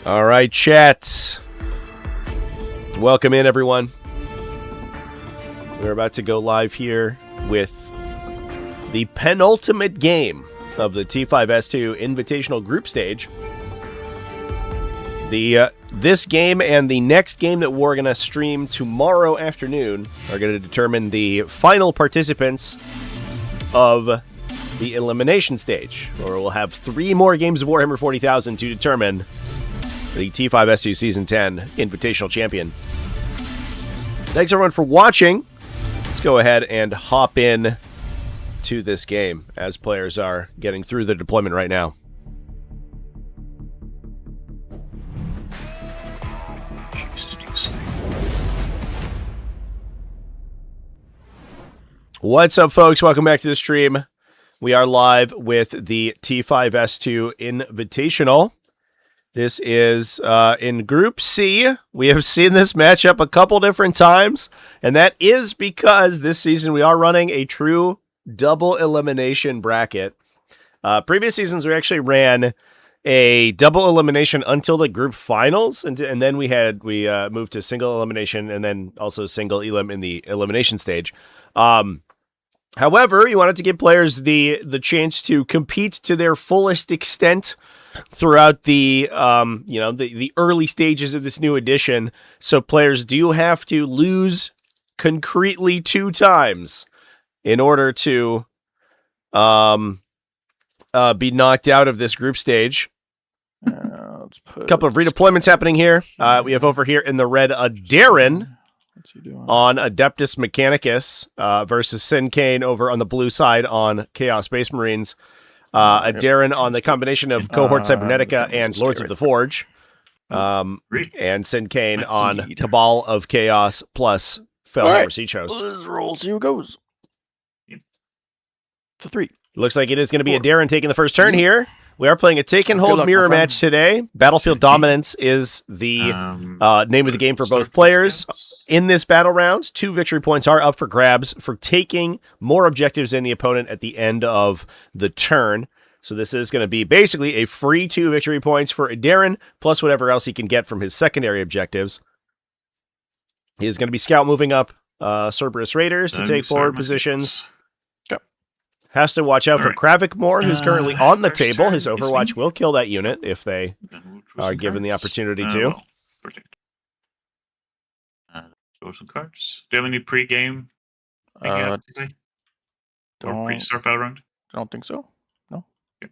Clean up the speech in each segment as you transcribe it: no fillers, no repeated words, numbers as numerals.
All right, chat. Welcome in, everyone. We're about to go live here with the penultimate game of the T5S2 Invitational Group Stage. This game and the next game that we're going to stream tomorrow afternoon are going to determine the final participants of the elimination stage, or we'll have 3 more games of Warhammer 40,000 to determine the T5S2 Season 10 Invitational Champion. Thanks, everyone, for watching. Let's go ahead and hop in to this game as players are getting through the deployment right now. What's up, folks? Welcome back to the stream. We are live with the T5S2 Invitational. This is in Group C. We have seen this matchup a couple different times, and that is because this season we are running a true double elimination bracket. Previous seasons we actually ran a double elimination until the group finals, and then we moved to single elimination and then also single elim in the elimination stage. However, you wanted to give players the chance to compete to their fullest extent throughout the the early stages of this new edition. So players do have to lose concretely 2 times in order to be knocked out of this group stage. A couple of redeployments happening here. We have over here in the red Aderyn on Adeptus Mechanicus versus Syncaine over on the blue side on Chaos Space Marines. Aderyn on the combination of Cohort Cybernetica and Lords of the Forge. And Syncaine on Cabal of Chaos plus Fellhammer Siege Host. Let's roll, see who goes. For 3. Looks like it is going to be Aderyn taking the first turn here. We are playing a take and hold mirror match today. Battlefield Dominance is the name of the game for both players. In this battle round, 2 victory points are up for grabs for taking more objectives than the opponent at the end of the turn. So this is going to be basically a free 2 victory points for Aderyn, plus whatever else he can get from his secondary objectives. He is going to be scout moving up Cerberus Raiders to take forward positions. Has to watch out for Kravik who's currently on the table. His Overwatch will kill that unit if they are given the opportunity to. Draw some cards. Do you have any pre-game? Or pre-start battle round? I don't think so. No. Okay.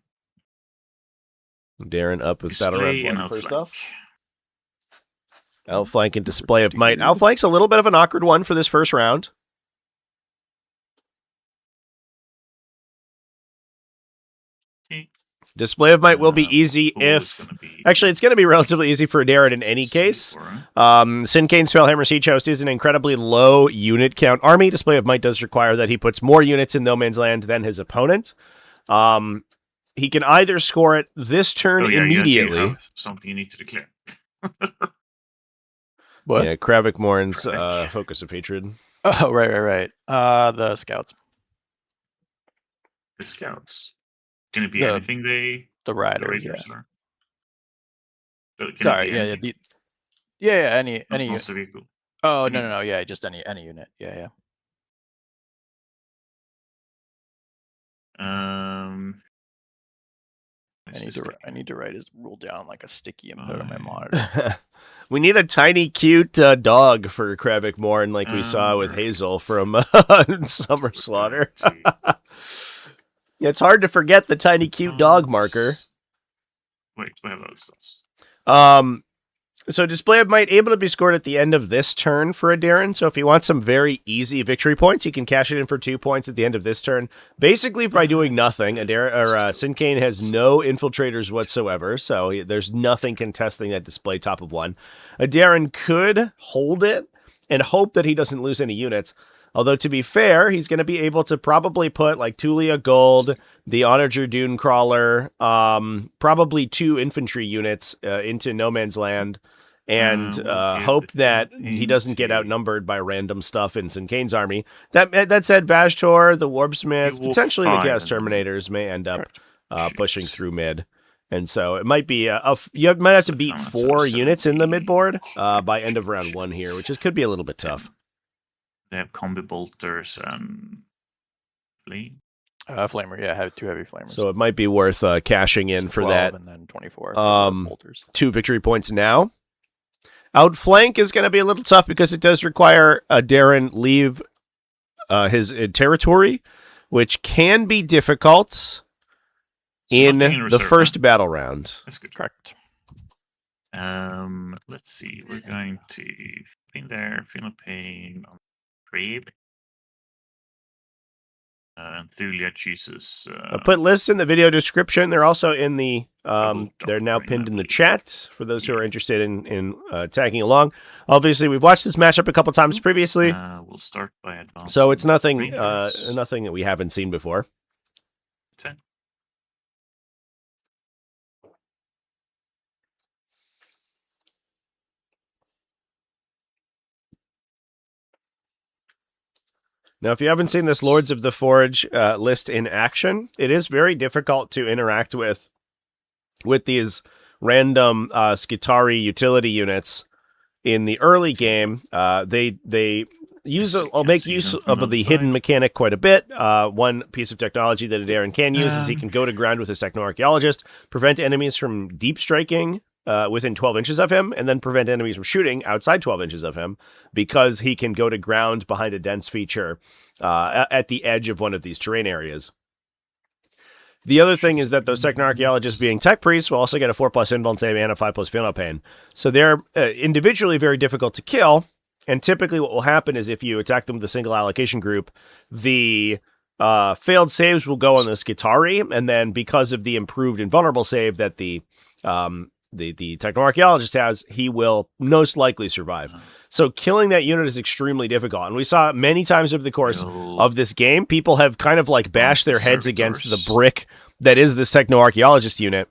Aderyn up with battle round 1 first off. Outflank and Display of Might. Outflank's a little bit of an awkward one for this first round. Display of Might will be easy if... Actually, it's going to be relatively easy for Aderyn in any case. Syncaine's Fellhammer Siege Host is an incredibly low unit count army. Display of Might does require that he puts more units in No Man's Land than his opponent. He can either score it this turn immediately... You have something you need to declare. What? Yeah, Kravik Morin's Focus of Hatred. Oh, right. The Scouts. The Scouts. Can it be anything the Riders, yeah. Sorry, any vehicle. Oh, no, yeah, just any unit. Yeah. I need to write his rule down like a sticky and put it on my monitor. We need a tiny, cute dog for Kravik Morin like we saw with Hazel from Summer Slaughter. It's hard to forget the tiny, cute dog marker. Wait, I have other stuff. So Display of Might able to be scored at the end of this turn for Aderyn. So if he wants some very easy victory points, he can cash it in for 2 points at the end of this turn. Basically, by doing nothing, Syncaine has no infiltrators whatsoever, so there's nothing contesting that display top of 1. Aderyn could hold it and hope that he doesn't lose any units. Although, to be fair, he's going to be able to probably put, like, Tulia Gold, the Onager Dune Crawler, probably 2 infantry units into No Man's Land, and hope that he doesn't get outnumbered by random stuff in Syncaine's army. That said, Vashtor, the Warpsmith, potentially the Chaos Terminators may end up pushing through mid. And so it might be you might have to So beat if I'm at 4 units in the 17, mid-board by end of round 1 here, which could be a little bit tough. They have combi bolters and flame. Flamer, yeah, have 2 heavy flamers. So it might be worth cashing in So for 12 that. and then 24 for the bolters. 2 victory points now. Outflank is going to be a little tough because it does require Aderyn leave his territory, which can be difficult So in nothing the reserve, first huh? battle round. That's good. Correct. Let's see. We're going to in there, feel no pain on Crave. And Thulia chooses. I'll put lists in the video description. They're also in the. Double They're now doctrine, pinned I in the believe. chat for those who are interested in tagging along. Obviously, we've watched this matchup a couple times previously, We'll start by advancing. so it's nothing Rangers. nothing that we haven't seen before. 10. Now, if you haven't seen this Lords of the Forge list in action, it is very difficult to interact with these random Skitari utility units in the early game. They Yes, you can make see use them from of the outside. hidden mechanic quite a bit. One piece of technology that Aderyn can use is he can go to ground with his techno-archaeologist, prevent enemies from deep striking within 12 inches of him, and then prevent enemies from shooting outside 12 inches of him because he can go to ground behind a dense feature at the edge of one of these terrain areas. The other thing is that those techno-archaeologists being tech priests will also get a 4+ invuln save and a 5+ feel no pain. So they're individually very difficult to kill. And typically what will happen is if you attack them with a single allocation group, the failed saves will go on the Skitari, and then because of the improved invulnerable save that the techno-archaeologist has, he will most likely survive. So killing that unit is extremely difficult. And we saw many times over the course of this game, people have kind of like bashed their heads against the brick that is this techno-archaeologist unit,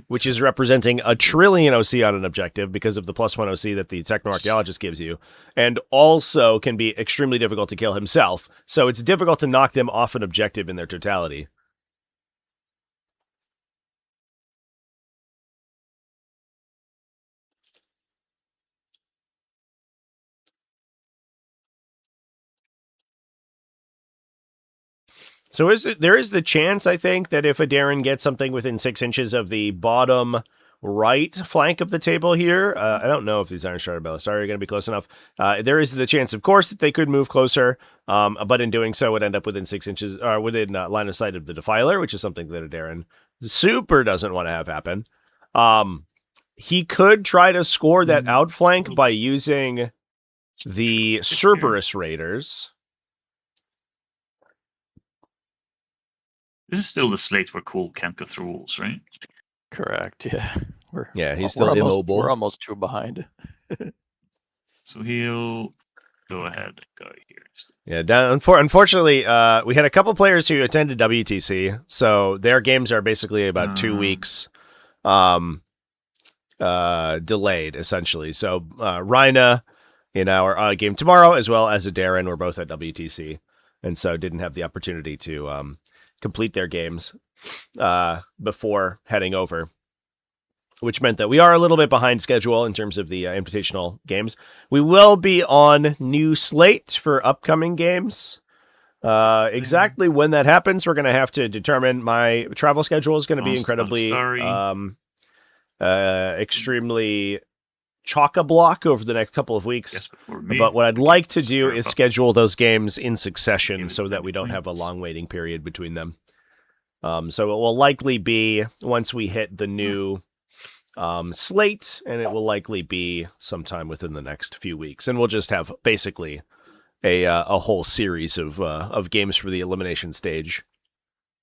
which is representing a 1 trillion OC on an objective because of the +1 OC that the techno-archaeologist gives you, and also can be extremely difficult to kill himself. So it's difficult to knock them off an objective in their totality. So there is the chance, I think, that if Aderyn gets something within 6 inches of the bottom right flank of the table here, I don't know if these Iron Strider Ballistari are going to be close enough. There is the chance, of course, that they could move closer, but in doing so would end up within 6 inches, or within line of sight of the Defiler, which is something that Aderyn super doesn't want to have happen. He could try to score that outflank by using the Cerberus Raiders. This is still the slate where Cole can't go through walls, right? Correct, yeah. He's still immobile. We're almost 2 behind. So he'll go ahead and go here. Yeah, unfortunately, we had a couple players who attended WTC, so their games are basically about 2 weeks delayed, essentially. So Rhina in our game tomorrow, as well as Aderyn, were both at WTC, and so didn't have the opportunity to complete their games before heading over, which meant that we are a little bit behind schedule in terms of the Invitational games. We will be on new slate for upcoming games. Exactly when that happens, we're going to have to determine. My travel schedule is going to be incredibly, extremely chock-a-block over the next couple of weeks. But what I'd like to do is schedule those games in succession so that we don't have a long waiting period between them. So it will likely be once we hit the new slate, and it will likely be sometime within the next few weeks. And we'll just have basically a whole series of games for the elimination stage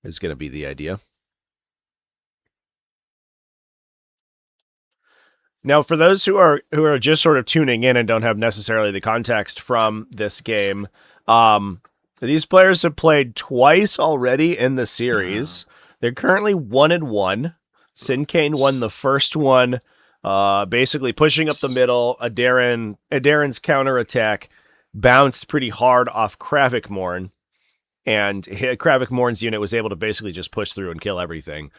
is going to be the idea. Now, for those who are just sort of tuning in and don't have necessarily the context from this game, these players have played twice already in the series. They're currently 1-1. Syncaine won the first one, basically pushing up the middle. Aderyn's counterattack bounced pretty hard off Kravik-Morn, and Kravik-Morn's unit was able to basically just push through and kill everything.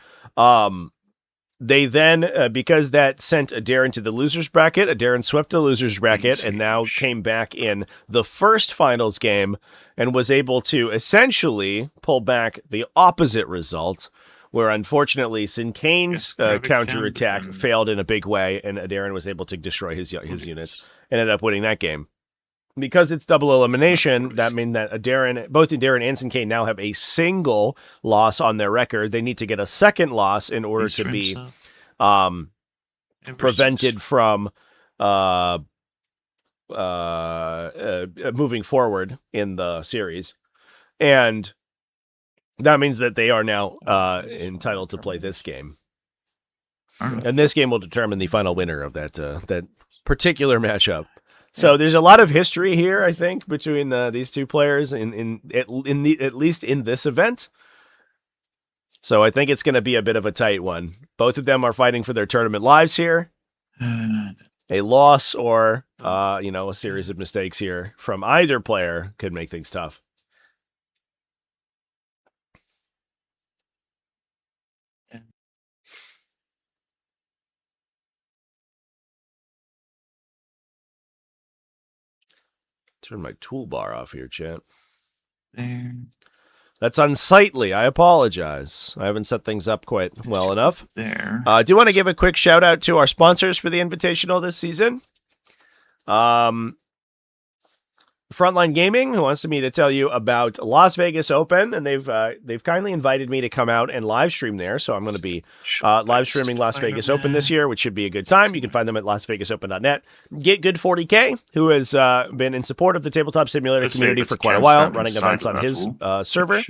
They then, because that sent Aderyn to the loser's bracket, Aderyn swept the loser's bracket and now came back in the first finals game and was able to essentially pull back the opposite result, where unfortunately Syncaine's counterattack failed in a big way, and Aderyn was able to destroy his units and ended up winning that game. Because it's double elimination, that means that both Aderyn and Syncaine now have a single loss on their record. They need to get a second loss in order to be prevented from moving forward in the series. And that means that they are now entitled to play this game. And this game will determine the final winner of that particular matchup. So there's a lot of history here, I think, between these two players at least in this event. So I think it's going to be a bit of a tight one. Both of them are fighting for their tournament lives here. A loss or a series of mistakes here from either player could make things tough. Turn my toolbar off here, chat. That's unsightly. I apologize. I haven't set things up quite well enough. I do want to give a quick shout out to our sponsors for the Invitational this season. Frontline Gaming, who wants me to tell you about Las Vegas Open, and they've kindly invited me to come out and live stream there. So I'm going to be live streaming Las Vegas Open this year, which should be a good time. You can find them at lasvegasopen.net. Get Good 40K, who has been in support of the tabletop simulator community for quite a while, running events on his server.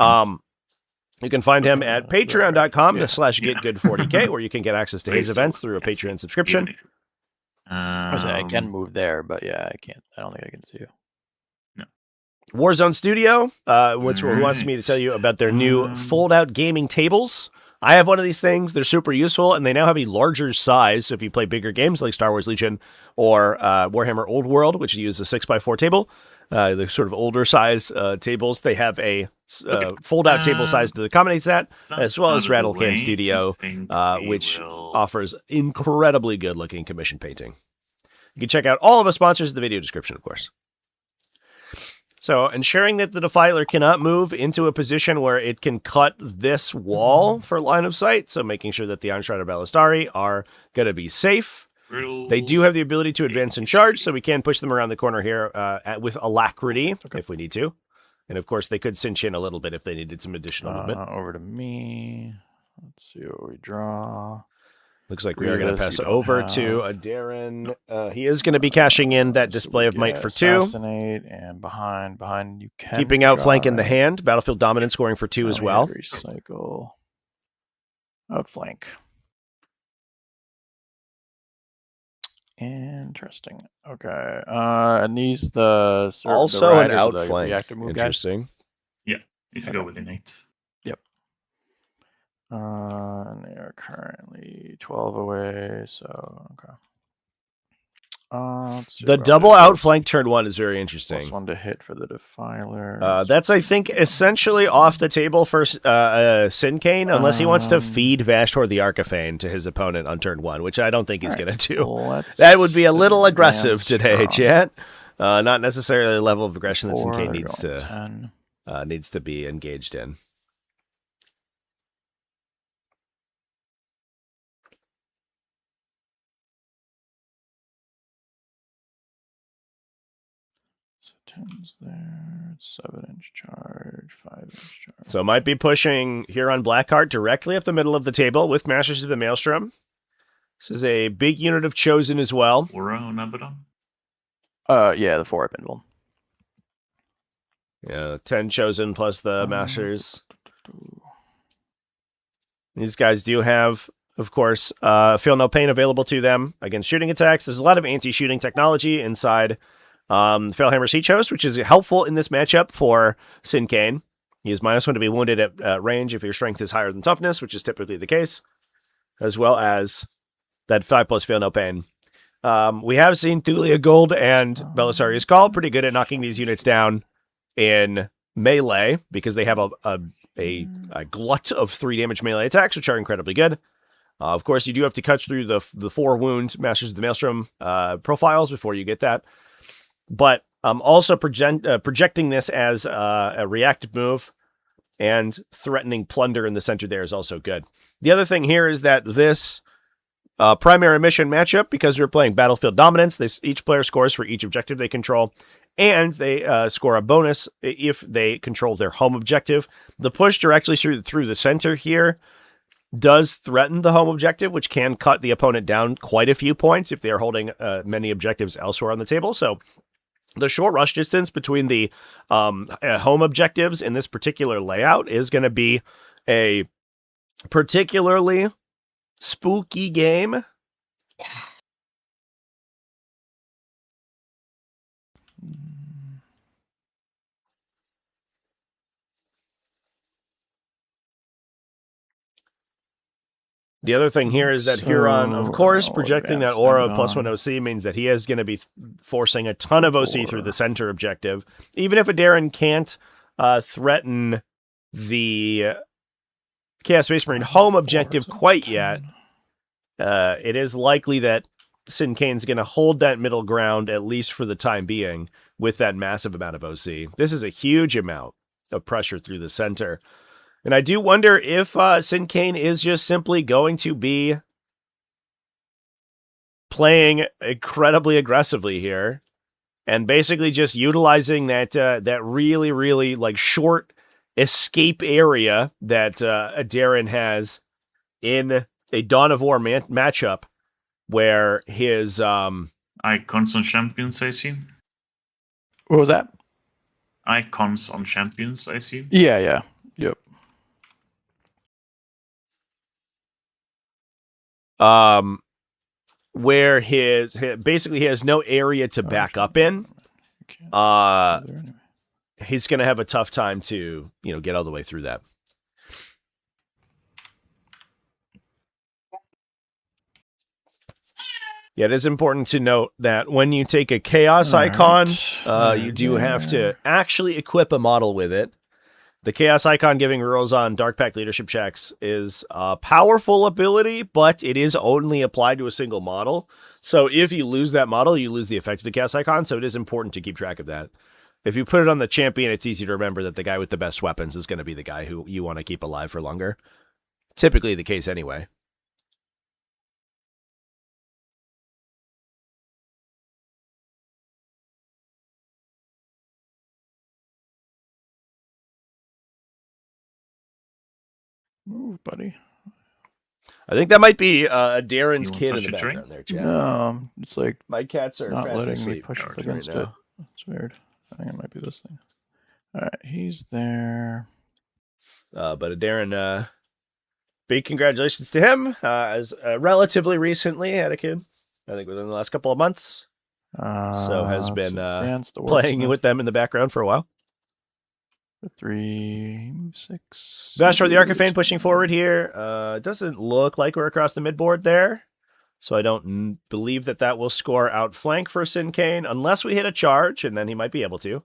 You can find him at patreon.com/getgood40k, where you can get access to his events through a Patreon subscription. I can move there, but yeah, I can't. I don't think I can see you. No. Warzone Studio, who wants me to tell you about their new fold-out gaming tables. I have one of these things. They're super useful, and they now have a larger size. So if you play bigger games like Star Wars Legion or Warhammer Old World, which use a 6x4 table, the sort of older size tables, they have a fold-out table size that accommodates that, as well as Rattlecan Studio, which offers incredibly good-looking commission painting. You can check out all of the sponsors in the video description, of course. So, ensuring that the Defiler cannot move into a position where it can cut this wall for line of sight, so making sure that the Enshrouded Ballistari are going to be safe. They do have the ability to advance and charge, so we can push them around the corner here with alacrity if we need to. And of course, they could cinch in a little bit if they needed some additional movement. Over to me. Let's see what we draw. Looks like we are going to pass over to Aderyn. He is going to be cashing in that display of might for 2. Assassinate, and behind you can keeping outflank in the hand. Battlefield dominance scoring for 2 as well. Recycle. Outflank. Interesting. Okay. And these also an outflank. Interesting. Guys? Yeah, you should go with innate. Yep. And they are currently 12 away. So okay. The double outflank turn 1 is very interesting. +1 to hit for the Defiler. That's, I think, essentially off the table for Syncaine, unless he wants to feed Vashtor the Arcaphane to his opponent on turn 1, which I don't think he's going to do. That would be a little aggressive today, chat. Not necessarily a level of aggression that Syncaine needs to be engaged in. There, 7-inch charge, 5-inch charge. So might be pushing Huron Blackheart directly up the middle of the table with Masters of the Maelstrom. This is a big unit of Chosen as well. Yeah, the 4-up Invul. Yeah, 10 Chosen plus the Masters. These guys do have, of course, Feel No Pain available to them against shooting attacks. There's a lot of anti-shooting technology inside Failhammer Siege Host, which is helpful in this matchup for Syncaine. He is -1 to be wounded at range if your strength is higher than toughness, which is typically the case, as well as that 5+ Feel No Pain. We have seen Thulia Gold and Belisarius Call pretty good at knocking these units down in melee because they have a glut of 3 damage melee attacks, which are incredibly good. Of course, you do have to cut through the 4 wound Masters of the Maelstrom profiles before you get that. But also projecting this as a reactive move and threatening plunder in the center there is also good. The other thing here is that this primary mission matchup, because we're playing Battlefield Dominance, each player scores for each objective they control, and they score a bonus if they control their home objective. The push directly through the center here does threaten the home objective, which can cut the opponent down quite a few points if they are holding many objectives elsewhere on the table. So the short rush distance between the home objectives in this particular layout is going to be a particularly spooky game. The other thing here is that Huron, of course, projecting that aura of +1 OC means that he is going to be forcing a ton of OC through the center objective. Even if Aderyn can't threaten the Chaos Space Marine home objective quite yet, it is likely that Syncaine's going to hold that middle ground, at least for the time being, with that massive amount of OC. This is a huge amount of pressure through the center. And I do wonder if Syncaine is just simply going to be playing incredibly aggressively here and basically just utilizing that really, really like short escape area that Aderyn has in a Dawn of War matchup where his icons on champions, I see. What was that? Icons on champions, I see. Yeah. Yep. Where his basically he has no area to back up in. He's going to have a tough time to, get all the way through that. Yeah, it is important to note that when you take a Chaos icon, you do have to actually equip a model with it. The Chaos icon giving rules on Dark Pact leadership checks is a powerful ability, but it is only applied to a single model. So if you lose that model, you lose the effect of the Chaos icon, so it is important to keep track of that. If you put it on the champion, it's easy to remember that the guy with the best weapons is going to be the guy who you want to keep alive for longer. Typically the case anyway. Move, buddy. I think that might be Darren's kid in the background there, Chad. No, it's like my cats are not fast letting asleep me push up right against now. it. It's weird. I think it might be this thing. All right, he's there. But Aderyn, big congratulations to him. As relatively recently had a kid, I think within the last couple of months. So has been playing with them in the background for a while. 3, 6. Vashtor the Archifane pushing forward here. Doesn't look like we're across the midboard there. So I don't believe that will score outflank for Syncaine unless we hit a charge, and then he might be able to.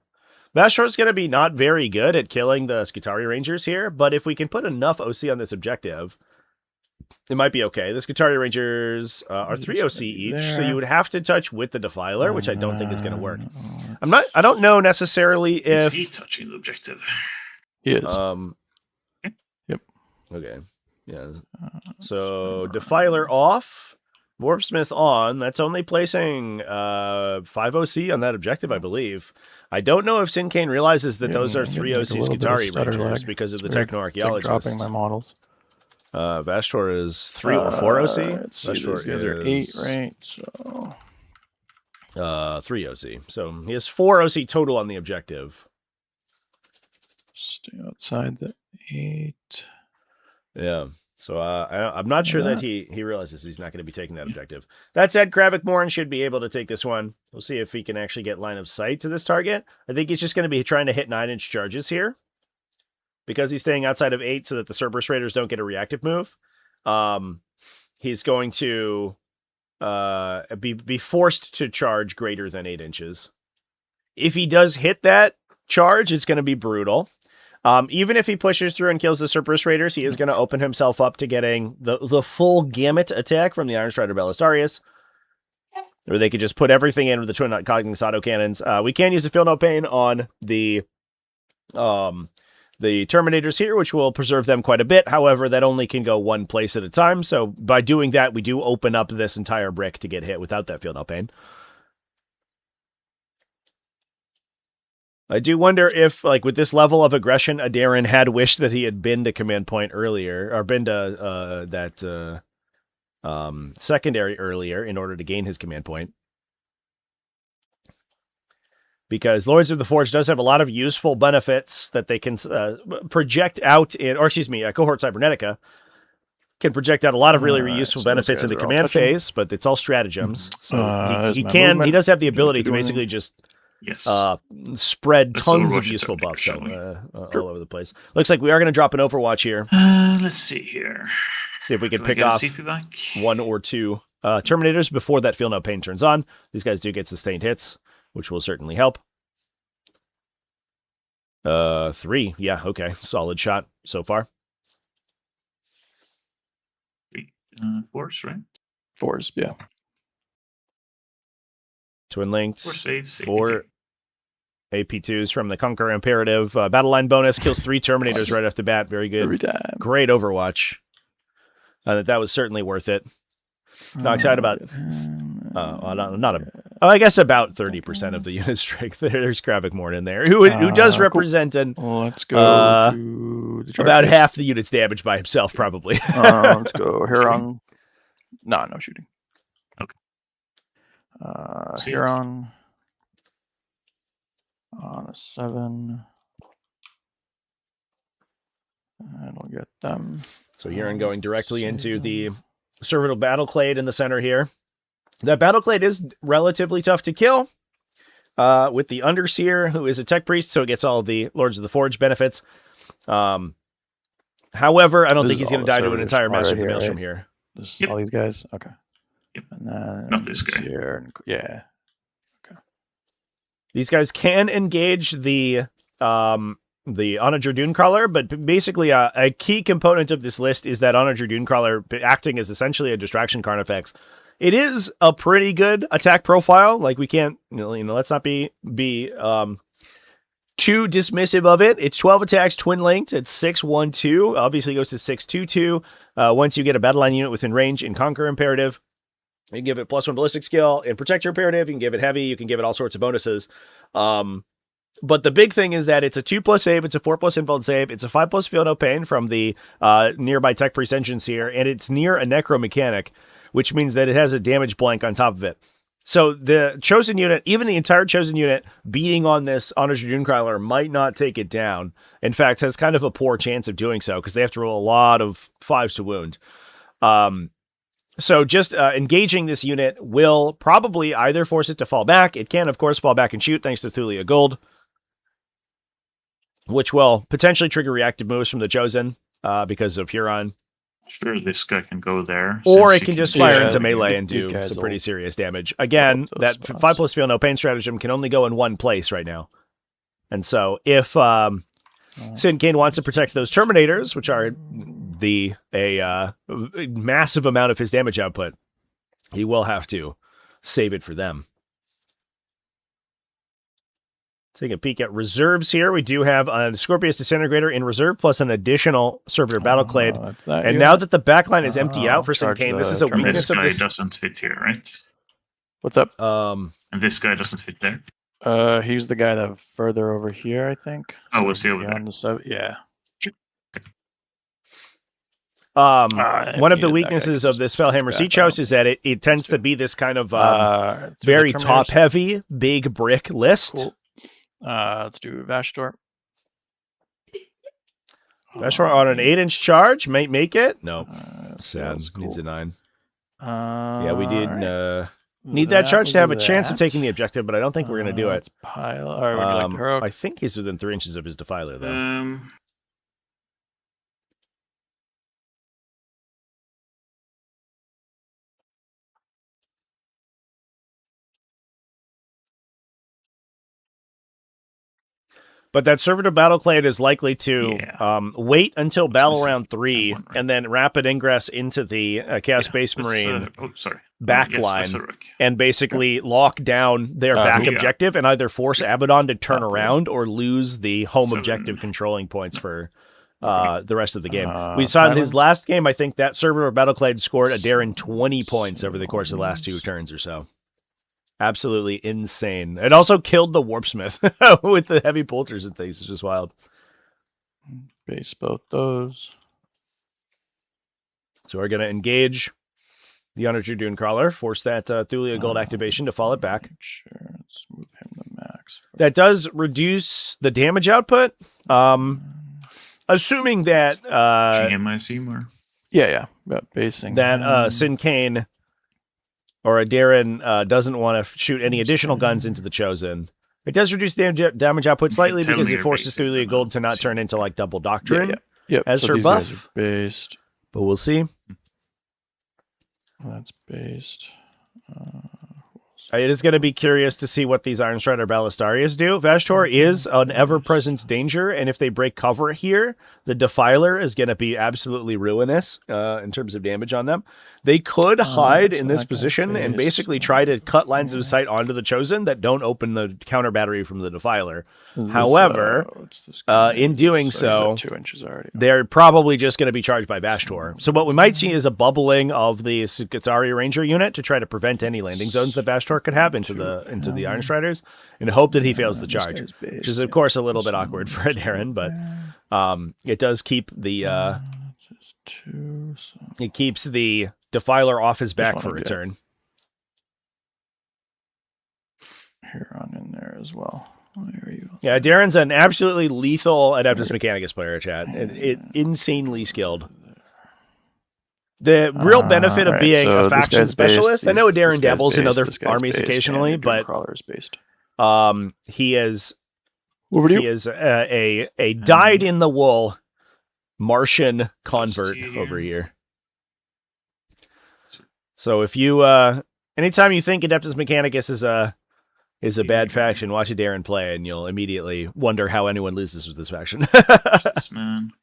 Vashtor's going to be not very good at killing the Skitarii Rangers here, but if we can put enough OC on this objective, it might be okay. The Skitarii Rangers are 3 OC each, so you would have to touch with the Defiler, which I don't think is going to work. I don't know necessarily if... Is he touching the objective? He is. Yep. Okay. Yeah. So Defiler off, Warpsmith on. That's only placing 5 OC on that objective, I believe. I don't know if Syncaine realizes that those are 3 OC Skitarii Rangers because of the Techno-Archaeologist. Like dropping my models. Vashtor is 3 or 4 OC. Vashtor is 8, right? So 3 OC. So he has 4 OC total on the objective. Stay outside the 8. Yeah. So I'm not sure that he realizes he's not going to be taking that objective. That said, Kravik Morin should be able to take this one. We'll see if he can actually get line of sight to this target. I think he's just going to be trying to hit 9-inch charges here, because he's staying outside of 8 so that the Cerberus Raiders don't get a reactive move. He's going to be forced to charge greater than 8 inches. If he does hit that charge, it's going to be brutal. Even if he pushes through and kills the Cerberus Raiders, he is going to open himself up to getting the full gamut attack from the Iron Strider Ballistarius. Or they could just put everything in with the twin Cognix autocannons. We can use a Feel No Pain on the Terminators here, which will preserve them quite a bit. However, that only can go one place at a time. So by doing that, we do open up this entire brick to get hit without that Feel No Pain. I do wonder if, like, with this level of aggression, Aderyn had wished that he had been to command point earlier, or been to that secondary earlier in order to gain his command point. Because Lords of the Forge does have a lot of useful benefits that they can project out in, or excuse me, Cohort Cybernetica can project out a lot of really useful benefits in the command phase, but it's all stratagems. So he does have the ability to basically just spread tons of useful buffs all over the place. Looks like we are going to drop an Overwatch here. Let's see here. See if we can pick off one or two Terminators before that Feel No Pain turns on. These guys do get sustained hits, which will certainly help. 3. Yeah, okay. Solid shot so far. 4s, right? 4s, yeah. Twin linked. 4 saves. 4 AP2s from the Conquer Imperative. Battle line bonus kills 3 Terminators right off the bat. Very good. Every time. Great Overwatch. That was certainly worth it. Not excited about. I guess about 30% of the unit strength. There's Kravik in there, who does represent an. Let's go to the about half the unit's damage by himself, probably. Let's go Huron. No shooting. Okay. Huron on a 7. And we'll get them. So Huron going directly into the Servital Battleclade in the center here. That Battleclade is relatively tough to kill with the Underseer, who is a Tech Priest, so it gets all the Lords of the Forge benefits. However, I don't think he's going to die to an entire Master of the Maelstrom here. All these guys? Okay. Yep. And then not this guy. Yeah. Okay. These guys can engage the Onager Dunecrawler, but basically a key component of this list is that Onager Dunecrawler acting as essentially a distraction Carnifex. It is a pretty good attack profile. Like, we can't, let's not be too dismissive of it. It's 12 attacks, twin linked. It's 6-1-2. Obviously goes to 6-2-2. Once you get a battle line unit within range in Conquer Imperative, you can give it +1 ballistic skill. In Protector Imperative, you can give it heavy. You can give it all sorts of bonuses. But the big thing is that it's a 2+ save, it's a 4+ invuln save, it's a 5+ Feel No Pain from the nearby Tech Priest engines here, and it's near a Necromechanic, which means that it has a damage blank on top of it. So the Chosen unit, even the entire Chosen unit, beating on this Onager Dunecrawler might not take it down. In fact, has kind of a poor chance of doing so, because they have to roll a lot of 5s to wound. So just engaging this unit will probably either force it to fall back. It can, of course, fall back and shoot, thanks to Thulia Gold, which will potentially trigger reactive moves from the Chosen because of Huron. Sure, this guy can go there. Or it can just fire into melee and do some pretty serious damage. Again, that 5+ Feel No Pain stratagem can only go in one place right now. And so if Syncaine wants to protect those Terminators, which are a massive amount of his damage output, he will have to save it for them. Take a peek at reserves here. We do have a Scorpius Disintegrator in reserve, plus an additional Servitor Battleclade. And now that the backline is empty out for Syncaine, this is a weakness of this. This guy doesn't fit here, right? What's up? And this guy doesn't fit there. He's the guy that further over here, I think. Oh, was he over there? On the 7, yeah. One of the weaknesses of this Fellhammer Siege House is that it tends to be this kind of very top-heavy, big brick list. Cool. Let's do Vashtor. Vashtor on an 8-inch charge might make it. No, sad. Cool. Needs a 9. Yeah, we did need that charge to have a chance of taking the objective, but I don't think we're going to do it. Pile. Or would you like Heroic? I think he's within 3 inches of his Defiler, though. But that Servitor Battleclade is likely to wait until battle round 3 right. and then rapid ingress into the Chaos Space Marine backline and basically lock down their back objective and either force Abaddon to turn around or lose the home objective controlling points for the rest of the game. We saw in his last game, I think that Servitor Battleclade scored Aderyn 20 points over the course of the last 2 turns or so. Absolutely insane. It also killed the Warpsmith with the heavy bolters and things. It's just wild. Base both those. So we're going to engage the Honor Dragoon Crawler, force that Thulia Gold activation to fall it back. Sure, let's move him to max. That does reduce the damage output. Assuming that... GMIC Yeah. Basing that Syncaine or Aderyn doesn't want to shoot any additional guns into the Chosen. It does reduce the damage output slightly because it forces Thulia Gold to not turn into like double Doctrine as her buff. Based. But we'll see. That's based. It is going to be curious to see what these Iron Strider Ballistarias do. Vashtor is an ever-present danger, and if they break cover here, the Defiler is going to be absolutely ruinous in terms of damage on them. They could hide in this position and basically try to cut lines of sight onto the Chosen that don't open the counter battery from the Defiler. However, in doing so, 2 inches already. They're probably just going to be charged by Vashtor. So what we might see is a bubbling of the Skitarii Ranger unit to try to prevent any landing zones that Vashtor could have into the Iron Striders, and hope that he fails the charge, which is of course a little bit awkward for Aderyn, but it does keep the it keeps the Defiler off his back for a turn. Huron in there as well. There you go. Yeah, Aderyn's an absolutely lethal Adeptus Mechanicus player, chat. Insanely skilled. The real benefit of being a faction specialist, I know Aderyn dabbles in other armies occasionally, but he is a dyed-in-the-wool Martian convert over here. So if you, anytime you think Adeptus Mechanicus is a bad faction, watch Aderyn play, and you'll immediately wonder how anyone loses with this faction. Man.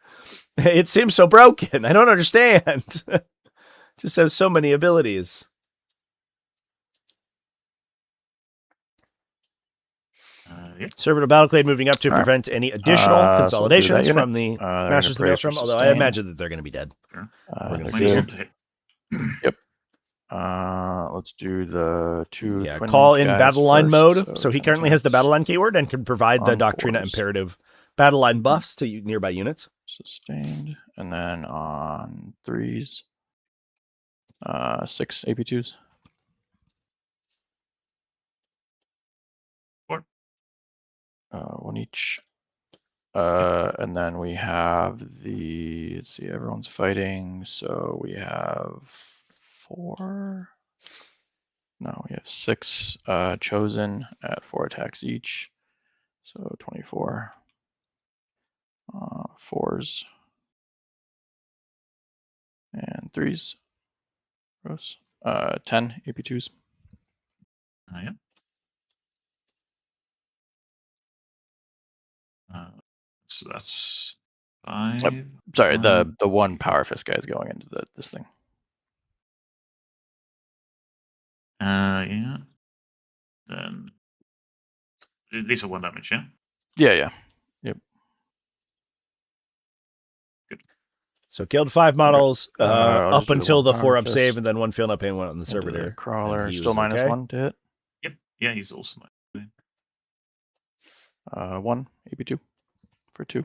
It seems so broken. I don't understand. Just has so many abilities. Servitor Battleclade moving up to prevent any additional consolidations from the Masters of the Maelstrom, although I imagine that they're going to be dead. Sure. We're going to see. Yep. Let's do the 2. Yeah, call in battle line mode. So he currently has the battle line keyword and can provide the Doctrina Imperative battle line buffs to nearby units. Sustained. And then on 3s, 6 AP2s. 4. 1 each. And then we have let's see, everyone's fighting. So we have 4. No, we have 6 chosen at 4 attacks each. So 24. 4s. And 3s. Gross. 10 AP2s. Yeah. So that's 5. Sorry, the 1 Power Fist guy is going into this thing. Yeah. Then these are 1 damage, yeah? Yeah. Yep. Good. So killed 5 models up until the 4-up fist. save, and then 1 failed up and 1 on the Servitor. Crawler still minus 1 to hit. Yep. Yeah, he's also minus 1 AP2 for 2.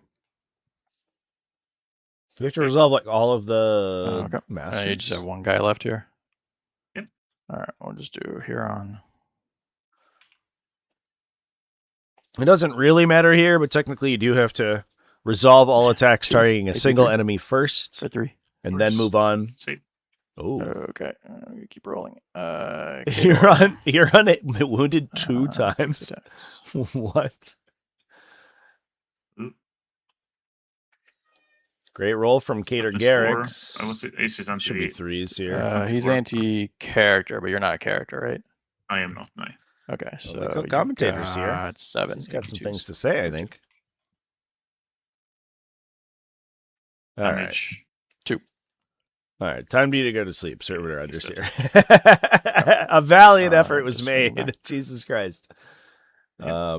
We have to resolve like all of the masters. You just have 1 guy left here. Yep. All right, we'll just do Huron. It doesn't really matter here, but technically you do have to resolve all attacks targeting a single enemy first, for 3, and then move on. Oh, okay. Keep rolling. Huron wounded 2 times. What? Great roll from Cater Garrix. Should be 3s here. He's anti-character, but you're not a character, right? I am not, no. Okay, so commentators here. It's 7. He's got some things to say, I think. All right. Damage. 2. All right, time for you to go to sleep, Servitor He's Underseer. A valiant effort was Just swing back. made. Jesus Christ. Yeah.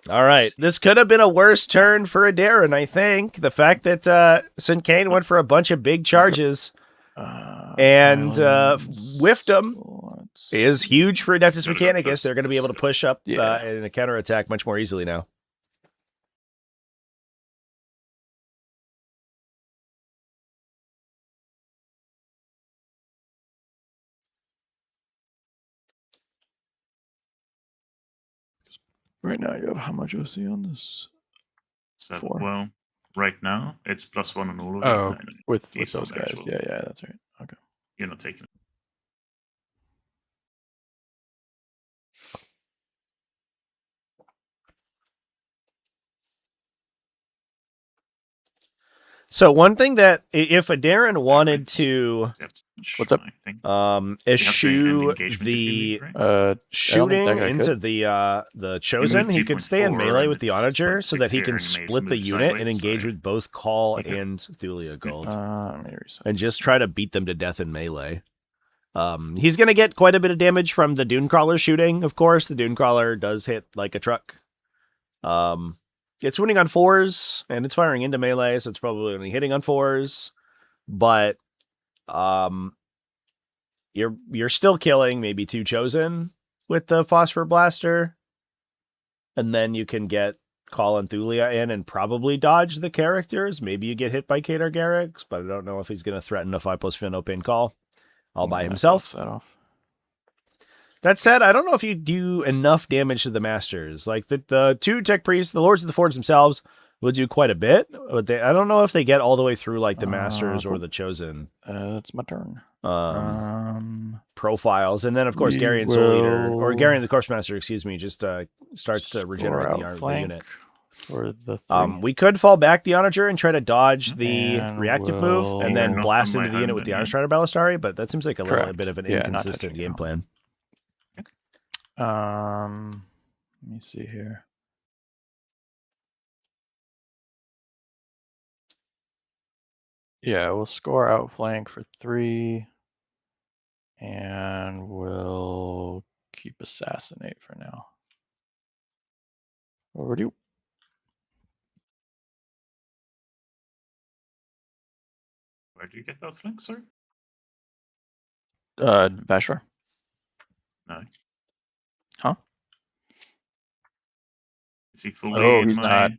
All right, this could have been a worse turn for Aderyn, I think. The fact that Syncaine went for a bunch of big charges and whiffed them is huge for Adeptus Mechanicus. They're going to be able to push up in a counterattack much more easily now. Right now, you have how much OC on this? So, 4. well, right now it's +1 on all of Oh, them. and with he's those on the guys. actual- Yeah, that's right. Okay. You're not taking it. So one thing that if Aderyn wanted to What's up? I think. eschew engagement if you the need, right? shooting that guy into could. the chosen, he could stay in 2.4 melee and with the it's onager so that he 0.6 can and split the move unit and sideways, engage so- with both Call Okay. and Thulia Gold. Let me reset. And just try to beat them to death in melee. He's going to get quite a bit of damage from the Dune Crawler shooting, of course. The Dune Crawler does hit like a truck. It's winning on 4s, and it's firing into melee, so it's probably only hitting on 4s. But you're still killing maybe 2 chosen with the Phosphor Blaster. And then you can get Call and Thulia in and probably dodge the characters. Maybe you get hit by Katar Garrix, but I don't know if he's going to threaten a 5+ Finno Pain Call all by himself. That off. That said, I don't know if you do enough damage to the Masters. Like the 2 Tech Priests, the Lords of the Forge themselves will do quite a bit. But I don't know if they get all the way through like the Masters or the Chosen. It's my turn. Profiles. And then, of course, Gary and Soul Eater, or Gary and the Corpse Master, excuse me, just starts to regenerate the unit. For the 3. We could fall back the Onager and try to dodge the And reactive move and then Not blast on my into the unit home with the then, Iron yeah. Strider Ballistari, but that seems like a little Correct. bit of an Yeah, not inconsistent touching game home. plan. Let me see here. Yeah, we'll score outflank for 3. And we'll keep assassinate for now. Over to you. Where do you get those flanks, sir? Vashvar. No. Huh? Is he fully Oh, in he's my... not.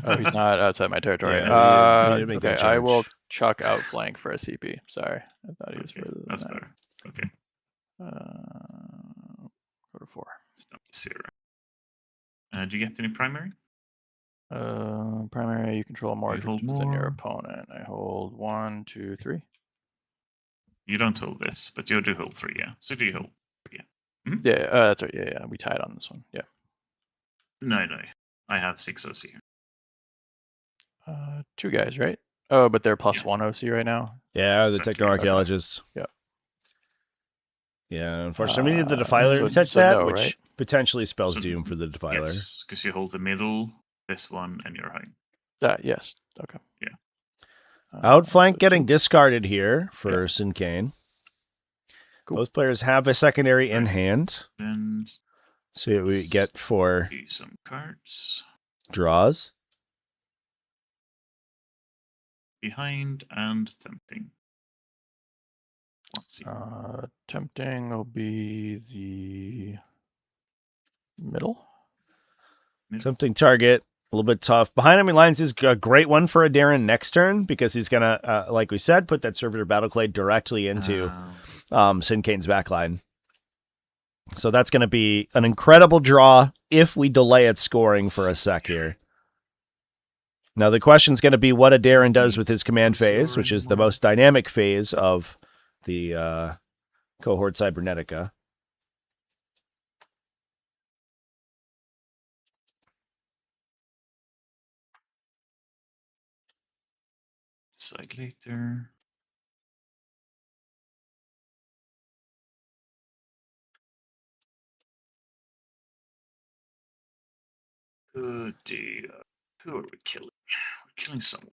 Oh, he's not outside my territory. Yeah, you need to make Okay, that I will change. chuck outflank for a CP. Sorry, I thought he was Okay, further than that's that. better. Okay, Go to 4. it's up to 0. Do you get any primary? Primary, you control more You hold troops than your more. opponent. I hold 1, 2, 3. You don't hold this, but you do hold 3, yeah. So do you hold? Yeah. Yeah, that's right. Yeah, we tied on this one. Yeah. No. I have 6 OC here. 2 guys, right? Oh, but they're +1 OC right now. Yeah, the Exactly. Techno-Archaeologists. Yeah. Yeah, unfortunately, we need the Defiler so- to touch so that, no, which right? potentially spells So- doom for the Defiler. Yes, because you hold the middle, this one, and your home. Yes. Okay. Yeah. Outflank So getting 2. discarded here for Syncaine. Cool. Both players have a secondary in Right. hand. And See what we get for do some cards. draws. Behind and tempting. Let's see. Tempting will be the middle. Tempting target. A little bit tough. Behind enemy lines is a great one for Aderyn next turn because he's going to, like we said, put that Servitor Battleclade directly into Syncaine's backline. So that's going to be an incredible draw if we delay its scoring for a sec here. Now the question is going to be what Aderyn does with his command phase, which is the most dynamic phase of the cohort Cybernetica. Decide later. Good deal. Who are we killing? We're killing someone.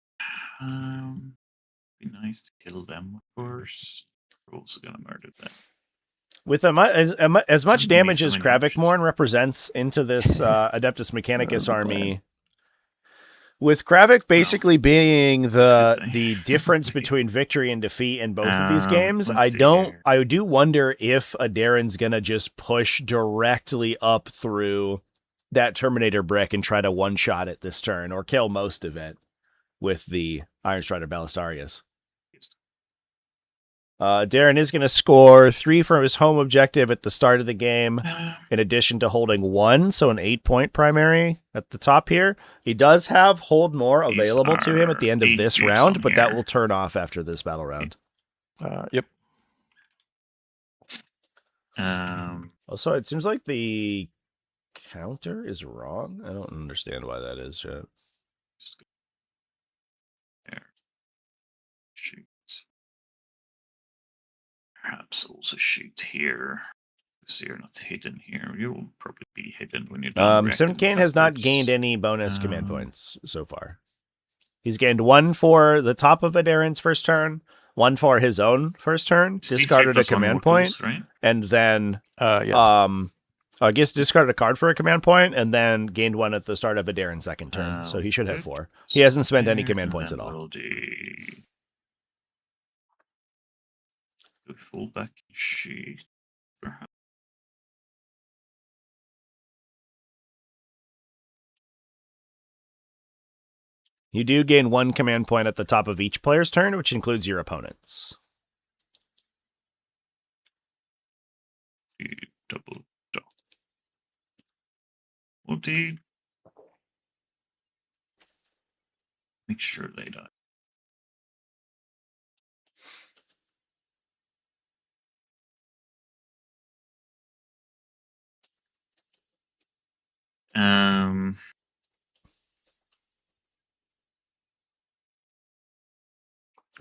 Be nice to kill them, of course. We're also gonna murder them. With as much Something damage makes as so many options. Kravik represents into this Adeptus Mechanicus army, with Kravik basically being the difference between victory and defeat in both of these games, I do wonder if Aderyn's gonna just push directly up through that Terminator brick and try to one-shot it this turn, or kill most of it with the Iron Strider Ballistarius. Aderyn is going to score 3 from his home objective at the start of the game, in addition to holding 1, so an 8-point primary at the top here. He does have hold more available to him at the end of this round, but that will turn off after this battle round. Yep. Also, it seems like the counter is wrong. I don't understand why that is yet. There. Shoot. Perhaps also shoot here. So you're not hidden here. You will probably be hidden when you're done. Syncaine has not gained any bonus command points so far. He's gained 1 for the top of Aderyn's first turn, 1 for his own first turn, discarded a command point, right? And then yes. I guess discarded a card for a command point, and then gained 1 at the start of Aderyn's second turn. So he should have 4. He hasn't spent any command points at all. The fullback sheet, perhaps. You do gain 1 command point at the top of each player's turn, which includes your opponent's. Double dot. Well, do make sure they die.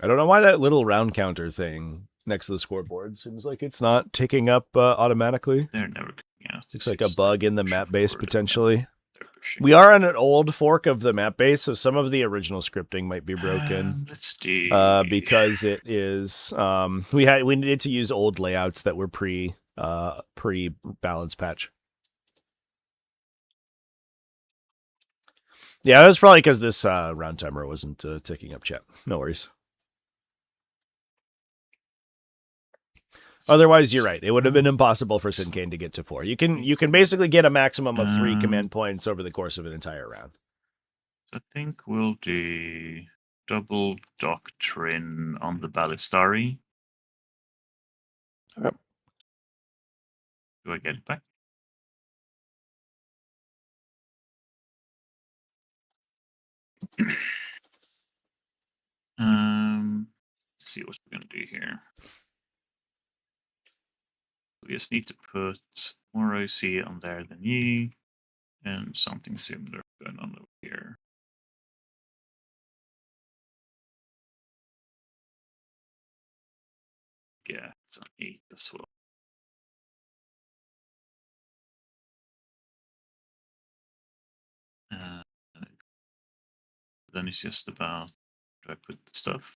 I don't know why that little round counter thing next to the scoreboard seems like it's not ticking up automatically. They're never coming out. Looks like a bug in the map base potentially. We are on an old fork of the map base, so some of the original scripting might be broken. Let's see. Because it is we needed to use old layouts that were pre balance patch. Yeah, it was probably because this round timer wasn't ticking up chat. No worries. Otherwise, you're right. It would have been impossible for Syncaine to get to 4. You can basically get a maximum of 3 command points over the course of an entire round. I think we'll do double doctrine on the Ballistari. Okay. Do I get it back? Let's see what we're gonna do here. We just need to put more OC on there than you, and something similar going on over here. Yeah, it's on 8 as well. Then it's just about, do I put the stuff?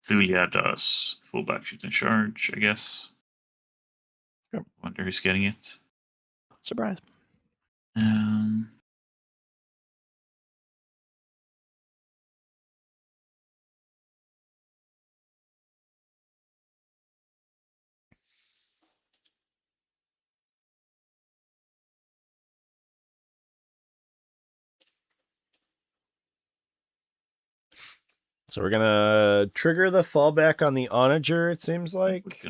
Thulia does fullback shoot and charge, I guess. Yep. Wonder who's getting it. Surprise. So we're gonna trigger the fallback on the onager, it seems like.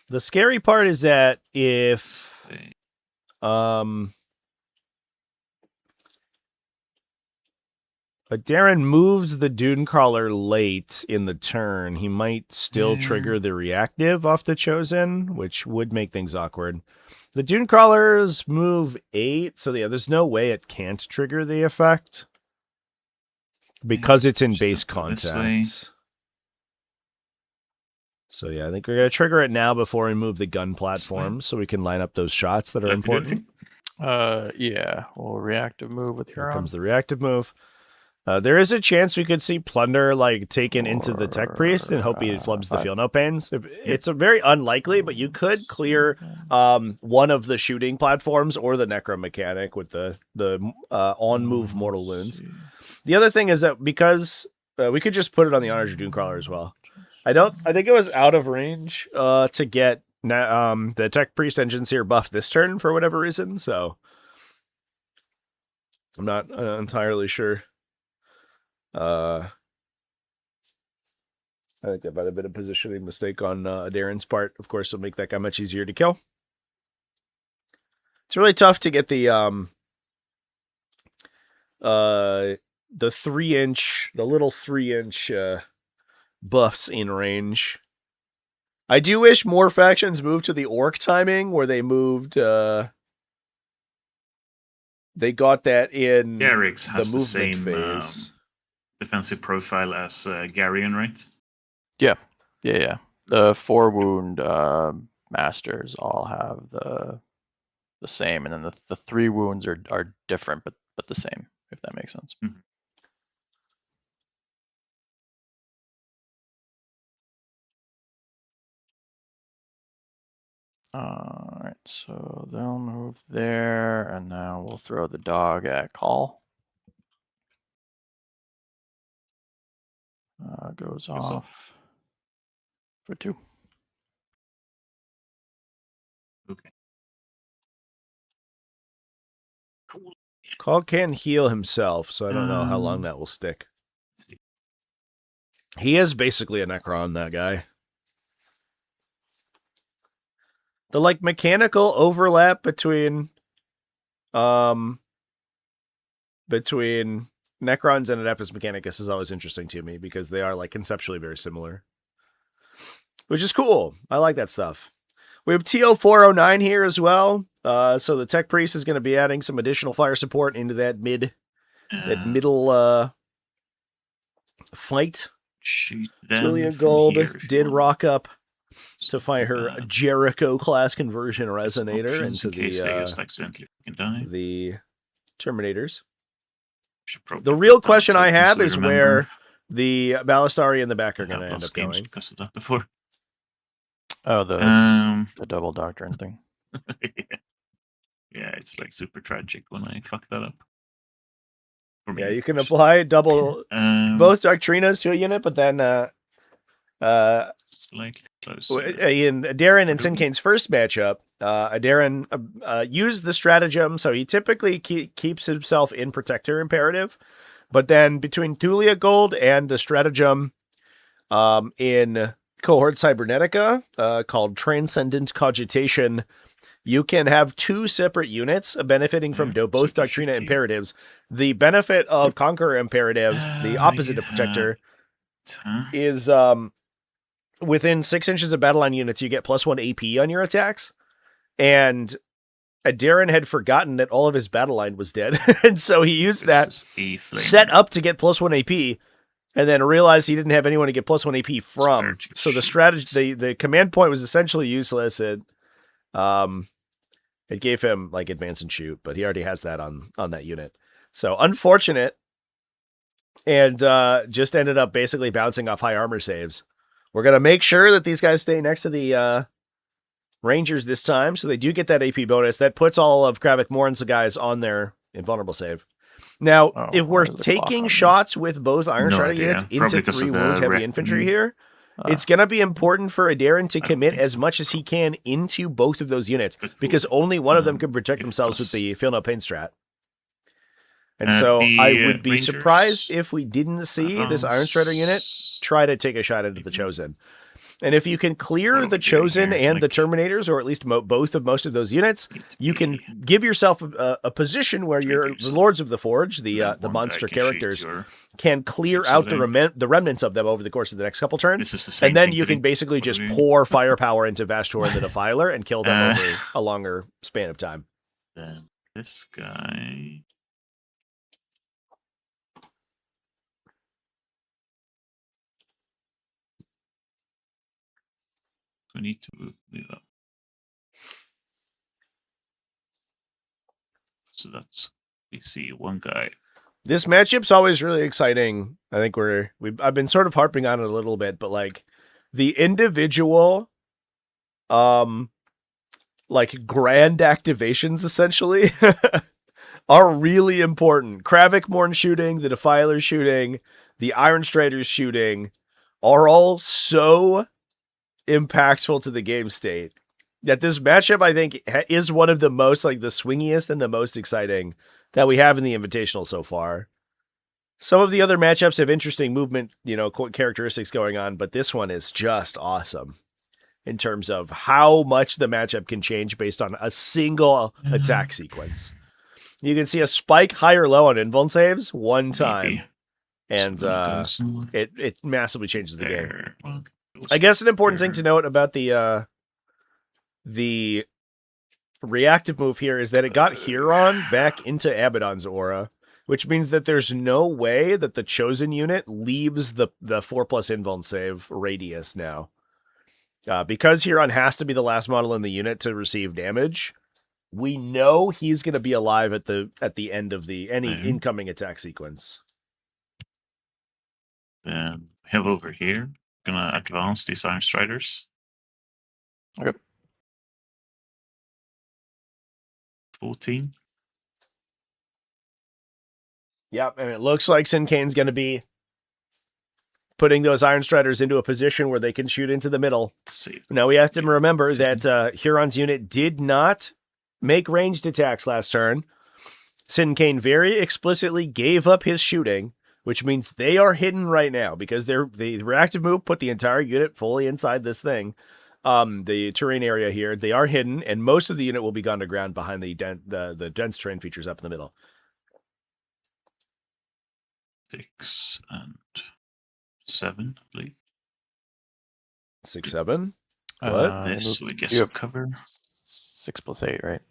The scary part is that if Aderyn moves the Dune Crawler late in the turn, he might still trigger the reactive off the Chosen, which would make things awkward. The Dune Crawlers move 8, so yeah, there's no way it can't trigger the effect. Because it's in base contact. So yeah, I think we're going to trigger it now before we move the gun platform so we can line up those shots that are important. Yeah, we'll reactive move with Here Huron. comes the reactive move. There is a chance we could see Plunder like taken into the Tech Priest and hope he flubs the Feel No Pains. It's a very unlikely, but you could clear one of the shooting platforms or the Necro mechanic with the on move mortal wounds. The other thing is that because we could just put it on the Honor Dragoon Crawler as well. I think it was out of range to get the Tech Priest engines here buffed this turn for whatever reason. So I'm not entirely sure. I think that might have been a positioning mistake on Aderyn's part. Of course, it'll make that guy much easier to kill. It's really tough to get the 3-inch, the little 3-inch buffs in range. I do wish more factions moved to the orc timing where they moved. They got that in Garrix has the the movement same phase. defensive profile as Garion, right? Yeah. The 4 wound masters all have the same, and then the 3 wounds are different, but the same, if that makes sense. Mhm. All right, so they'll move there, and now we'll throw the dog at call. Goes off for 2. Okay. Cool. Call can heal himself, so I don't know how long that will stick. Let's see. He is basically a Necron, that guy. The like mechanical overlap between Necrons and Adeptus Mechanicus is always interesting to me because they are like conceptually very similar. Which is cool. I like that stuff. We have TO409 here as well. So the Tech Priest is going to be adding some additional fire support into that middle fight. Julia Gold did rock up to find her Jericho class conversion resonator into the Terminators. The real question I have is where the Ballistari in the back are going to end up going. Because of that before. Oh, the double doctrine thing. Yeah, it's like super tragic when I fuck that up. Yeah, you can apply double both Doctrinas to a unit, but then slightly closer. In Aderyn and Syncaine's first matchup, Aderyn used the stratagem, so he typically keeps himself in Protector Imperative, but then between Thulia Gold and the stratagem in Cohort Cybernetica called Transcendent Cogitation, you can have 2 separate units benefiting from both Doctrina Imperatives. The benefit of Conqueror Imperative, the opposite of Protector, is within 6 inches of battle line units, you get +1 AP on your attacks. And Aderyn had forgotten that all of his battle line was dead. And so he used that set up to get +1 AP and then realized he didn't have anyone to get +1 AP from. So the strategy, the command point was essentially useless. It gave him like advance and shoot, but he already has that on that unit. So unfortunate. And just ended up basically bouncing off high armor saves. We're going to make sure that these guys stay next to the Rangers this time, so they do get that AP bonus. That puts all of Kravik Morn's guys on their invulnerable save. Now, if we're taking shots with both Iron Strider units into 3 wound heavy infantry here, it's going to be important for Aderyn to commit as much as he can into both of those units, because only one of them can protect themselves with the Feel No Pain strat. And so I would be surprised if we didn't see this Iron Strider unit try to take a shot into the Chosen. And if you can clear the Chosen and the Terminators, or at least most of those units, you can give yourself a position where the Lords of the Forge, the monster characters, can clear out the remnants of them over the course of the next couple turns. And then you can basically just pour firepower into Vashtor and the Defiler and kill them over a longer span of time. Then this guy... We need to move up. So that's we see one guy. This matchup's always really exciting. I think I've been sort of harping on it a little bit, but like the individual, like grand activations essentially are really important. Kravik shooting, the Defiler shooting, the Iron Striders shooting are all so impactful to the game state that this matchup, I think, is one of the most, like, the swingiest and the most exciting that we have in the Invitational so far. Some of the other matchups have interesting movement, characteristics going on, but this one is just awesome in terms of how much the matchup can change based on a single attack sequence. You can see a spike high or low on invuln saves one time, and it massively changes the game. Well, I guess an important thing to note about the reactive move here is that it got Huron back into Abaddon's aura, which means that there's no way that the chosen unit leaves the 4+ invuln save radius now. Because Huron has to be the last model in the unit to receive damage, we know he's going to be alive at the end of any incoming attack sequence. Then head over here. Gonna advance these Iron Striders. Okay. 14. Yep, and it looks like Syncaine's going to be putting those Iron Striders into a position where they can shoot into the middle. Now we have to remember that Huron's unit did not make ranged attacks last turn. Syncaine very explicitly gave up his shooting, which means they are hidden right now because the reactive move put the entire unit fully inside this thing. The terrain area here, they are hidden, and most of the unit will be gone to ground behind the dense terrain features up in the middle. 6 and 7, I believe. 6, 7. What? This we get some cover. 6 + 8, right?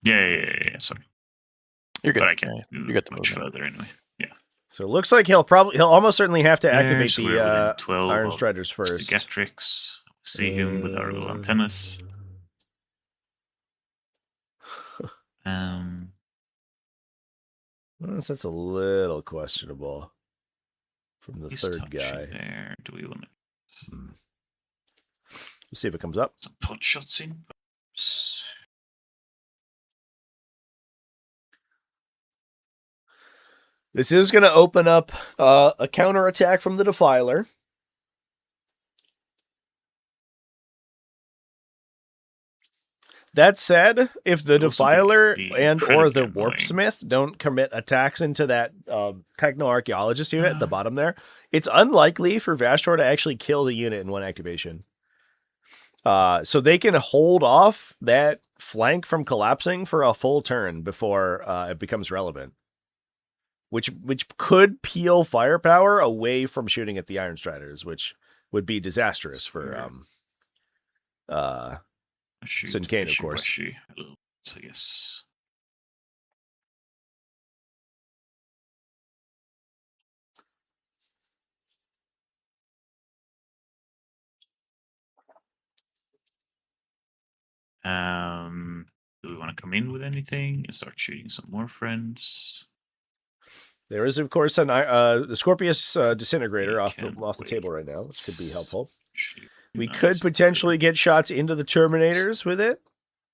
Yeah. Sorry, you're good. but I can't. You got the much movement. further anyway. Yeah. So it looks like he'll almost certainly have to activate so the 12 Iron Striders first. The Gatrix. See him with our little antennas. That's a little questionable from the He's third guy. There. Do we want to? We'll see if it comes up. Some pot shots in. This is going to open up a counterattack from the Defiler. That said, if the Defiler and or the Warpsmith don't commit attacks into that Techno-Archaeologist unit at the bottom there, it's unlikely for Vashtor to actually kill the unit in one activation. So they can hold off that flank from collapsing for a full turn before it becomes relevant. Which could peel firepower away from shooting at the Iron Striders, which would be disastrous for Syncaine, of course. So yes. Do we want to come in with anything and start shooting some more friends? There is, of course, the Scorpius Disintegrator off the table right now, which could be helpful. We could potentially get shots into the Terminators with it,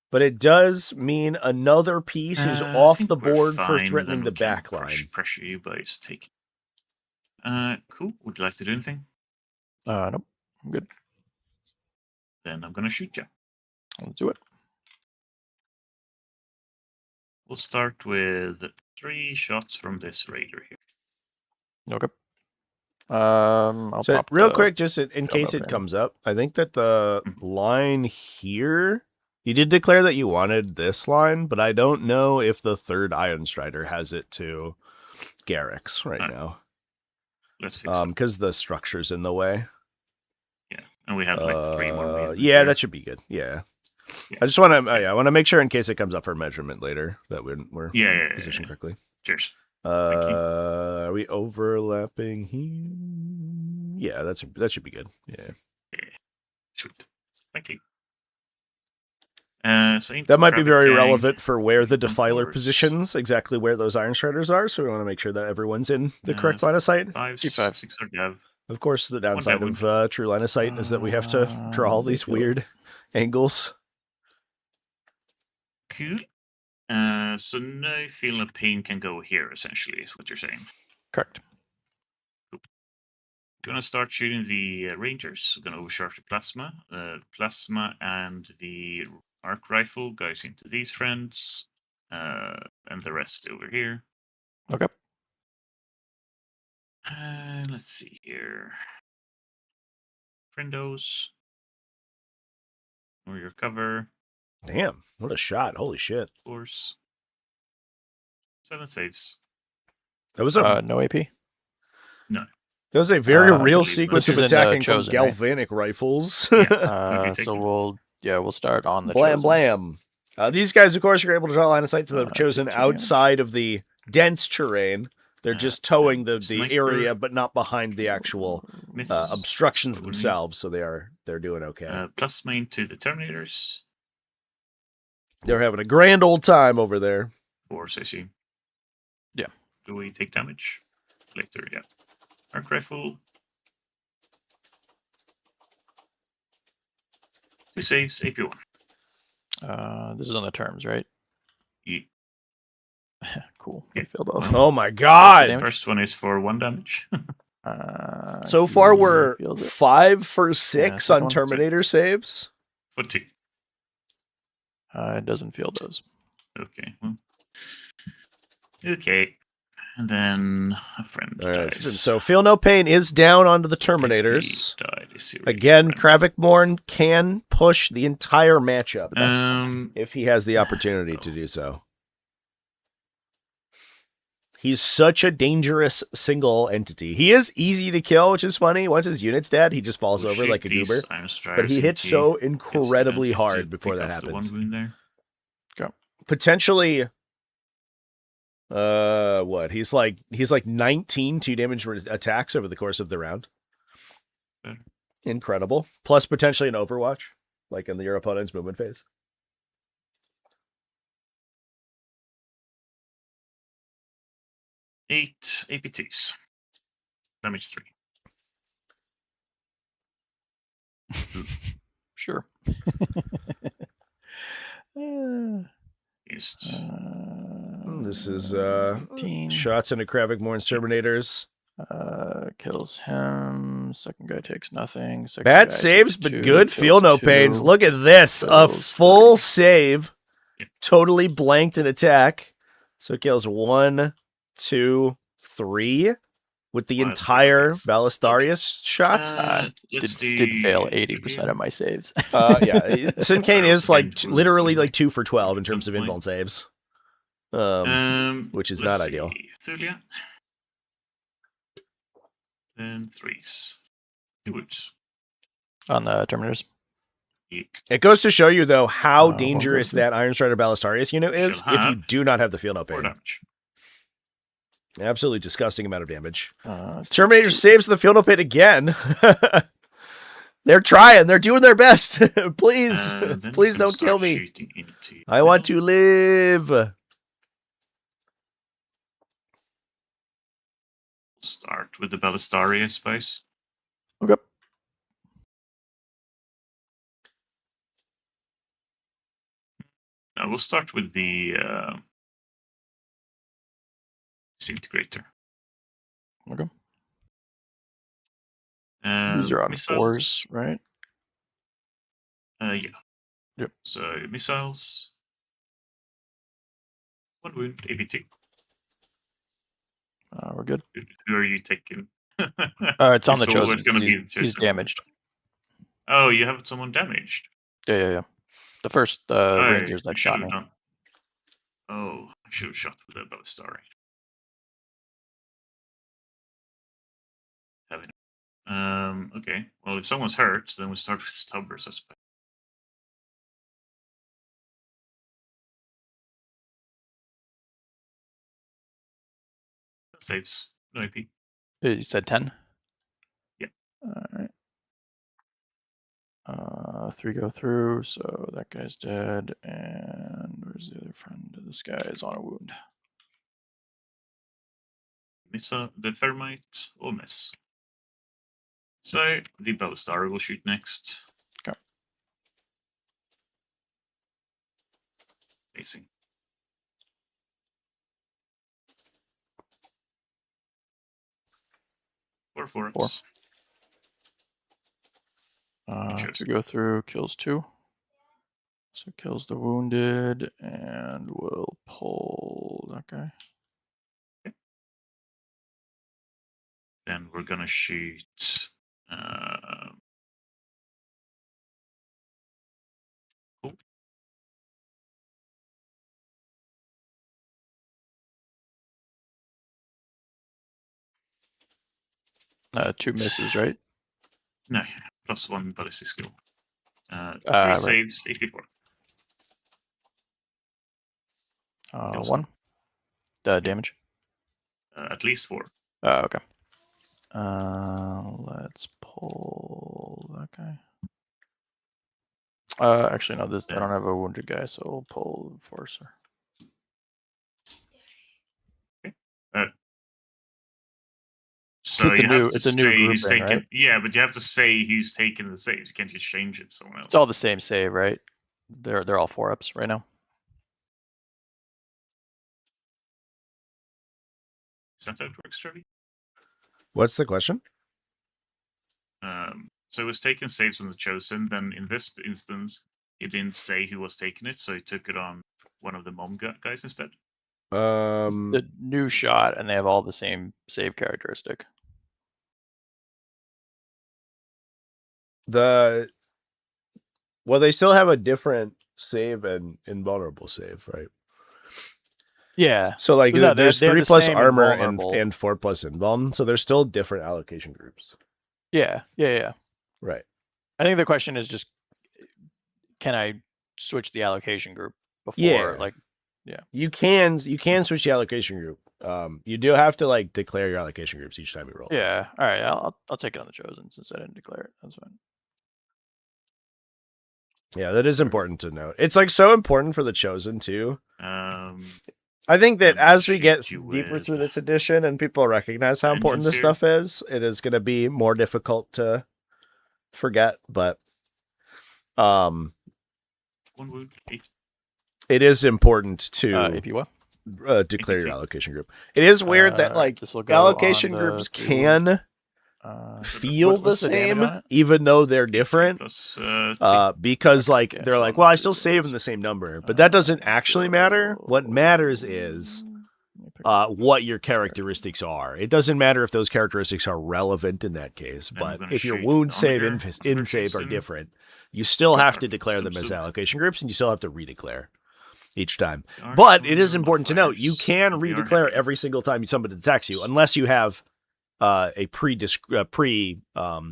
but it does mean another piece is off the board for threatening the back line. Pressure you by just taking. Cool. Would you like to do anything? Nope. I'm good. Then I'm gonna shoot you. Let's do it. We'll start with 3 shots from this raider here. Okay. I'll so pop real quick, just in case it comes up, I think that the line here, you did declare that you wanted this line, but I don't know if the third Iron Strider has it to Garrix right now. Let's fix it. Because the structure's in the way. Yeah, and we have like 3 more. Yeah, that should be good. Yeah. I just want to. I want to make sure in case it comes up for measurement later that we're positioned correctly. Cheers. Are we overlapping here? Yeah, that should be good. Yeah. Sweet. Thank you. So into That might be Crabby very Gang, relevant for where the on defiler fours. positions, exactly where those Iron Striders are. So we want to make sure that everyone's in the correct line of sight. 5s, T5. 6 are Gav. Of course, the downside wound. of true line of sight is that we have to draw all They these feel it. weird angles. Cool. So no feeling of pain can go here, essentially, is what you're saying. Correct. Gonna start shooting the Rangers. Gonna overcharge the plasma. Plasma and the arc rifle goes into these friends. And the rest over here. Okay. Let's see here. Friendos. Or your cover. Damn, what a shot. Holy shit. Force. 7 saves. That was a No AP. No. that was a very real this sequence of is in the attacking from Chosen, right? galvanic rifles. Okay, take So it. we'll start on the Blam Chosen. blam. These guys, of course, are able to draw line of sight to the chosen 2 damage. outside of the dense terrain. They're just towing the Sniper. area, but not behind the actual Miss. obstructions Only. themselves. So they're doing okay. Plasma into the Terminators. They're having a grand old time over there. Force, I see. Yeah. Do we take damage? Later, yeah. Arc rifle. 2 saves, AP1. This is on the terms, right? Yeah. Cool. Yeah. We feel both. Oh my god! damage? First one is for 1 damage. So far, He we're feels it. 5 for 6 second on one. Terminator saves. For 2. It doesn't feel those. Okay. Well. Okay. And then a friend All right. dies. So Feel No Pain is down onto the If he Terminators. died, is he really Again, friend? Kravik can push the entire matchup Um, if he has the opportunity to do so. He's such a dangerous single entity. He is easy to kill, which is funny. Once his unit's dead, he just falls we'll over shoot like a these goober. Iron But he Striders hits into- so gets incredibly to hard before pick that up the happens. 1 wound there. Potentially, what? He's like 19 2 damage attacks over the course of the round. Better. Incredible. Plus potentially an Overwatch, like in your opponent's movement phase. Eight AP2s. Damage 3. Sure. Used. This is 18. shots into Kravik Terminators. Kills him. Second guy takes nothing. Second Bad guy saves, takes but 2, good. Feel kills no 2. pains. Look at this. A kills full 3. save. Yep. Totally blanked an attack. So it kills 1, 2, 3 with the Wow, entire that's- Ballistarius shot. Did fail 80% of my saves. Yeah. Syncaine is like Again, literally we'll- like 2 for 12 in terms of Point. invuln saves. Which is let's not ideal. see. Thulia. Then 3s. 2 wounds. On the Terminators. Yeah. It goes to show you, though, how one dangerous goes. that Iron Strider Ballistarius unit is Shall if you have do not have the Feel No 4 Pain. damage. Absolutely disgusting amount of damage. Uh, Terminator saves the Feel No Pain again. They're trying. They're doing their best. Please, Then please we're gonna don't kill start me. shooting into I want middle. to live. Start with the Ballistari, I suppose. Okay. No, we'll start with the Disintegrator. Okay. These are on Missiles. 4s, right? Yeah. Yep. So missiles. 1 wound, AB2. We're good. Who are you taking? It's on the It's always Chosen. gonna 'cause be He's, the he's Chosen. damaged. Oh, you have someone damaged. Yeah. The first Oh, Rangers I that should shot have me. done. Oh, I should have shot with the Ballistari. Okay. Well, if someone's hurt, then we start with Stubbers, I suppose. Saves. No AP. You said 10? Yeah. Alright. 3 go through, so that guy's dead. And where's the other friend? This guy is on a wound. Miss the thermite or miss. So the Ballistari will shoot next. Okay. Facing. Four. 2 go through, kills 2. So kills the wounded, and we'll pull that guy. Okay. Then we're gonna shoot. Cool. Two misses, right? No, +1 ballistic skill. 3 right. saves, HP4. 1. Damage. At least 4. Okay. Let's pull that guy. Actually, no. I don't have a wounded guy, so we'll pull Enforcer. So it's a new group, taken, right? Yeah, but you have to say who's taken the saves. You can't just change it to someone else. It's all the same save, right? They're all 4-ups right now. Is that how it works, Charlie? What's the question? So it was taken saves on the Chosen. Then in this instance, he didn't say who was taking it, so he took it on one of the mom guys instead. It's the new shot, and they have all the same save characteristic. Well, they still have a different save and invulnerable save, right? Yeah. So like No, there's they have 3 the plus same armor invulnerable. and 4 plus invuln. So there's still different allocation groups. Yeah. Right. I think the question is just, can I switch the allocation group before? Yeah. You can switch the allocation group. You do have to like declare your allocation groups each time you roll. Yeah. All right. I'll take it on the Chosen since I didn't declare it. That's fine. Yeah, that is important to note. It's like so important for the Chosen too. I think that as we get deeper through this edition and people recognize how important this stuff is, it is going to be more difficult to forget. But 1 wound, 8. It is important to if you what? Declare your allocation group. It is weird that like allocation groups can feel the same even though they're different, because like they're like, well, I still save in the same number, but that doesn't actually matter. What matters is what your characteristics are. It doesn't matter if those characteristics are relevant in that case, but if your wound save and in save are different, you still have to declare them as allocation groups, and you still have to redeclare each time. But it is important to note, you can redeclare every single time somebody attacks you, unless you have a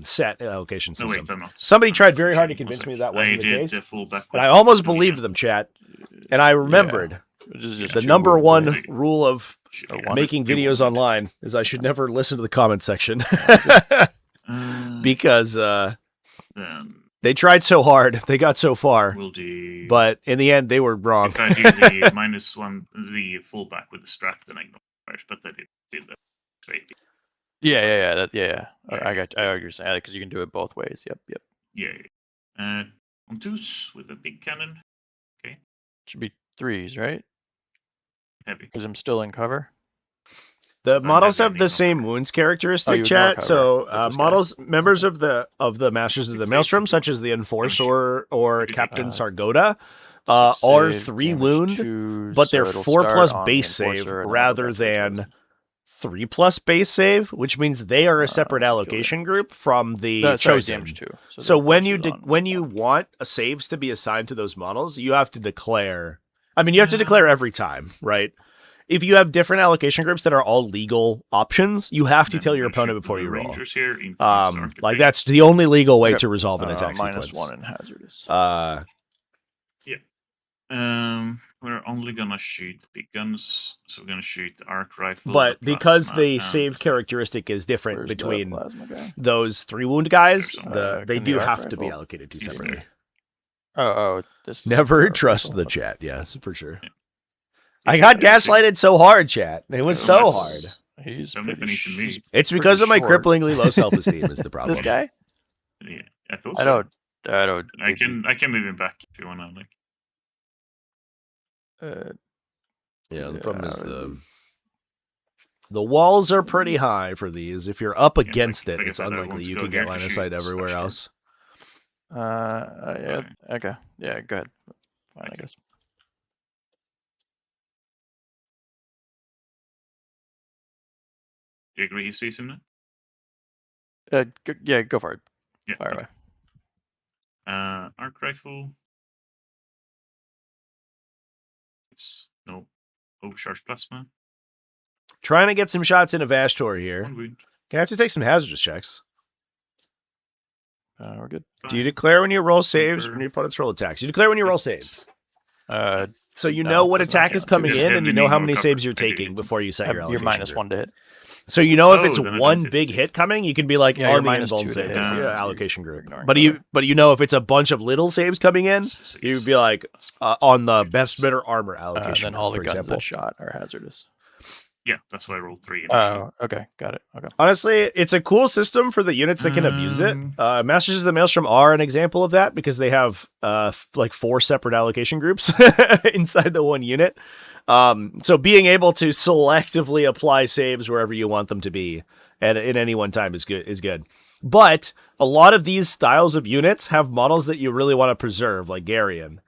set allocation system. No, wait, somebody tried very hard to convince me that wasn't the case, and I almost believed them, chat. And I remembered the number one rule of making videos online is I should never listen to the comment section. Because they tried so hard, they got so far, but in the end they were wrong. If I do the -1, the fullback with the strat, then I ignore it, but I did that straight. Yeah. I got what you're saying, because you can do it both ways. Yep. Yeah. On 2s with a big cannon. Okay. Should be 3s, right? Heavy. Because I'm still in cover. The models have the same wounds characteristic, chat. So members of the Masters of the Maelstrom, such as the Enforcer or Captain Sargoda, are 3 wound, but they're 4+ base save rather than 3+ base save, which means they are a separate allocation group from the Chosen. So when you want saves to be assigned to those models, you have to declare. I mean, you have to declare every time, right? If you have different allocation groups that are all legal options, you have to tell your opponent before you roll. Like that's the only legal way to resolve an attack sequence. -1 in hazardous. we're only gonna shoot big guns, so we're gonna shoot the arc rifle. But the because plasma, the and save characteristic is different Where's the between plasma guy? those 3 wound guys, somewhere. they Can the do arc have to be rifle- allocated to He's separately. here. Oh, this is Never the arc trust rifle. the Okay. chat. Yes, for sure. Yeah. I He's got here, too. gaslighted so hard, chat. It was Oh, so that's- hard. He's Don't pretty. nip it into me. He's It's pretty because of my short. cripplingly low self-esteem is the problem. This guy? Yeah, I thought I so. don't. I can move him back if you wanna. Like, Yeah, the problem is Yeah, the walls are pretty high for these. If you're up against like it, I it's said, I want unlikely to you go can here get to line of shoot sight everywhere Smash else. yeah. Okay. Okay. Yeah. Go ahead. Fine, I Okay. guess. do you agree he sees him now? Yeah. Go for it. Yeah. Fire okay. away. Arc rifle. It's no overcharged plasma. Trying to get some shots in a Vashtor here. 1 wound. Gonna have to take some hazardous checks. We're good. Do you Fine. declare when you roll saves Super. when your opponents roll attacks? You declare when you roll saves. So you No, know what doesn't attack count. is coming Just in, have and you the know how Nemo many cover. saves you're I do taking it. before you set your You're allocation minus group. 1 to hit. So you know if it's Oh, then I one don't big hit. hit coming, you can be like Yeah, you're on the minus invuln 2 to save hit, for your because allocation you're group. ignoring But you know if it's a bunch of little saves coming in, So you'd yes. be like on the best better armor And allocation then all the group, for guns example. that shot are hazardous. Yeah, that's why I rolled 3 initially. Oh, okay. Got it. Okay. Honestly, it's a cool system for the units that can abuse it. Masters of the Maelstrom are an example of that because they have like 4 separate allocation groups inside the one unit. So being able to selectively apply saves wherever you want them to be at any one time is good. But a lot of these styles of units have models that you really want to preserve, like Garyon,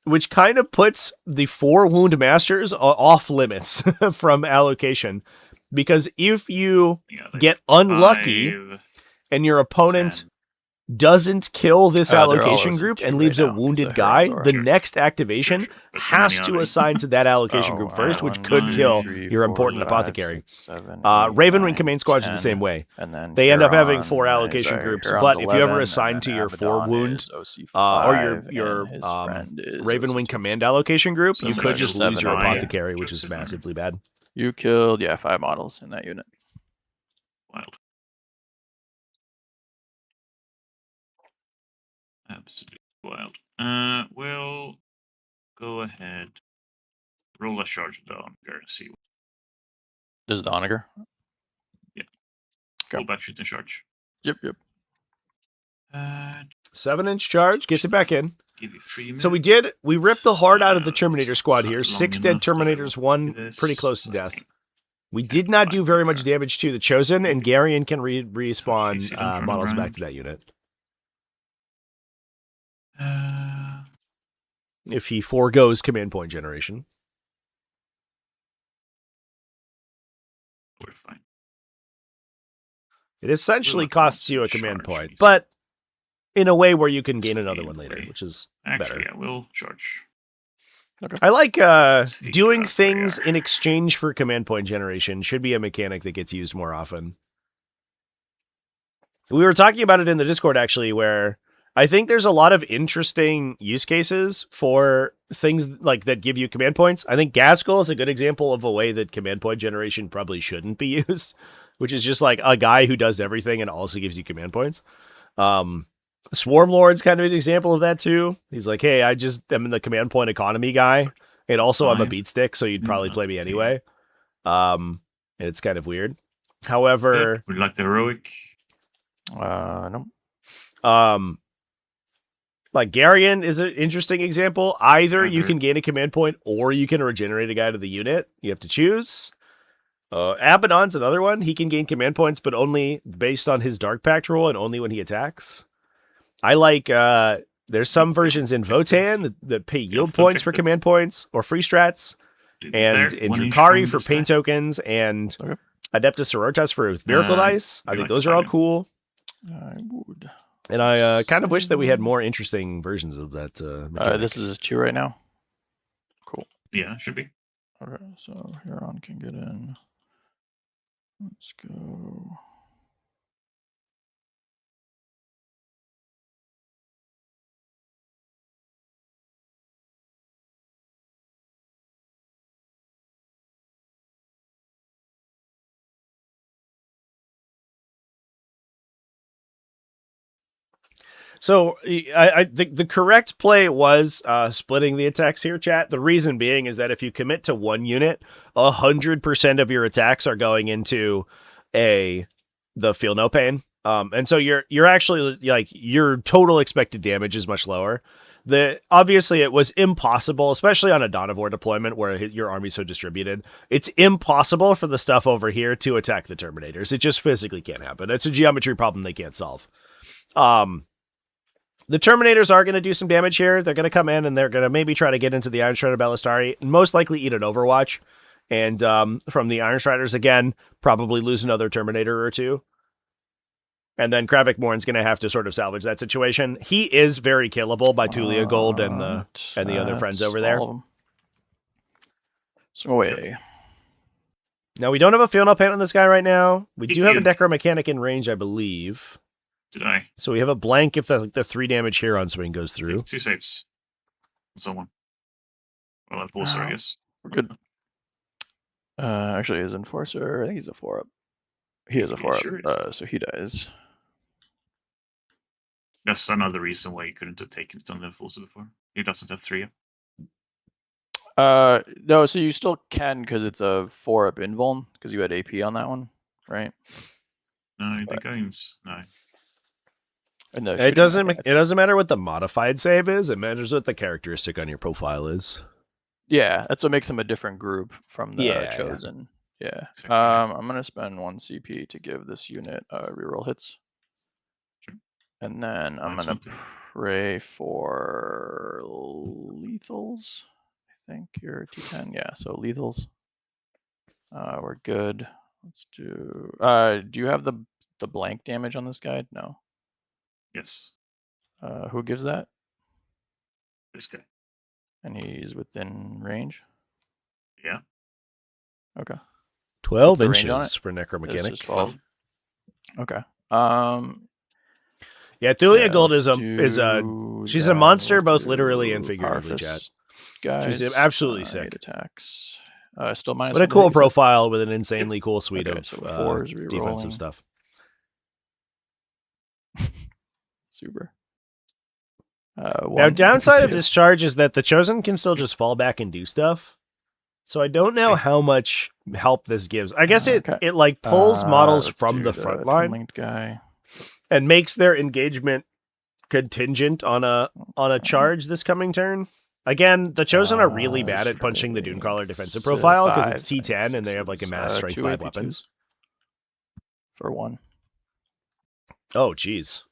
which kind of puts the 4 wound masters off limits from allocation. Because if you Like get unlucky 5, and your opponent 10. doesn't kill this They're all allocation OC2 group and right leaves now, a 'cause wounded the guy, Herons are. the Sure. next activation Sure. But has then to the assign to that allocation Oh, group first, which 1, could 2, kill 3, your 4, important 5, apothecary. 6, 7, 8, Ravenwing 9, command squads are the 10, same way. And then They end up having Huron, 4 and then allocation sorry, groups, Huron's but if you ever 11, assign and to then your 4 Abaddon wound is OC5, or your and his friend is Ravenwing OC2. command allocation group, So you it's could like just 7, lose your 9, apothecary, which is Just 7. massively bad. You killed 5 models in that unit. Wild. Absolutely wild. We'll go ahead. Roll a charge down here and see. This is Doniger. Pull back shoot and charge. Yep. 7-inch charge gets it back in. Give you 3 So minutes. we ripped the heart out of the It's Terminator squad not here. long 6 enough dead that I Terminators, will 1 do this, pretty close to so I death. think We Yeah, did not do fine, very yeah. much damage to the Chosen, and Garyon can respawn you don't turn models back around. to that unit. Uh, If he foregoes command point generation. we're fine. It essentially We'll costs you a charge command point, these. but in a way where you can gain So another gain one later, three. which is Actually, better. yeah, we'll charge. I like See doing how they things are. in exchange for command point generation. Should be a mechanic that gets used more often. We were talking about it in the Discord, actually, where I think there's a lot of interesting use cases for things like that give you command points. I think Gaskell is a good example of a way that command point generation probably shouldn't be used, which is just like a guy who does everything and also gives you command points. Swarm Lord's kind of an example of that too. He's like, hey, I just am the command point economy guy, and also I'm a Fine. beat stick, so you'd probably play me See. anyway. And it's kind of weird. However, Would you like the heroic? No. like Garyon is an interesting example. Either you Mhm. can gain a command point or you can regenerate a guy to the unit. You have to choose. Abaddon's another one. He can gain command points, but only based on his Dark Pact roll and only when he attacks. I like, there's some versions in Votan that pay yield points for objective. command points or free strats, and There, in 1 inch Drukhari from for this pain guy. tokens, and Okay. Adeptus Sororitas for Miracle Dice. I you think like those the are all value. cool. I would. And I kind of wish that we had more interesting versions of that mechanic. This is 2 right now. Cool. Yeah, should be. Okay, so Huron can get in. Let's go. So I think the correct play was splitting the attacks here, chat. The reason being is that if you commit to one unit, 100% of your attacks are going into the feel no pain. And so you're actually like your total expected damage is much lower. Obviously it was impossible, especially on a Donivore deployment where your army's so distributed. It's impossible for the stuff over here to attack the Terminators. It just physically can't happen. It's a geometry problem they can't solve. The Terminators are going to do some damage here. They're going to come in and they're going to maybe try to get into the Iron Strider Ballistari, and most likely eat an Overwatch. And from the Iron Striders, again, probably lose another Terminator or two. And then Kravik Morn's going to have to sort of salvage that situation. He is very killable by Tulia Gold and the other friends over there. So away. Now, we don't have a Feel No Pain on this guy right now. We do have a you. Necro Mechanic in range, I believe. Did I? So we have a blank if the 3 damage here on swing goes through. 2 saves. Someone. Well, that pulsar, I guess. We're good. Actually, his Enforcer, I think he's a 4-up. He is a 4-up, sure so he dies. That's another reason why you couldn't have taken it on the full before. He doesn't have 3 up. No, so you still can because it's a 4-up invuln because you had AP on that one, right? No, the guns. No. It doesn't matter what the modified save is. It matters what the characteristic on your profile is. Yeah, that's what makes them a different group from the chosen. Yeah. Exactly. I'm gonna spend 1 CP to give this unit reroll hits. Sure. And then I'm gonna pray for lethals. I think you're T10. Yeah, so lethals. We're good. Let's do. Do you have the blank damage on this guy? No. Yes. Who gives that? This guy. And he's within range. Yeah. Okay. 12 What's the range on inches it? for Necro It's Mechanic. just 12. Okay. Yeah, Thulia Gold let's she's a monster both literally and figuratively, chat. Guys, She's absolutely sick. Attacks. Still minus. What a cool profile with an insanely cool suite of so defensive stuff. Super. Now, downside of this charge is that the Chosen can still just fall back and do stuff. So I don't know how much help this gives. I guess it like pulls models from the front line guy and makes their engagement contingent on a charge this coming turn. Again, the Chosen are really bad at punching the Dunecrawler defensive profile because it's T10 and they have like a mass strength 5 weapons. For 1. Oh, jeez.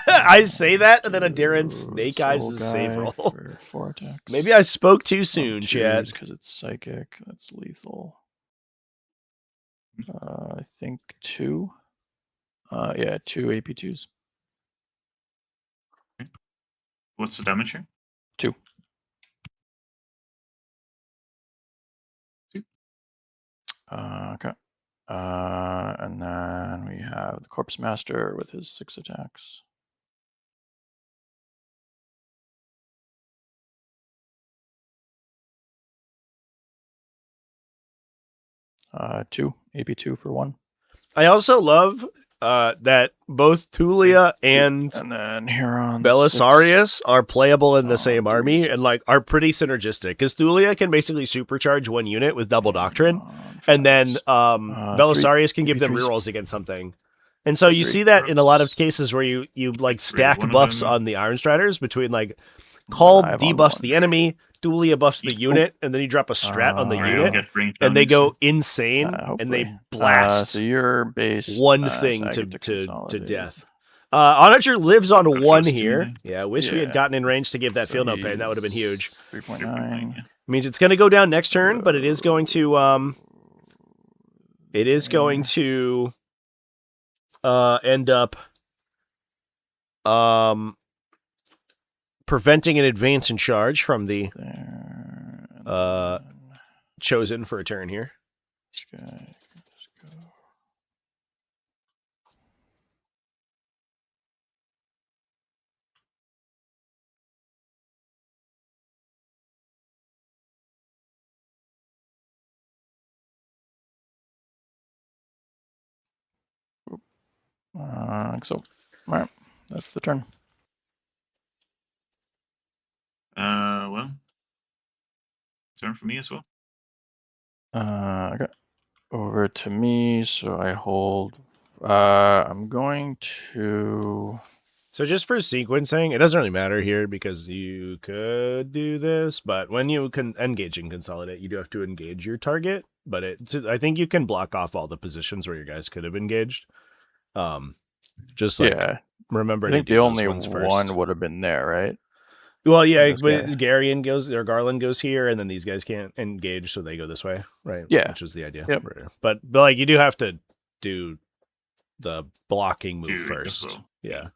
I say that, and then Aderyn Snake Eyes is save roll. For 4 attacks. Maybe I spoke too soon, chat. Because it's psychic. That's lethal. I think 2. Yeah, 2 AP2s. What's the damage here? 2. Okay. And then we have the Corpse Master with his 6 attacks. Two AP2 for 1. I also love that both Tulia and then Huron Belisarius are playable in the same army and like are pretty synergistic because Tulia can basically supercharge one unit with double doctrine, and then Belisarius can give them rerolls against something. And so you see that in a lot of cases where you like stack buffs on the Iron Striders between like Call debuffs the enemy, Tulia buffs the unit, and then you drop a strat on the unit, and they go insane, and they blast so you're based, one thing to death. Onager lives on 1 here. Yeah, I wish we had gotten in range to give that Feel No Pain. That would have been huge. 3.9. Means it's going to go down next turn, but it is going to end up preventing an advance in charge from the Chosen for a turn here. So, all right, that's the turn. Well, turn for me as well. Okay. Over to me, so I hold. I'm going to. So just for sequencing, it doesn't really matter here because you could do this, but when you can engage and consolidate, you do have to engage your target. But I think you can block off all the positions where your guys could have engaged. Just like Yeah. remember I to think do the those only ones first. one would have been there, right? Well, yeah, this but guy. Garrian goes or Garland goes here, and then these guys can't engage, so they go this way, right? Yeah. Which is the idea. Yep. Right. But like you do have to do the blocking move Do it as first. well. Yeah.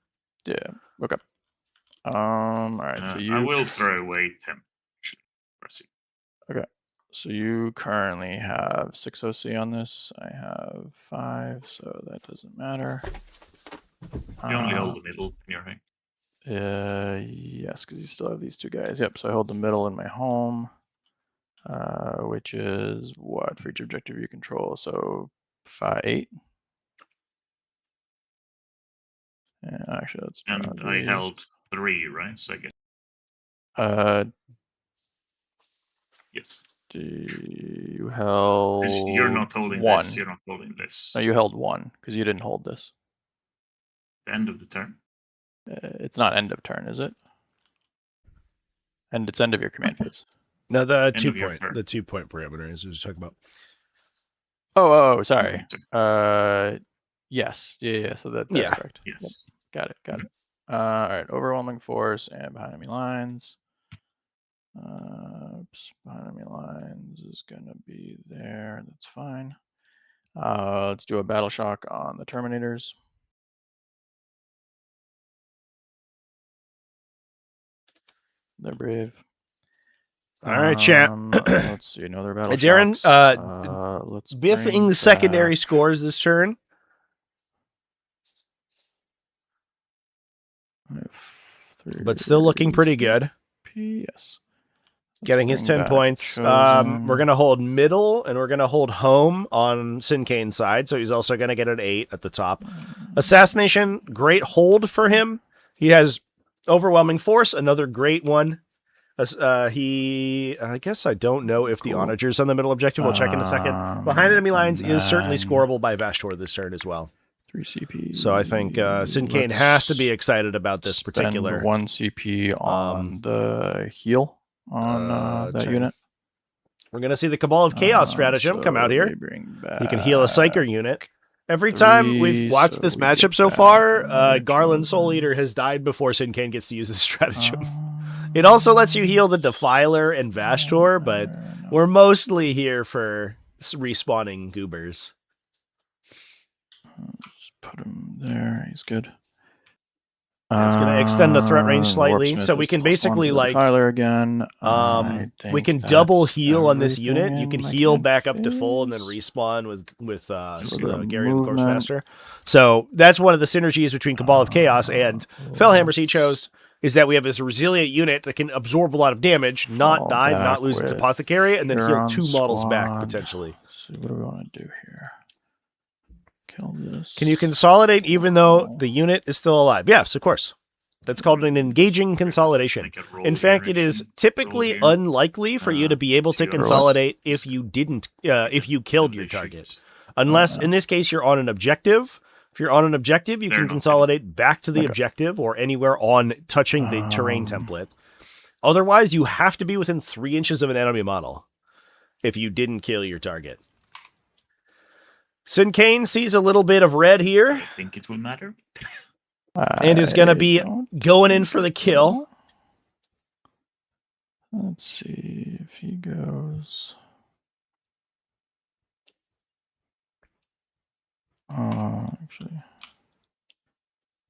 Yeah. Okay. All right. So you. I will throw away 10. Actually. Okay. So you currently have 6 OC on this. I have 5, so that doesn't matter. You only hold the middle in your hand. Yes, because you still have these 2 guys. Yep. So I hold the middle in my home, which is what for each objective you control. So 5, 8. And actually, let's draw And these. I held 3, right? So I guess. Yes. You held. You're not holding 1. this. You're not holding this. No, you held 1 because you didn't hold this. The end of the turn. It's not end of turn, is it? And it's end of your command phase. No, the End 2 of your point, turn. the 2 point parameter is what you're talking about. Oh, sorry. Okay. Yes. Yeah. So that's Yeah. correct. Yes. Yep. Got it. All right. Overwhelming force and behind enemy lines. Behind enemy lines is gonna be there. That's fine. Let's do a battle shock on the Terminators. They're brave. All right, chat. Let's see another battle Aderyn, shocks. Let's biffing bring secondary back- scores this turn. But still looking pretty good. Yes. Getting his 10 points. We're going to hold middle and we're going to hold home on Syncaine's side. So he's also going to get an 8 at the top. Assassination, great hold for him. He has overwhelming force, another great one. I guess I don't know if the Onager's on the middle objective. We'll check in a second. Behind enemy lines is certainly scoreable by Vashtor this turn as well. 3 CP. So I think Syncaine has to be excited about this particular. 1 CP on the heal on that turn. unit. We're going to see the Cabal of Chaos stratagem come out here. You can heal a Psyker unit. Every time we've watched this matchup so far, Garland Soul Eater has died before Syncaine gets to use this stratagem. It also lets you heal the Defiler and Vashtor, but we're mostly here for respawning goobers. Just put him there. He's good. It's going to extend the threat range slightly, so we can basically like Defiler again. We can double heal on this unit. You can heal back up to full and then respawn with Gary, of course, faster. So that's one of the synergies between Cabal of Chaos and Fellhammer Sea Chose, is that we have this resilient unit that can absorb a lot of damage, not die, not lose its apothecary, and then heal 2 models back, potentially. Let's see, what do we want to do here? Kill this. Can you consolidate even though the unit is still alive? Yes, of course. That's called an engaging consolidation. In fact, it is typically unlikely for you to be able to consolidate if you killed your target. Unless, in this case, you're on an objective. If you're on an objective, you can consolidate back to the objective or anywhere on touching the terrain template. Otherwise, you have to be within 3 inches of an enemy model if you didn't kill your target. Syncaine sees a little bit of red here. I think it will matter. And is going to be going in for the kill. Let's see if he goes. Actually,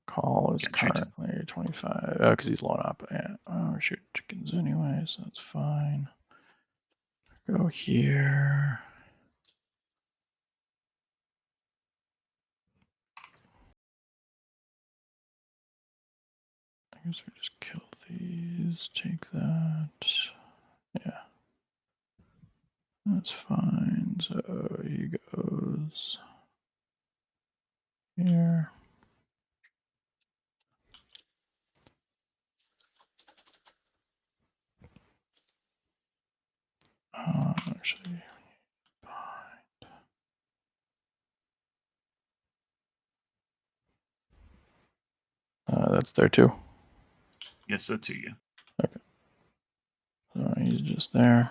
call is currently 25. Oh, because he's low up. Yeah. Oh, we're shooting chickens anyway, so that's fine. Go here. I guess we just kill these, take that. Yeah. That's fine. So he goes here. Actually, that's there too. Yes, that too, yeah. Okay. So he's just there.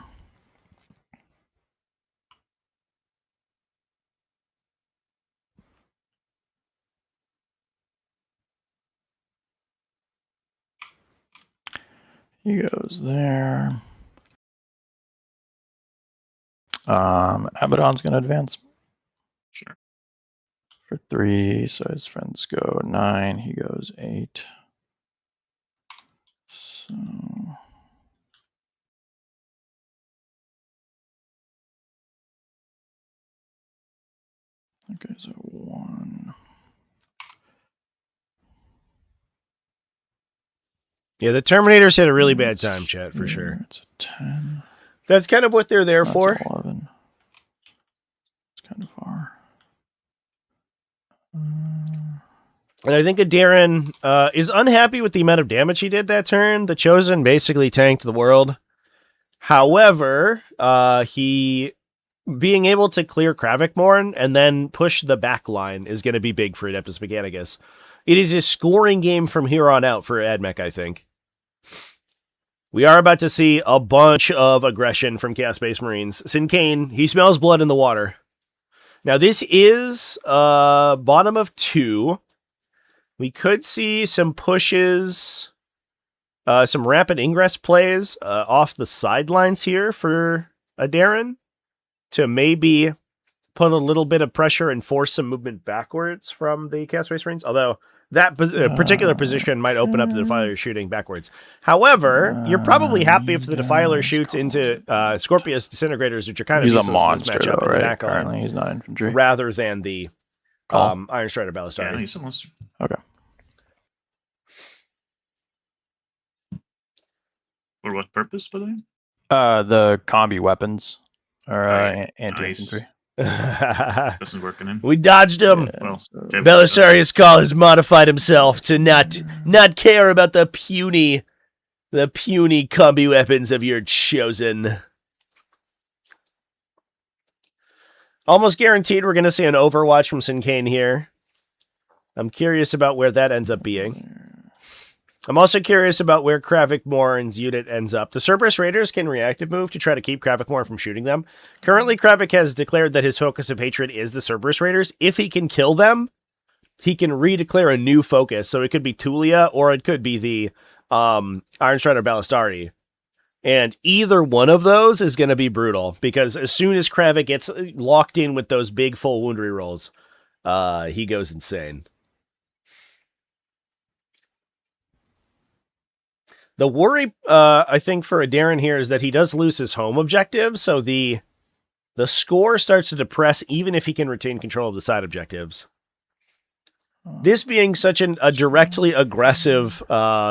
He goes there. Abaddon's going to advance. Sure. For 3, so his friends go 9, he goes 8. So okay, so 1. Yeah, the Terminators had a really bad time, chat, for sure. It's a 10. That's kind of what they're there That's for. 11. It's kind of far. And I think Aderyn is unhappy with the amount of damage he did that turn. The Chosen basically tanked the world. However, he being able to clear Kravik and then push the back line is going to be big for Adeptus Mechanicus. It is a scoring game from here on out for Admech, I think. We are about to see a bunch of aggression from Chaos Space Marines. Syncaine, he smells blood in the water. Now, this is bottom of 2. We could see some pushes, some rapid ingress plays off the sidelines here for Aderyn to maybe put a little bit of pressure and force some movement backwards from the Chaos Space Marines. Although that particular position might open up the Defiler shooting backwards. However, you're probably happy if the Defiler shoots into Scorpius Disintegrators, which are kind of he's a useless in this monster, matchup, though, in the right? back line, Currently, he's not infantry. rather than the Iron Strider Ballistari. Yeah, he's a monster. Okay. For what purpose, by the way? The combi weapons are anti-infantry. Nice. Doesn't work on him. We dodged him. Yeah, Well, so- Belisarius Call has modified himself to not care about the puny combi weapons of your Chosen. Almost guaranteed we're going to see an Overwatch from Syncaine here. I'm curious about where that ends up being. I'm also curious about where Kravik Morin's unit ends up. The Cerberus Raiders can reactive move to try to keep Kravik Morin from shooting them. Currently, Kravik has declared that his focus of hatred is the Cerberus Raiders. If he can kill them, he can redeclare a new focus. So it could be Tulia or it could be the Iron Strider Ballistari. And either one of those is going to be brutal because as soon as Kravik gets locked in with those big full wound rerolls, he goes insane. The worry, I think, for Aderyn here is that he does lose his home objective, so the score starts to depress even if he can retain control of the side objectives. This being such a directly aggressive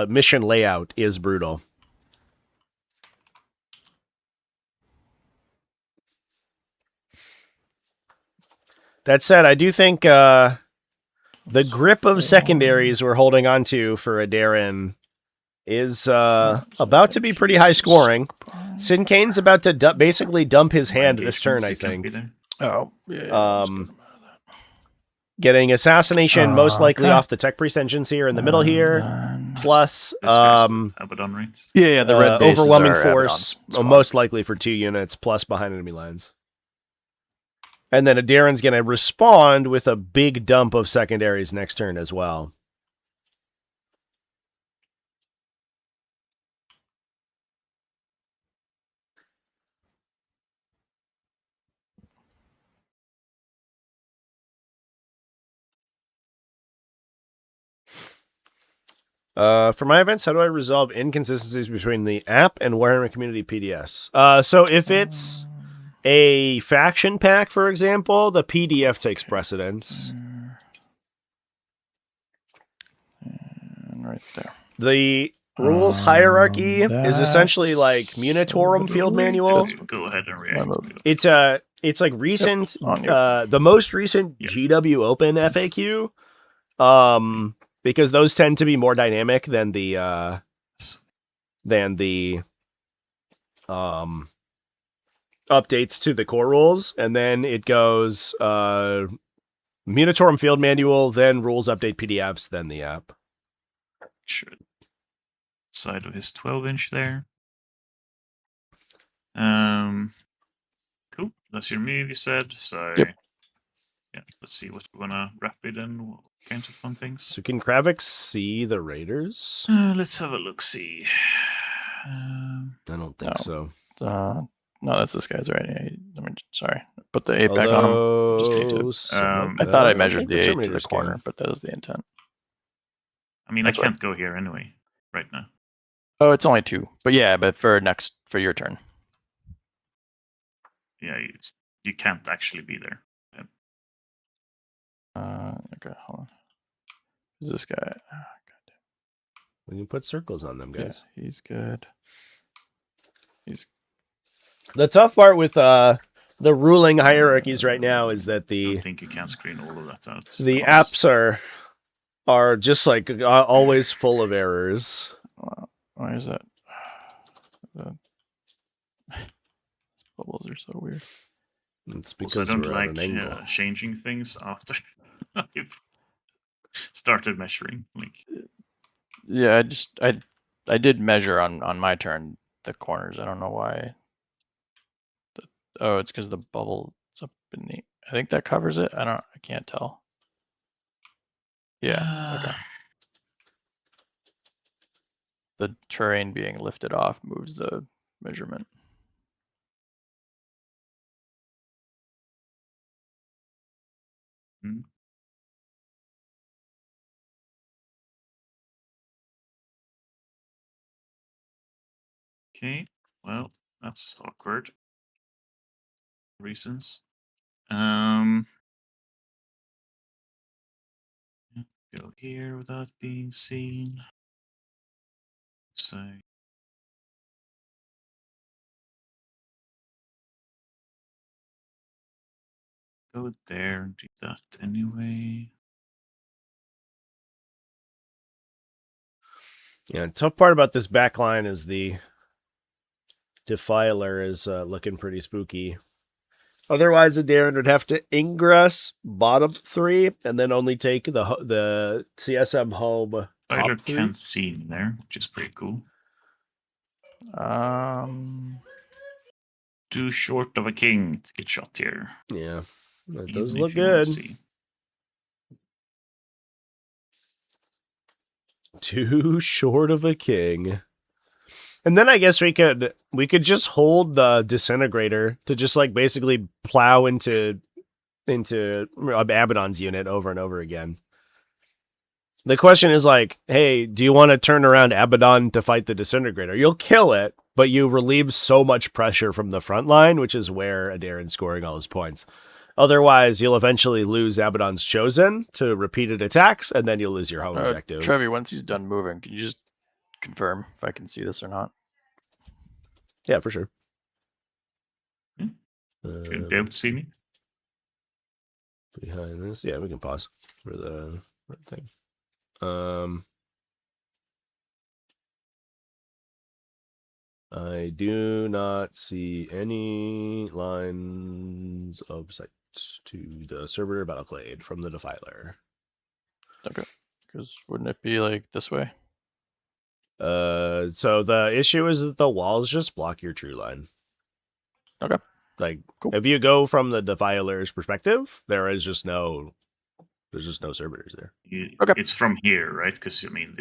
mission layout is brutal. That said, I do think the grip of secondaries we're holding on to for Aderyn is about to be pretty high scoring. Syncaine's about to basically dump his hand this turn, I think. Oh, yeah. Getting Assassination most likely off the Tech Priest engines here in the middle here. Plus, Abaddon, right? Yeah, the red bases overwhelming are force, Abaddon's most likely for 2 units, plus behind enemy lines. And then Aderyn's going to respond with a big dump of secondaries next turn as well. For my events, how do I resolve inconsistencies between the app and Warhammer Community PDFs? So if it's a faction pack, for example, the PDF takes precedence. And right there. The rules hierarchy is essentially like Munitorum field manual. Go ahead and react. It's like recent, the most recent GW Open FAQ. Because those tend to be more dynamic than the updates to the core rules, and then it goes Munitorum Field Manual, then rules update PDFs, then the app. Sure. Side of his 12-inch there. Cool. That's your move, you said. So, Yep. yeah, let's see what we want to rapid and what kinds of fun things. So can Kravik see the raiders? Let's have a look. See. I don't think so. No, that's this guy's right. Sorry. Put the 8 back on him. Just need to. I thought I measured the 8 to the corner, but that was the intent. I mean, That's I can't go here anyway, right now. Oh, it's only 2. But yeah, but for your turn. Yeah, you can't actually be there. Okay, hold on. Who's this guy? Oh, We can put circles on them, guys. Yeah, he's good. The tough part with the ruling hierarchies right now is that I don't think you can screen all of that out. the apps are just like always full of errors. Why is that? These bubbles are so weird. It's because also, I don't we're at an angle. like changing things after I've started measuring. Like, yeah, I did measure on my turn the corners. I don't know why. Oh, it's because the bubble is up in the. I think that covers it. I can't tell. Yeah. Okay. The terrain being lifted off moves the measurement. hmm. Okay, well, that's awkward. Reasons. Go here without being seen. So go there and do that anyway. Yeah, tough part about this back line is the Defiler is looking pretty spooky. Otherwise, Aderyn would have to ingress bottom 3 and then only take the CSM home Tyler top 3. can't see in there, which is pretty cool. Too short of a king to get shot here. Yeah, that Even does if look you wanna good. see. Too short of a king. And then I guess we could just hold the disintegrator to just like basically plow into Abaddon's unit over and over again. The question is like, hey, do you want to turn around Abaddon to fight the disintegrator? You'll kill it, but you relieve so much pressure from the front line, which is where Aderyn's scoring all his points. Otherwise, you'll eventually lose Abaddon's Chosen to repeated attacks, and then you'll lose your home objective. Trevi, once he's done moving, can you just confirm if I can see this or not? Yeah, for sure. Should be able to see me. Behind this, yeah, we can pause for the thing. I do not see any lines of sight to the Servitor Battleclade from the Defiler. Okay, because wouldn't it be like this way? So the issue is that the walls just block your true line. Okay. Like, cool. If you go from the Defiler's perspective, there's just no servitors there. Okay. It's from here, right? Because I mean,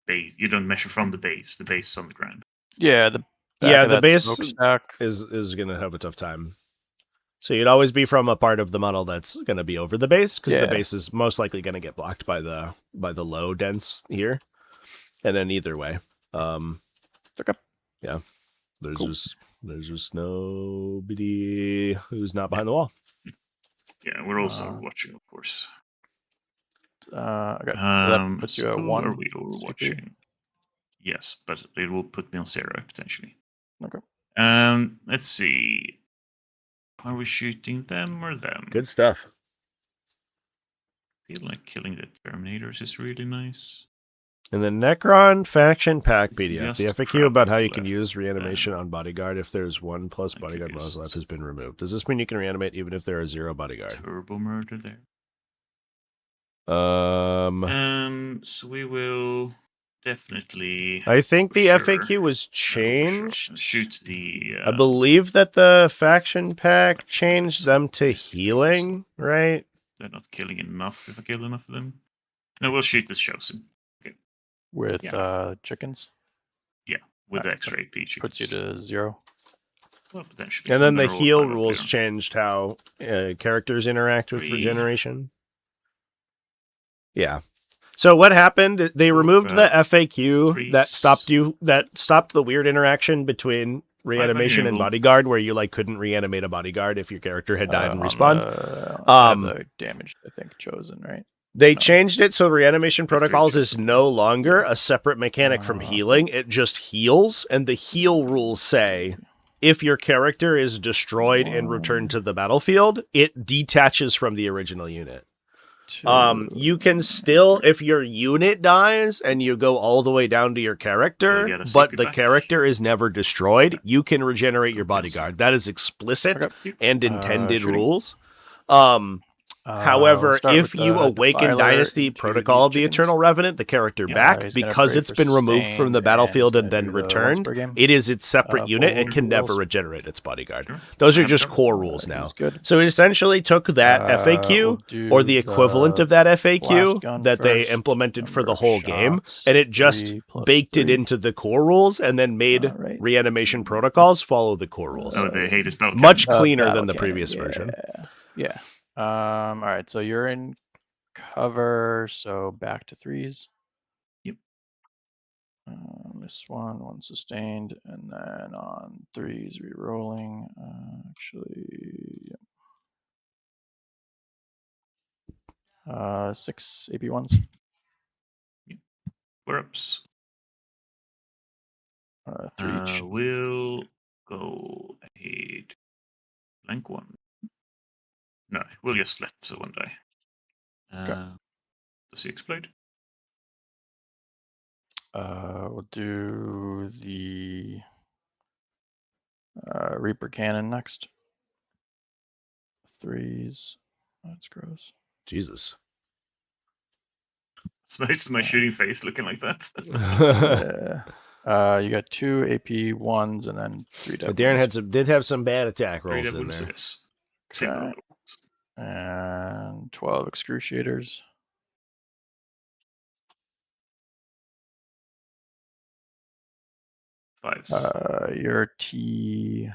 you don't measure from the base. The base is on the ground. Yeah, the base is gonna have a tough time. So you'd always be from a part of the model that's gonna be over the base, because the base is most likely gonna get blocked by the low dense here. And then either way, okay. Yeah, there's just nobody who's not behind the wall. Yeah, we're also watching, of course. Okay. That puts you at 1. Are we overwatching? Yes, but it will put me on 0 potentially. Okay. Let's see. Are we shooting them or them? Good stuff. I feel like killing the Terminators is really nice. And the Necron Faction Pack It's PDF, the just FAQ about how you Kravik can left, use reanimation on Bodyguard if there's 1 plus I Bodyguard guess models left it's- has been removed. Does this mean you can reanimate even if there are 0 Bodyguard? Turbo murder there. So we will definitely. I think the Sure. FAQ was Sure. changed. Shoot the. I believe that the faction pack changed them to healing, right? They're not killing enough if I kill enough of them. No, we'll shoot this Chosen. With Yeah. chickens. With Alright, extra AP chickens. Puts you to 0. Well, potentially. And then I'm the gonna roll heal 5 up rules here. changed how characters interact with 3. regeneration. Yeah. So what happened? They removed the FAQ that stopped the weird interaction between reanimation and bodyguard, where you like couldn't reanimate a bodyguard if your character had died and respawned. The damaged, I think, chosen, right? They changed it so reanimation protocols is no longer a separate mechanic from healing. It just heals, and the heal rules say if your character is destroyed and returned to the battlefield, it detaches from the original unit. You can still, if your unit dies and you go all the way down to your character, but the character is never destroyed, you can regenerate your bodyguard. That is explicit and intended rules. However, if you awaken Dynasty Protocol of the Eternal Revenant, the character back, because it's been removed from the battlefield and then returned, it is its separate unit and can never regenerate its bodyguard. Those are just core rules now. So it essentially took that FAQ, or the equvalent of that FAQ, that they implemented for the whole game, and it just baked it into the core rules and then made reanimation protocols follow the core rules. Oh, the Hades battle Much cleaner than the previous version. Yeah. All right, so you're in cover, so back to 3s. Yep. This one sustained, and then on 3s re-rolling. Actually, yeah. 6 AP1s. Yep. We're ups. 3 each. We'll go ahead. Blank 1. No, we'll just let one die. Does he explode? We'll do the Reaper Cannon next. 3s. That's gross. Jesus. It's most of my shooting face looking like that. You got 2 AP1s and then 3 dead Aderyn did have some bad attack rolls in there. Yes. Okay. And 12 excruciators. Fives. You're T7.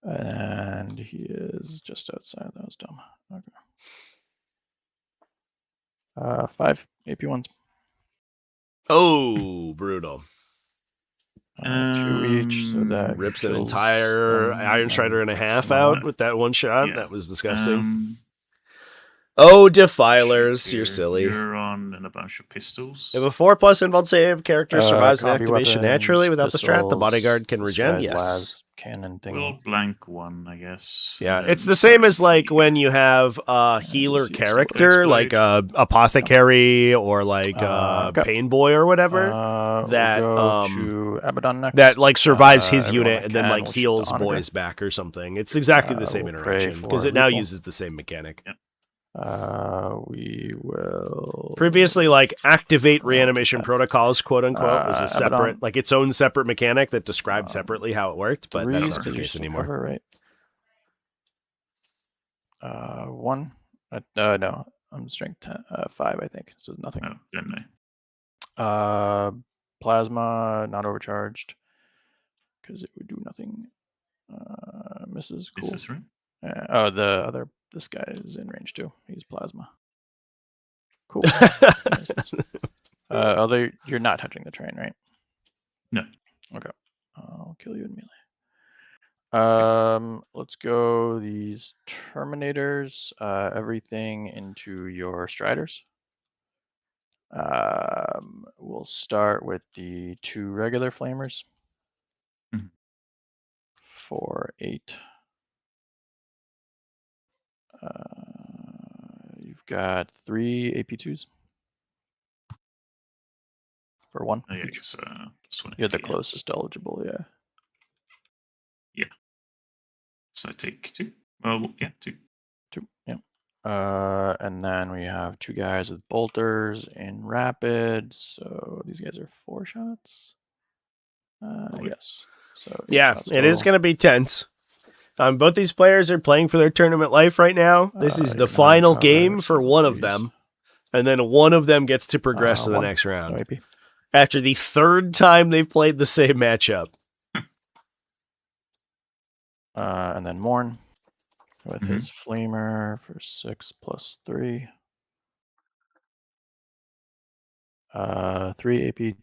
And he is just outside. That was dumb. Okay. 5 AP1s. Oh, brutal. 2 each, so that rips an entire Iron Strider and a half out with that one shot. Yeah. That was disgusting. Oh, Defilers, you're silly. You're on and a bunch of pistols. If a 4+ invuln save character survives an activation naturally without pistols, the strat, the bodyguard can regen. Yes. Labs, cannon thing. We'll blank 1, I guess. Yeah, it's the same as like when you have a healer character, like a apothecary or like a pain boy or whatever, that to Abaddon next. That like survives his unit and then like heals boys back or something. It's exactly the same interaction because it now uses the same mechanic. Yep. We will previously like activate reanimation protocols, quote unquote, was a separate, like its own separate mechanic that described separately how it worked, but that's not the case anymore. Cover, right? 1. No, I'm strength 10, 5, I think. So it's nothing. Oh, didn't I? Plasma not overcharged because it would do nothing. Misses. Cool. Is this right? This guy is in range too. He's plasma. Cool. You're not touching the train, right? No. Okay. I'll kill you in melee. Let's go these Terminators. Everything into your Striders. We'll start with the 2 regular Flamers. 4, 8. You've got 3 AP2s. for 1 Oh, yeah, each. it's +1 You're the FP, yeah. closest eligible, yeah. So I take 2. Well, yeah, 2. 2, yeah. And then we have 2 guys with bolters in rapid. So these guys are 4 shots. Yes. So 8 Yeah, shots it is total. going to be tense. Both these players are playing for their tournament life right now. This is the You're 9 final cover, game for so one of these. them, and then one of them gets to progress to the 1, next no round AP. after the third time they've played the same matchup. And then Morn with Mhm. his Flamer for 6 plus 3. 3 AP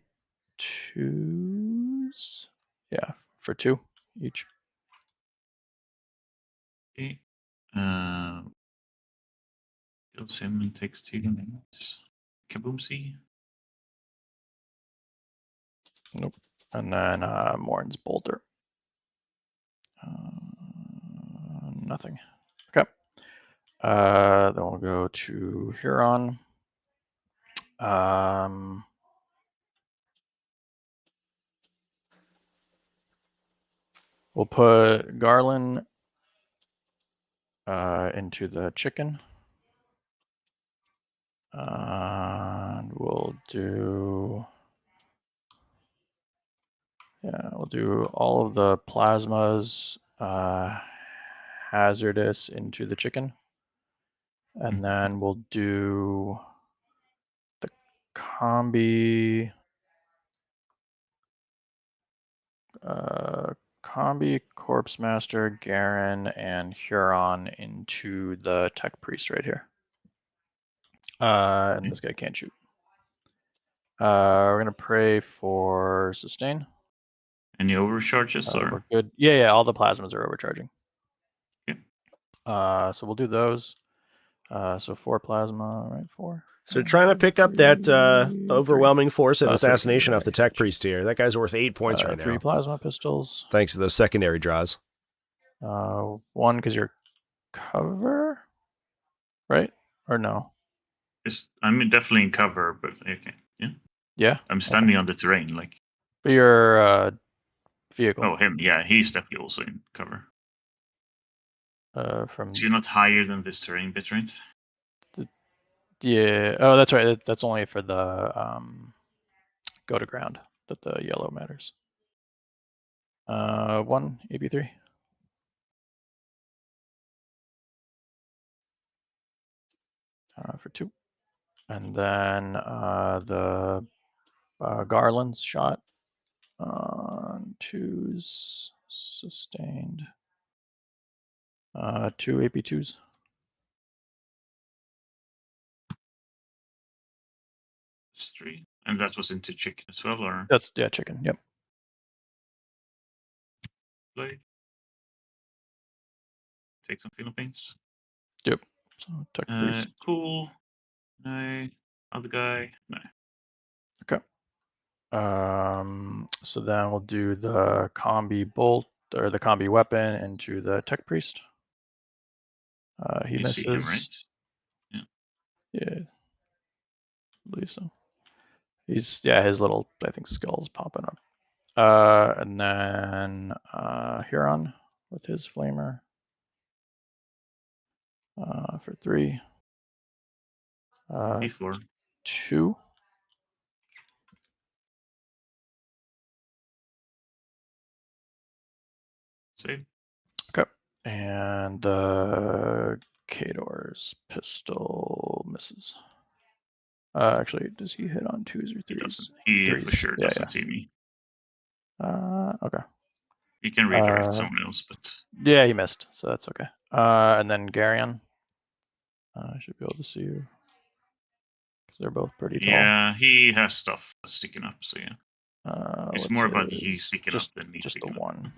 2s. Yeah, for 2 each. Okay. Kills him and takes 2 damage. Kaboomsie. Nope. And then Morn's Bolter. Nothing. Okay. Then we'll go to Huron. We'll put Garland into the chicken. And we'll do all of the plasmas hazardous into the chicken. And then we'll do the combi Corpse Master, Garen, and Huron into the Tech Priest right here. And this guy can't shoot. We're gonna pray for sustain. Any overcharges or? We're good. Yeah, all the plasmas are overcharging. Okay. So we'll do those. So 4 plasma, right? 4. So trying to pick up that overwhelming force and 3. assassination off the Sorry. Tech Priest here. That guy's worth 8 points right 3 now, plasma pistols. thanks to those secondary draws. 1 because you're cover, right? Or no? I'm definitely in cover, but okay. Yeah. Yeah. I'm standing on the terrain, like. But your vehicle. Oh, him. Yeah, he's definitely also in cover. From. So you're not higher than this terrain bit, right? Yeah. Oh, that's right. That's only for the go to ground that the yellow matters. 1 AP3. For 2. And then the Garland's shot on 2s sustained. 2 AP2s. It's 3. And that was into chicken as well, or? That's chicken. Yep. Play. Take some Philippines. Yep. So Tech Priest. Cool. No. Other guy. No. Okay. So then we'll do the combi bolt or the combi weapon into the Tech Priest. He You misses. see him, right? Yeah, I believe so. He's his little I think skull's popping up. And then Huron with his flamer for 3. P4. 2. Save. Okay. And Kador's pistol misses. Actually, does he hit on 2s or 3s? He doesn't. He 3s. for sure doesn't see me. Okay. He can redirect someone else, but. Yeah, he missed, so that's okay. And then Garion. I should be able to see you. Because they're both pretty tall. Yeah, he has stuff sticking up, so yeah. It's more about he sticking up than me sticking the up. 1.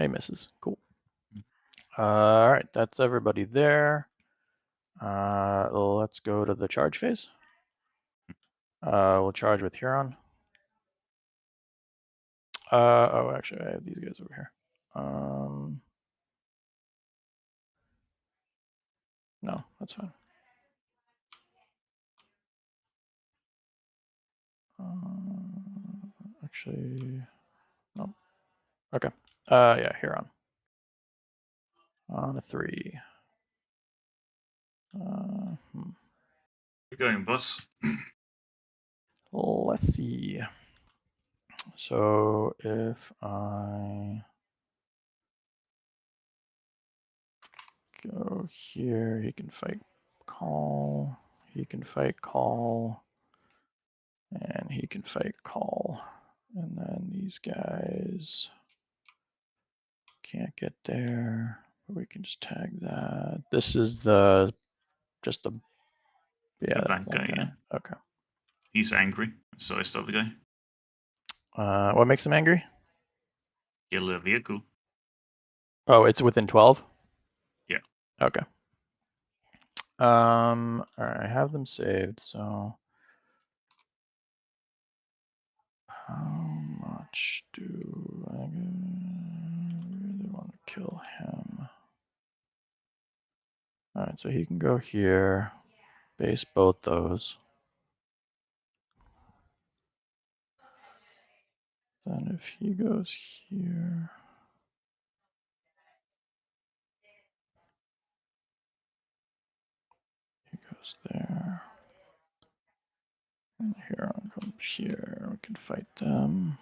He misses. Cool. All right, that's everybody there. Let's go to the charge phase. We'll charge with Huron. Oh, actually, I have these guys over here. No, that's fine. Actually, no. Okay. Yeah, here on a 3. We're going, boss. Let's see. So if I go here, he can fight call. He can fight call. And he can fight call. And then these guys can't get there. But we can just tag that. This is the just the The that's bank that guy, yeah. Okay. He's angry, so I stop the guy. What makes him angry? Kill a vehicle. Oh, it's within 12? Yeah. Okay. All right, I have them saved, so how much do I really want to kill him? All right, so he can go here, base both those. Then if he goes here, he goes there. And Huron comes here, we can fight them.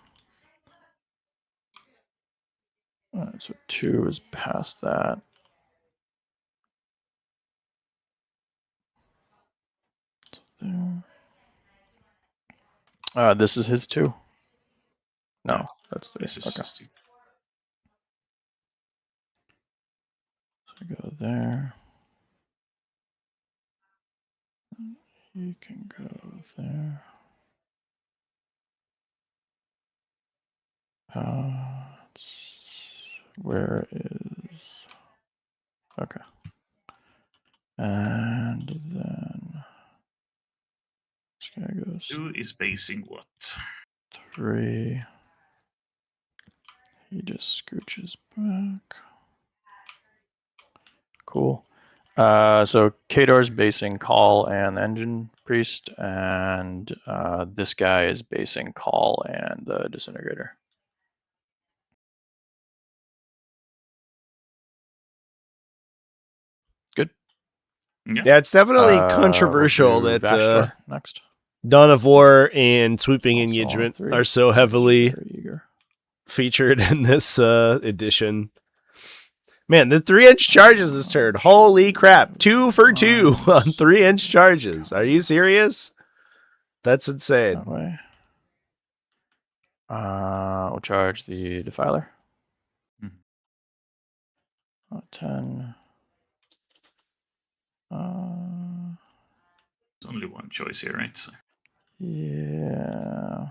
All right, so 2 is past that. So there. This is his 2? No, No, that's 3. this is Okay. just So go there. He can go there. Where is... Okay. And then this guy goes 2 is basing what? 3. He just scooches back. Cool. So Kador's basing call and engine priest, and this guy is basing call and the disintegrator. Good. Yeah, it's definitely controversial We'll do that Vashtor next. Dawn of War and Sweeping Also on Engagement 3. are so heavily Very eager. featured in this edition. Man, the 3-inch charges this turn. Holy crap. 2 for 2 on 3-inch charges. Are you serious? That's insane. That way. We'll charge the Defiler. 10. There's only one choice here, right? So Yeah.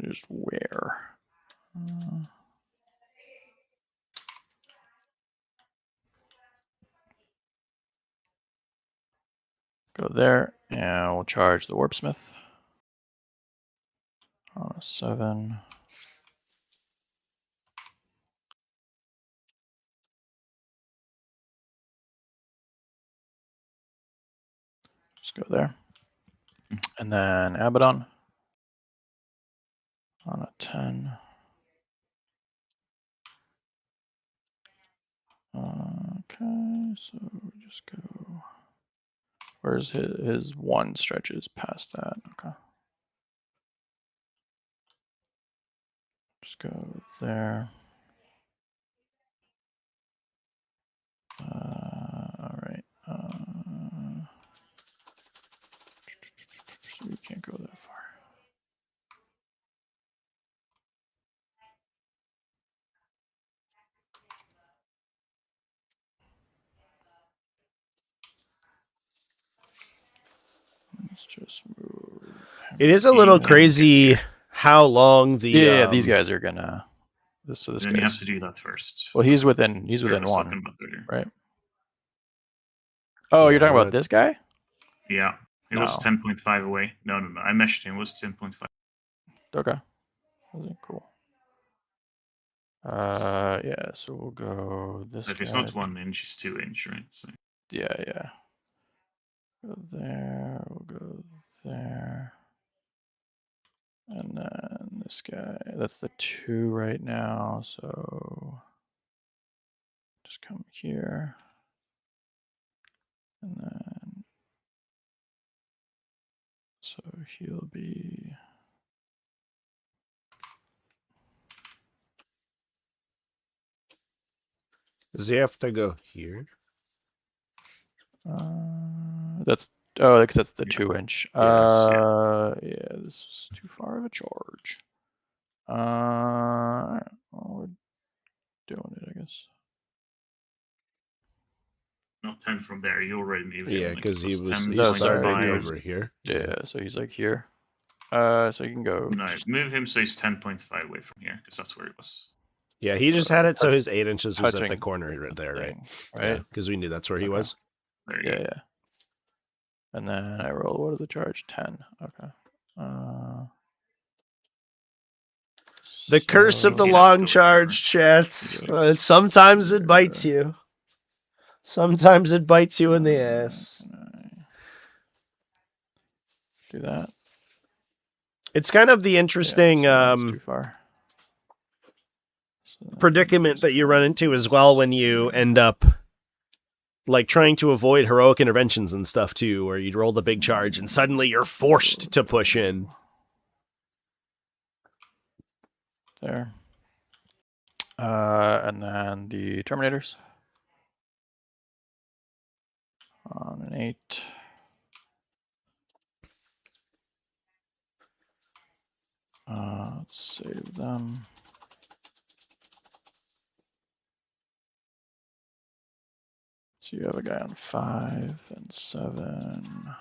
Just where? Go there, and we'll charge the Warpsmith on a 7. Just go there. And then Abaddon on a 10. Okay, so we just go. Where's his 1 stretches past that? Okay. Just go there. All right. So we can't go that far. Let's just move. It is a little crazy how long the Yeah, these guys are gonna. So this then guy's. you have to do that first. Well, he's within 1, right? Oh, you're talking about this guy? Yeah, it was 10.5 away. No. I measured him. It was 10.5. Okay. Cool. Yeah. So we'll go this. If it's not 1 inch, it's 2 inch, right? So. Yeah. Go there. We'll go there. And then this guy, that's the 2 right now, so just come here. And then, so he'll be, Does he have to go here? that's, oh, that's the Yeah. 2-inch. Yes, Yeah, this is too far of a charge. Alright, well, we're doing it, I guess. not 10 from there. You already moved Yeah, him. because he was ten he's Oh, point sorry, starting five. over here. Yeah, so he's like here. So you can go. No, move him so he's 10.5 away from here, because that's where he was. Yeah, he just had it so his 8 inches was at the touching corner right there, right? thing, Yeah, right? because we knew that's where he Okay. was. There you Yeah, go. yeah. And then I roll, what is the charge? 10. Okay. The curse of the He has long to go charge, chats. Yeah. Sometimes it bites you. Sometimes it bites you in the ass. Can I do that? It's kind of the Yeah, interesting so that's too far. So predicament that you run into as well when you end up like trying to avoid heroic interventions and stuff too, where you'd roll the big charge and suddenly you're forced to push in. there. And then the Terminators. On an 8. Let's save them. So you have a guy on 5 and 7.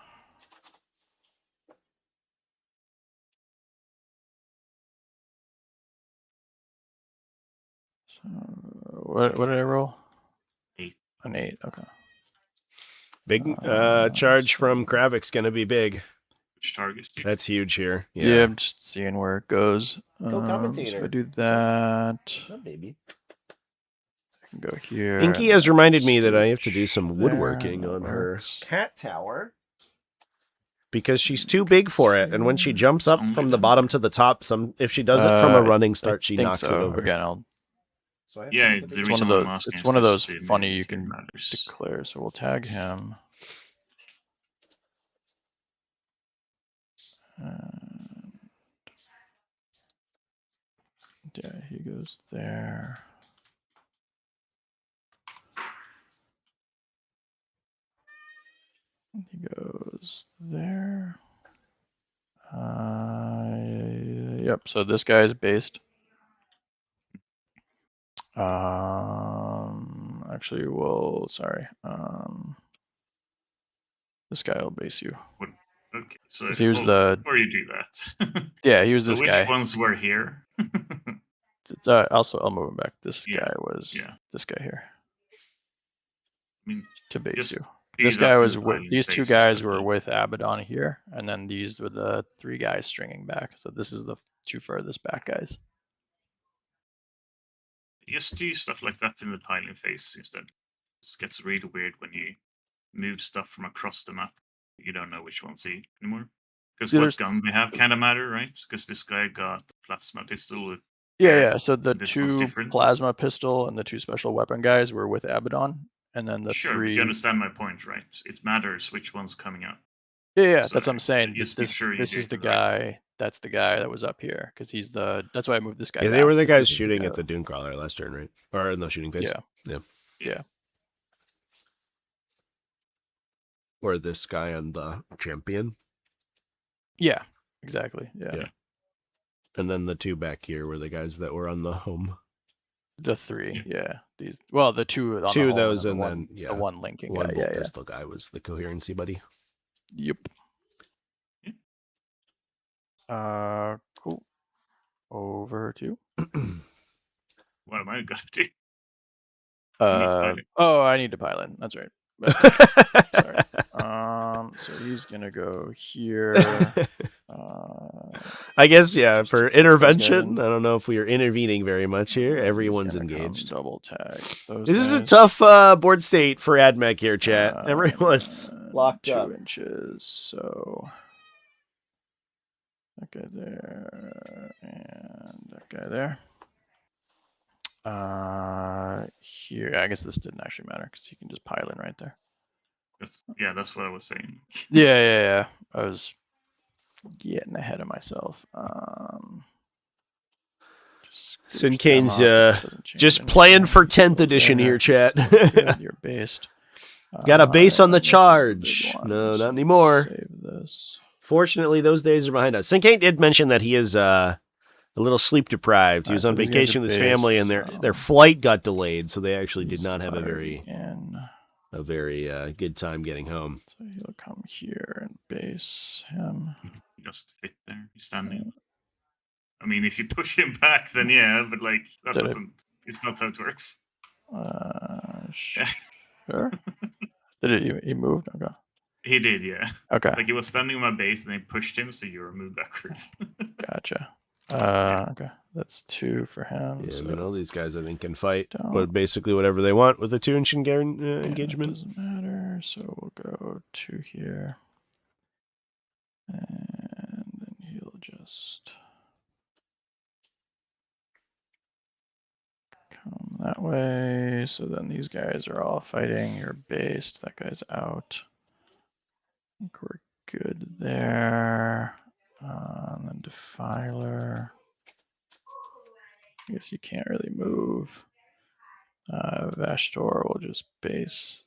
So what did I roll? 8. An 8. Okay. Big charge from Kravik's gonna be big. Which targets do you? That's huge here. Yeah, I'm just seeing where it goes. Go commentator. So if I do that, What's up, baby? I can go here. Inky has reminded me that I have to do some Switch woodworking there, on that her works. cat tower because she's too big for it, and when she jumps up from the bottom to the top, if she does it from a running start, she think knocks it so. over. Again, I'll. So I have Yeah, to put the it- It's one reason of I'm those. asking It's is one of 'cause those the funny you movement can matters. declare. So we'll tag him. And yeah, he goes there. He goes there. Yep. So this guy is based. Actually, well, sorry. This guy will base you. Okay, so 'Cause he was the. before you do that, Yeah, he was so this which guy. ones were here? Also, I'll move him back. This Yeah, guy was yeah. this guy here I mean, to base just you. do This that guy in was the with piling these 2 phase guys instead. were with Abaddon here, and then these were the 3 guys stringing back. So this is the 2 furthest back guys. Just do stuff like that in the piling phase instead. It gets really weird when you move stuff from across the map. You don't know which one's he anymore. Because Yeah, what there's- gun they have kind of matter, right? Because this guy got the plasma pistol with Yeah, paired, yeah. So the and this one's 2 different. plasma pistol and the 2 special weapon guys were with Abaddon, and then the Sure, 3. but you understand my point, right? It matters which one's coming up. Yeah, So that's what I'm saying. just make This sure you this do is it the the right way. guy. That's the guy that was up here because he's the. That's why I moved this guy. Yeah, they back, were the 'cause guys this is shooting guy at the Dune Crawler last turn, right? Or in the shooting phase. Yeah. Or this guy on the champion. Yeah, exactly. Yeah. Yeah. And then the 2 back here were the guys that were on the home. The 3. Yeah. These. Well, the 2 on 2 the of home those, and and the then one, the one linking one guy. bolt Yeah, pistol guy was the coherency buddy. Yep. Cool. Over to. What am I gonna do? need to pilot. Oh, I need to pilot. That's right. Sorry. So he's gonna go here. I guess, yeah, for those intervention. guys. I don't know if we are intervening very much here. He's Everyone's gonna come engaged. double tag. This is a tough board state for AdMech here, chat. Everyone's locked 2 up. inches. So That guy there, and that guy there. Here, I guess this didn't actually matter because you can just pile in right there. Yeah, that's what I was saying. Yeah. I was getting ahead of myself. Just Syncaine's just anything. playing for He's 10th still edition there. here, He's chat. still good. You're based. Got a base on the And this is charge. big one, No, so not let's anymore. Save this. Fortunately, those days are behind us. Syncaine did mention that he is a little sleep deprived. He was Alright, on so these guys vacation are with his based, family, and so their flight got delayed, so they actually did he's not have a already very in. good time getting home. So he'll come here and base him. He doesn't fit there. He's standing. I mean, if you push him back, then yeah, but like that Did it? doesn't. It's not how it works. Sure. Did he moved? Okay. He did, yeah. Okay. Like he was standing on my base, and they pushed him, so you were moved backwards. Gotcha. Yeah. Okay. That's 2 for him. Yeah, so I mean, all these guys, I think, can fight don't- basically whatever they want with a 2-inch yeah, engagement. doesn't matter. So we'll go 2 here. And then he'll just come that way. So then these guys are all fighting. You're based. That guy's out. I think we're good there. And then Defiler. I guess you can't really move. Vashtor will just base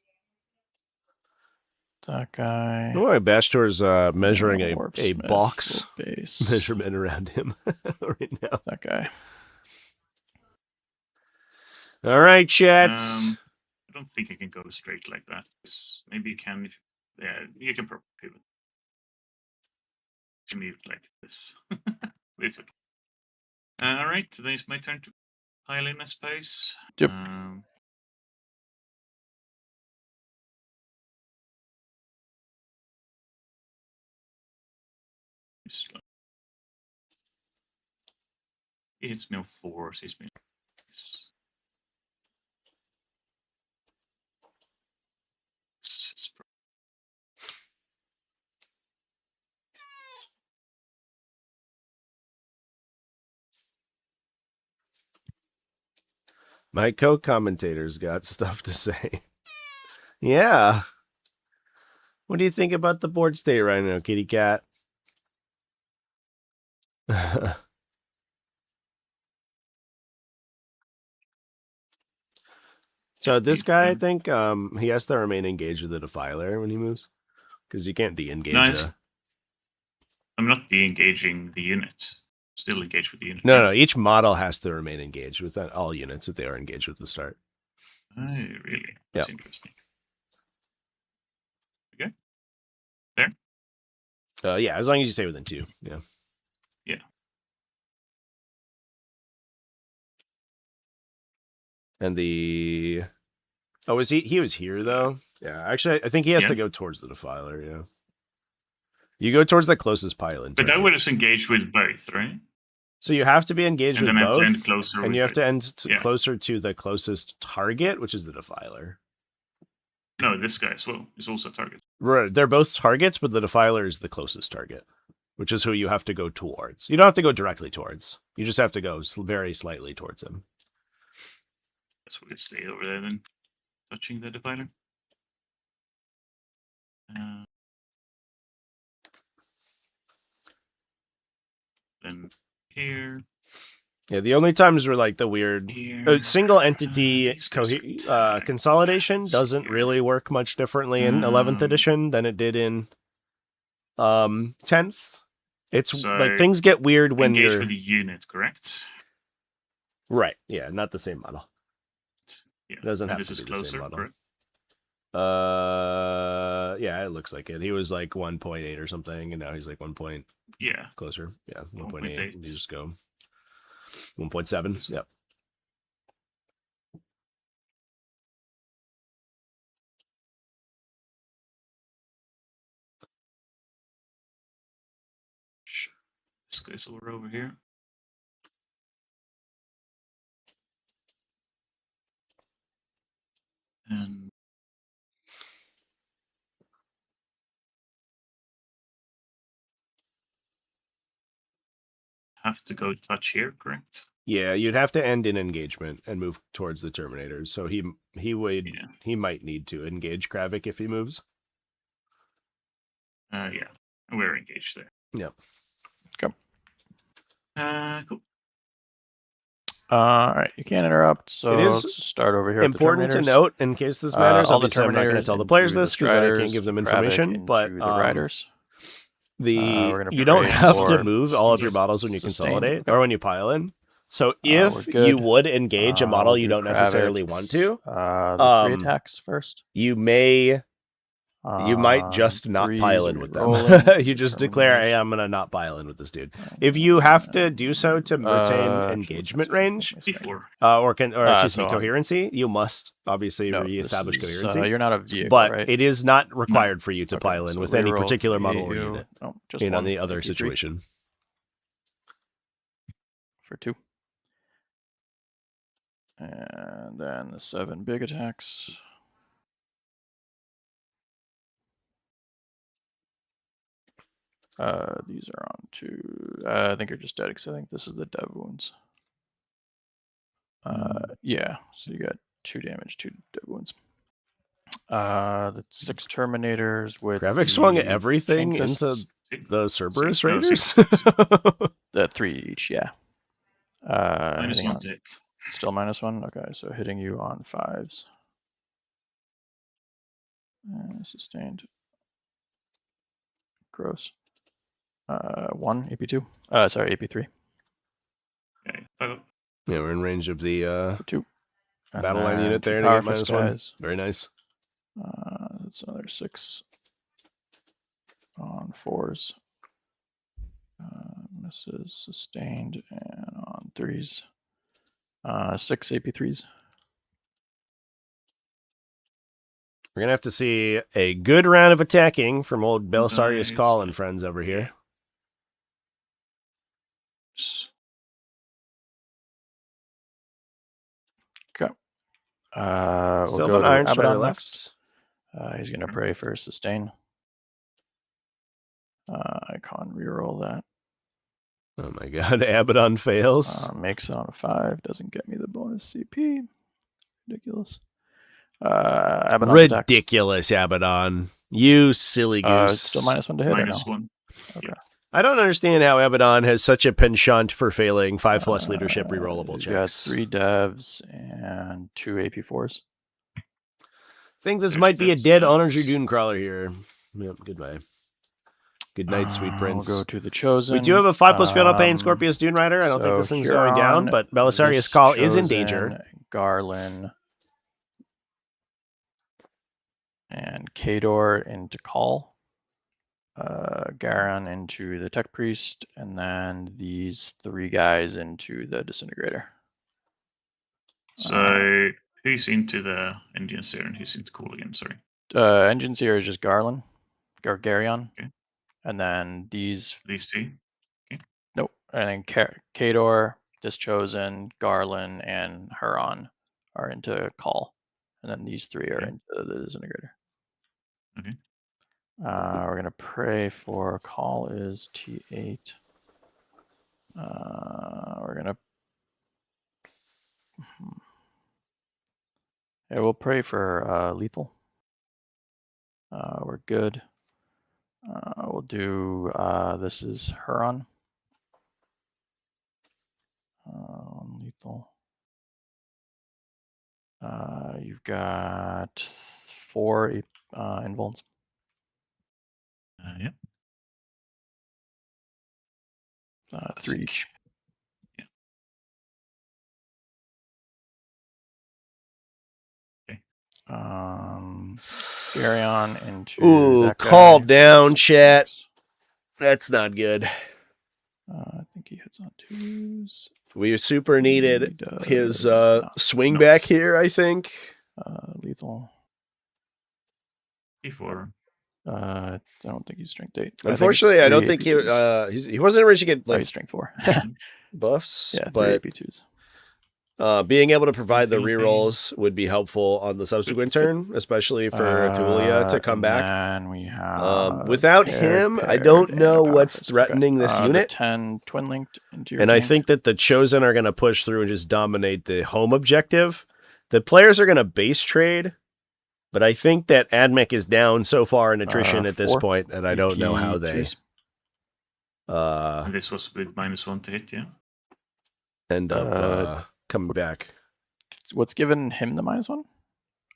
that guy. Oh, Bastor's measuring a Warpsmith box will base measurement around him right now. that guy. All right, chats. I don't think you can go straight like that. Maybe you can. Yeah, you can probably pivot. To move like this. It's okay. All right, then it's my turn to pile in, I suppose. Yep. It's no 4, so it's me. My co-commentator's got stuff to say. Yeah. What do you think about the board state right now, kitty cat? So this guy, I think, he has to remain engaged with the Defiler when he moves, because you can't de-engage. Nice. I'm not de-engaging the unit. Still engaged with the unit. No, each model has to remain engaged with all units if they are engaged with the start. Oh, really? That's Yep. interesting. Okay. There? Yeah, as long as you stay within 2. Yeah. Yeah. And the... Oh, was he? He was here, though? Yeah, actually, I think he has to go towards the Defiler, yeah. You go towards the closest pylon. But I would have engaged with both, right? So you have to be engaged with then I have both, to end closer and you have to end yeah. closer to the closest target, which is the Defiler. No, this guy as well is also a target. Right, they're both targets, but the Defiler is the closest target, which is who you have to go towards. You don't have to go directly towards. You just have to go very slightly towards him. That's where we stay over there then, touching the Defiler. Then here. Yeah, the only times were like the weird single entity consolidation doesn't really work much differently in 11th edition than it did in 10th. It's so like things get weird when engaged you're with the unit, correct? Right. Yeah, not the same model. Yeah. It doesn't have this to is be closer, the same model. correct? Yeah, it looks like it. He was like 1.8 or something, and now he's like 1 point. Yeah. Closer. Yeah, 1.8. 1.8. You just go 1.7. Yep. This guy's over here. And have to go touch here, correct? Yeah, you'd have to end in engagement and move towards the Terminators. So he might need to engage Kravik if he moves. Yeah, we're engaged there. Yep. Okay. Cool. All right, you can't interrupt. So It is let's just start over here. Important to at the Terminators. note, in case this matters, All the obviously I'm not going to Terminators tell the players into this the because I can't Striders, give them Kravik information. But into the Riders. We're gonna you don't pray have to for move all of your models when you sustain. consolidate Okay. or when you pile in. So We're if good. you would engage a model We'll you do don't necessarily Kravik's, want to, the 3 attacks first. you might just not pile in with them. You just declare, hey, I'm going to not pile in with this dude. If you have to do so to retain engagement range, coherency, you must obviously reestablish coherency. You're not a vehicle, but right? it is not required for you to pile in so with any reroll particular model or you- unit No, just in one any other AP3 situation. for 2. And then the 7 big attacks. These are on 2. I think you're just dead because I think this is the dev wounds. Yeah, so you got 2 damage, 2 dev wounds. The 6 Terminators with Kravik swung the everything chain into fists. the Cerberus No, Raiders. six. The 3 each, yeah. Minus hitting 1 on- to hit. Still -1? Okay, so hitting you on 5s. Sustained. Gross. 1, AP2. Sorry, AP3 Okay, 5 Yeah, we're in range of the for 2. And battle line then unit 2 there to power get fist -1. guys. Very nice. That's another 6 on 4s. Misses, sustained, and on 3s. 6 AP3s. We're going to have to see a good round of attacking from old Belisarius Nice. Call and friends over here. Okay. Still We'll go an to Iron Strider Abaddon left. next. He's going to pray for sustain. Icon reroll that. Oh my god, Abaddon fails. Makes it on a 5. Doesn't get me the bonus CP. Ridiculous. Abaddon's attacks. Ridiculous, Abaddon. You silly goose. Still -1 to hit or no? -1. Okay. I don't understand how Abaddon has such a penchant for failing 5+ leadership rerollable He's got checks. 3 devs and 2 AP4s. I think this There's might be a devs, dead devs. Honor Dragoon Crawler here. Yep, goodbye. Good night, sweet prince. We'll go to the Chosen. We do have a 5+ Fatal Pain Scorpius Dune Rider. I don't think this thing's going down, but Belisarius Call is in danger. Garland and Kador into Call. Garan into the Tech Priest, and then these 3 guys into the Disintegrator. So who's into the Indian Seer and who's into Cool again? Sorry. Engines here is just Garland, Gargarion, Okay. and then these. These 2. Nope, and then Kador, Dischosen, Garland, and Huron are into Call, and then these 3 are Okay. into the Disintegrator. Okay. We're gonna pray for Call is T8. We're gonna. Yeah, we'll pray for lethal. We're good. We'll do. This is Huron. Lethal. You've got 4 invulns. Yep. 3 each. Yeah. Okay. Garyon into. Ooh, that guy. call down, chat. That's not good. I think he hits on 2s. We super needed He his does not. swing No. back here, I think. Lethal. T4. I don't think he's strength 8. Unfortunately, I don't think he AP2s. he wasn't originally get Oh, like he's strength 4. buffs. Yeah, 3 but AP2s. Being able to provide the Anything? rerolls would be helpful on the subsequent Good. turn, especially for Thulia to come and back. then we have Without him, I don't and know a what's Power Fist. threatening this The unit. 10 twin linked into your And I tank. think that the Chosen are going to push through and just dominate the home objective. The players are going to base trade, but I think that Admech is down so far in attrition at this 4 point, and I don't know how EP they twos. And this was with -1 to hit, yeah. end up coming back. What's given him the -1?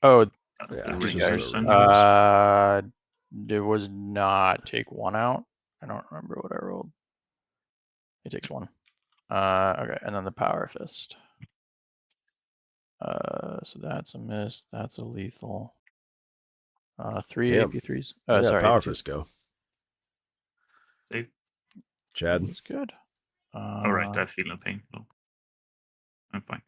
Oh, Yeah, The he's Rangers just and a yours. there was not take 1 out. I don't remember what I rolled. It takes 1. Okay, and then the Power Fist. So that's a miss. That's a lethal. 3 Damn. AP3s. Yeah, Sorry, Power AP2s. Fist go. Save. Chad. He's good. Alright, I feel no pain. No. I'm fine.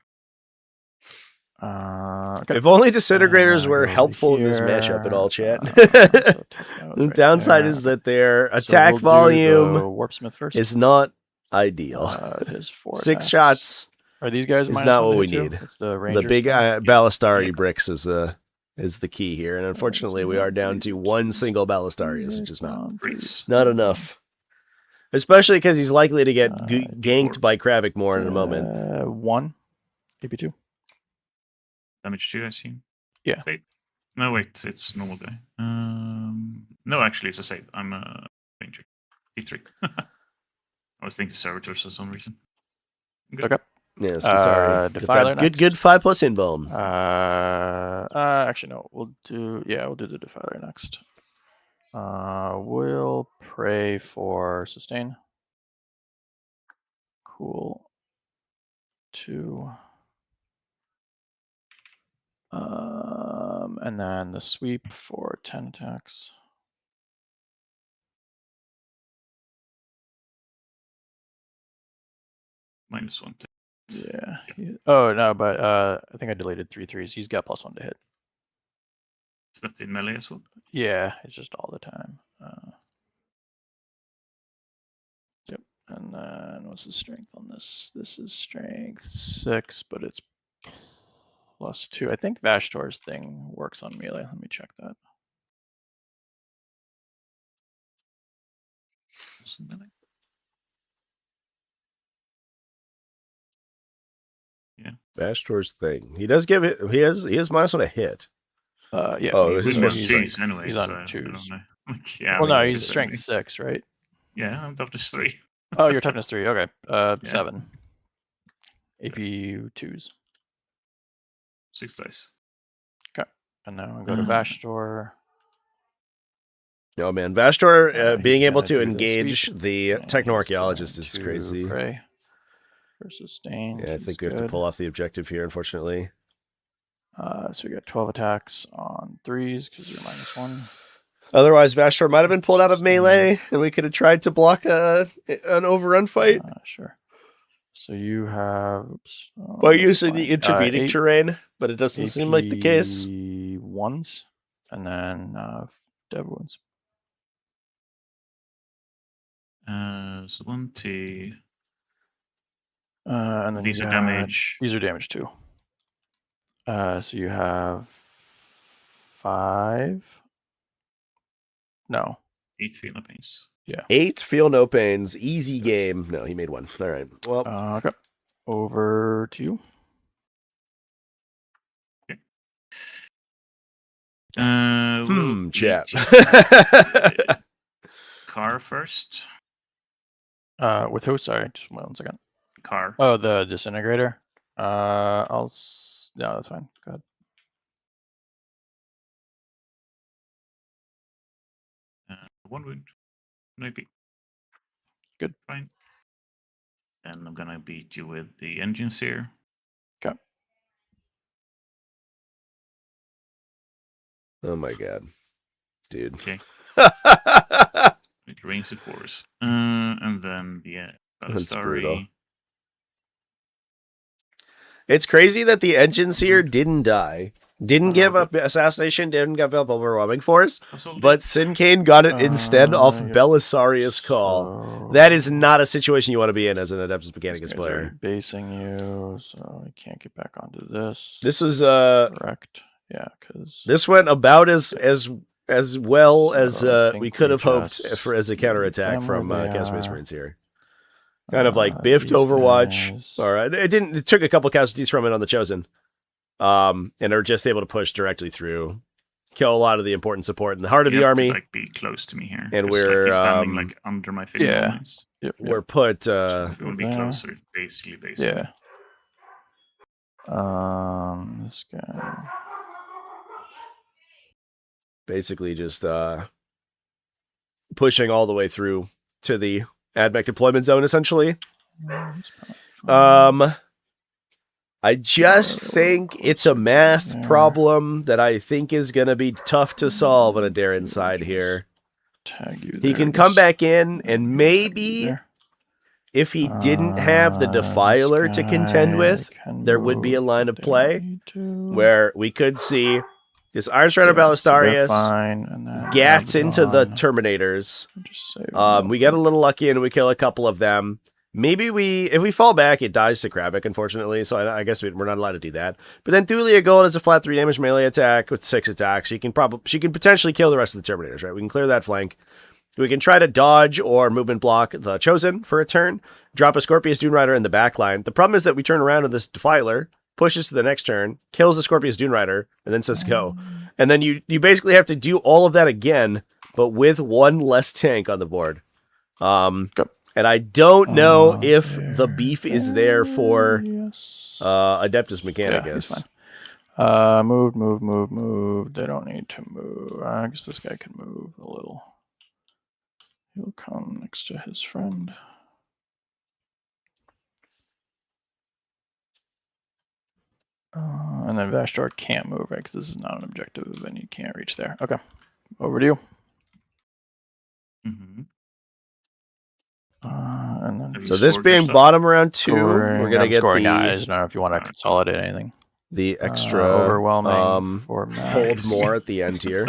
Okay. If only disintegrators I were go helpful in this here, matchup at all, chat. so take out The right downside there. is that their So attack we'll do volume the Warpsmith first. is not ideal. His 4 6 attacks. shots Are these guys is -1 not what to we hit too? need. It's the The Rangers big thing? Ballistari Yeah. bricks is the key here, and unfortunately, so we are 1, down 2, to one 2, single Ballistarius, which is 1, 3, Freeze. not enough. Especially because he's likely to get D4. ganked by Kravik more in a moment. 1 AP2. Damage 2, I assume. Yeah. Save. No, wait, it's normal guy. No, actually, it's a save. I'm a Ranger. D3. I was thinking Servitors for some reason. Good. Okay. Yeah, Skitari. Defiler Good next. 5+ invuln. Actually, no. We'll do the Defiler next. We'll pray for sustain. Cool. 2. And then the sweep for 10 attacks. -1 to hit. Yeah. Oh no, but I think I deleted 3 3s. He's got +1 to hit. Is that in melee as well? Yeah, it's just all the time. Yep. And then what's the strength on this? This is strength 6, but it's +2. I think Vashtor's thing works on melee. Let me check that. Also melee? Yeah. Vashtor's thing. He does give it. He has -1 to hit. Yeah. Oh, He's his on plus he's, strength. anyway. he's so on I don't 2s. know. Yeah. Well, I no, mean, he's it's strength anyway. 6, right? Yeah, I'm toughness 3. Oh, you're toughness 3. Okay. Yeah. 7. AP 2s. 6 dice. Okay. And now I go to Vashtor. Oh man, Vashtor He's being able gonna to do the engage sweep, the and he's Techno-Archaeologist going is to crazy. Pray for sustain. Yeah, I think we have to pull off the objective here, unfortunately. So we got 12 attacks on 3s because you're -1. Otherwise, Vashtor might have been pulled out of melee, and we could have tried to block an overrun fight Sure. So you have by using the fine. intervening 8 terrain, but it doesn't seem like the case. AP 1s, and then dev wounds. So 1, 2. And then These you are got- damage. These are damage too. So you have 5. No. 8 feel no pains. 8, feel no pains, easy game. No, he made 1. All right. Well, Okay. Over to you. We'll chat. each- Car first. With who? Sorry, just 1 second. Car. Oh, the disintegrator. No, that's fine. Go ahead. One wound. Maybe. Good. Fine. And I'm gonna beat you with the engines here. Okay. oh my god, dude. Okay. It rains it pours. And then That's Ballistari. brutal. It's crazy that the engines here didn't die. Didn't give up Assassination, didn't give up Overwhelming Force, That's all it but is. Syncaine got it instead off Yep. Belisarius Call. So That is not a situation you want to be in as an Adeptus Mechanicus these guys player. are basing you, so I can't get back onto this. This was correct. Yeah, because this went about as well as So I think we could have hoped just for as a leave counterattack them where from they Cast Space are. Marines here. Kind of like biffed these Overwatch. guys. All right, it took a couple casualties from it on the Chosen, and are just able to push directly through, kill a lot of the important support in the heart of You the have to, army. like, be close to me here. And 'cause, we're, like, he's standing like under my thing. yeah. Almost. Yep, We're put So if you want to be there. closer, basically. yeah. This guy. basically just pushing all the way through to the AdMech deployment zone, essentially. He's probably fine. I just think it's a math problem that I think is going to be tough to solve on Aderyn's side here. Tag you He there, can I come guess. back in, and Tag you maybe there. if he didn't have the Defiler This to contend guy with, can there would be a move, line but of they play don't need to. where we could see this Iron Strider Yeah, so they're Ballistarius fine, and then gats into the Abaddon. Terminators. Just save them We real get a quick. little lucky and we kill a couple of them. Maybe if we fall back, it dies to Kravik, unfortunately, so I guess we're not allowed to do that. But then Thulia Gold has a flat 3 damage melee attack with 6 attacks. She can potentially kill the rest of the Terminators, right? We can clear that flank. We can try to dodge or movement block the Chosen for a turn, drop a Scorpius Dune Rider in the back line. The problem is that we turn around and this Defiler pushes to the next turn, kills the Scorpius Dune Rider, and then says go. And then you basically have to do all of that again, but with one less tank on the board. And I don't know if the beef is there for Yes. Adeptus Yeah, Mechanicus. he's fine. Move. They don't need to move. I guess this guy can move a little. He'll come next to his friend. And then Vashtor can't move, right? Because this is not an objective and you can't reach there. Okay. Over to you. Mm-hmm. And then Have you So this scored your being stuff? bottom round 2, scoring- we're going to I'm get scoring now. I the just don't know if you want to consolidate anything. extra Overwhelming for hold max. more at the end here.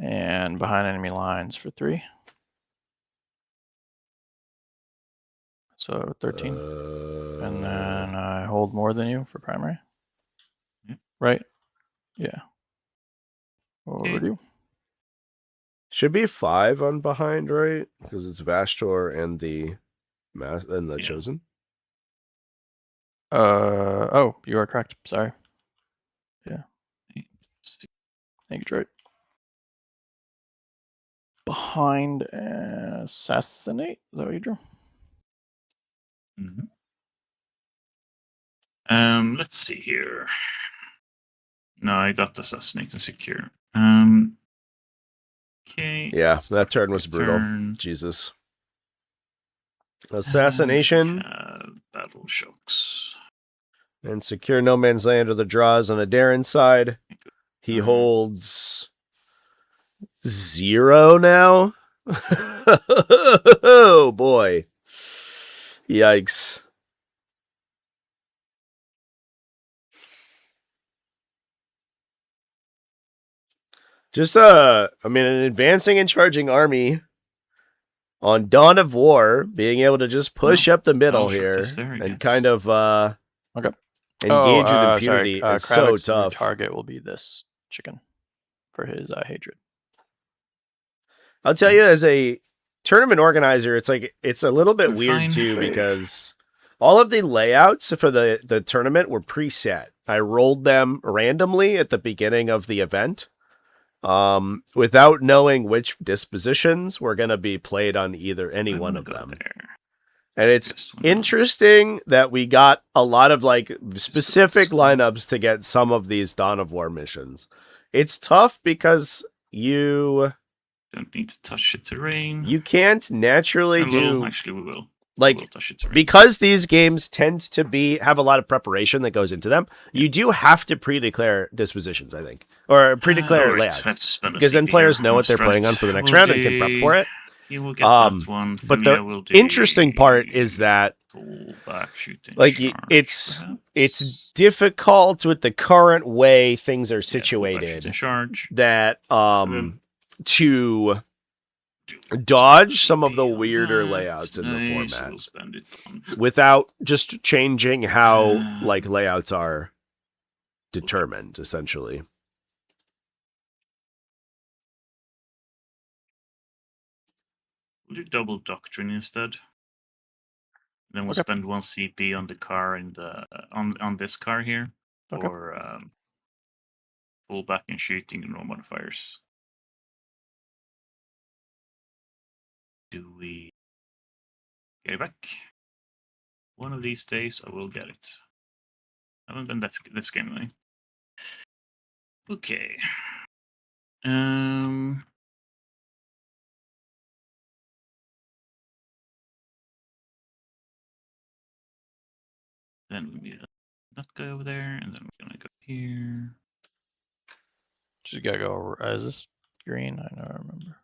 And behind enemy lines for 3. So 13. And then I hold more than you for primary. Yeah. Right? Yeah. Over Okay. to you. Should be 5 on behind, right? Because it's Vashtor and the Yeah. Chosen. Oh, you are correct. Sorry. Yeah. Thank you, Troy. Behind assassinate. Is that what you drew? Mm-hmm. Let's see here. No, I got assassinate and secure. Okay. Yeah, that turn was brutal. Turn. Jesus. Assassination Battle shocks. and secure no man's land or the draws on Aderyn's side. He holds 0 now. Oh boy. Yikes. Just an advancing and charging army on Dawn of War, being able to just push up the middle shot here is there, I and guess. kind of Okay. engage with impunity is so Kravik's new tough. Target will be this chicken for his hatred. I'll tell you, as a tournament organizer, it's a little bit We're weird fine. too, because all of the layouts for the tournament were preset. I rolled them randomly at the beginning of the event, without knowing which dispositions were going to be played on any one of them. And it's interesting that we got a lot of specific lineups to get some of these Dawn of War missions. It's tough because you don't need to touch the terrain. You can't naturally do. Actually, we will. Like, we will touch the terrain. Because these games tend to have a lot of preparation that goes into them, you do have to pre-declare dispositions, I think, or pre-declare layouts, because then players know what they're playing on for the next round and can prep for it. You will get that one. But Thulia the will do interesting part is that full back shooting. like charge, it's perhaps. difficult with the current way things are Yeah, full back shooting situated charge. that then- to Do dodge some of the CP on weirder that. layouts in the Nice, format We'll spend it on. without just changing how like layouts are determined essentially. We'll do double doctrine instead. Then we'll Okay. spend 1 CP on the car and on this car here Okay. for full back and shooting and no modifiers. Do we get it back? One of these days I will get it. I haven't done this game anyway. Okay. Then we need that guy over there, and then we're gonna go here. Just gotta go. Is this green? I don't remember.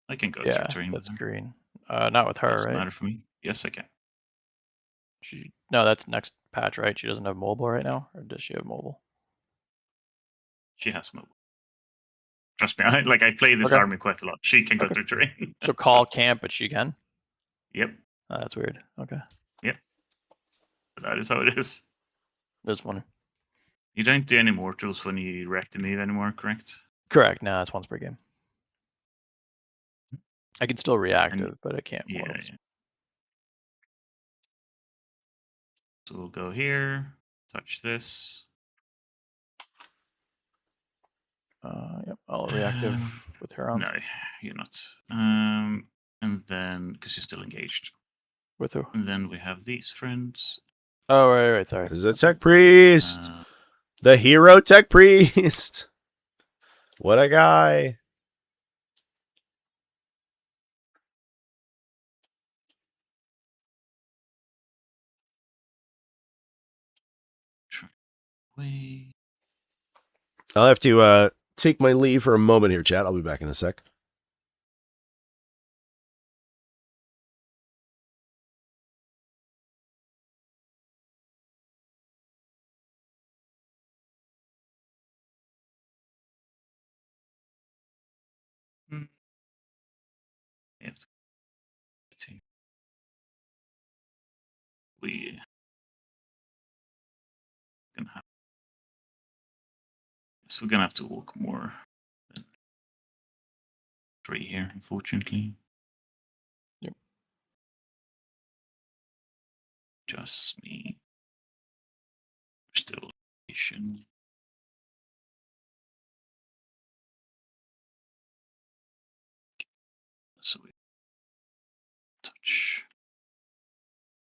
I can go Yeah, through terrain. that's green. Not with her, Doesn't right? matter for me. Yes, I can. No, that's next patch, right? She doesn't have mobile right now, or does she have mobile? She has mobile. Trust me, I play this Okay. army quite a lot. She can go Okay. through terrain. So call camp, but she can. Yep. That's weird. Okay. That is how it is. There's one. You don't do any mortals when you react to move anymore, correct? Correct. Nah, it's once per game. I can still reactive, And- but I can't Yeah, mortals. yeah. So we'll go here, touch this. Yep, I'll reactive with her on. No, you're not. And then, because you're still engaged. With who? And then we have these friends. Oh, right, sorry. There's a tech priest. Uh, The hero tech priest. What a guy. wait. I'll have to take my leave for a moment here, chat. I'll be back in a sec. We have to. We gonna have. So we're gonna have to walk more than 3 here, unfortunately. Yep. Just me. Still patient. So we touch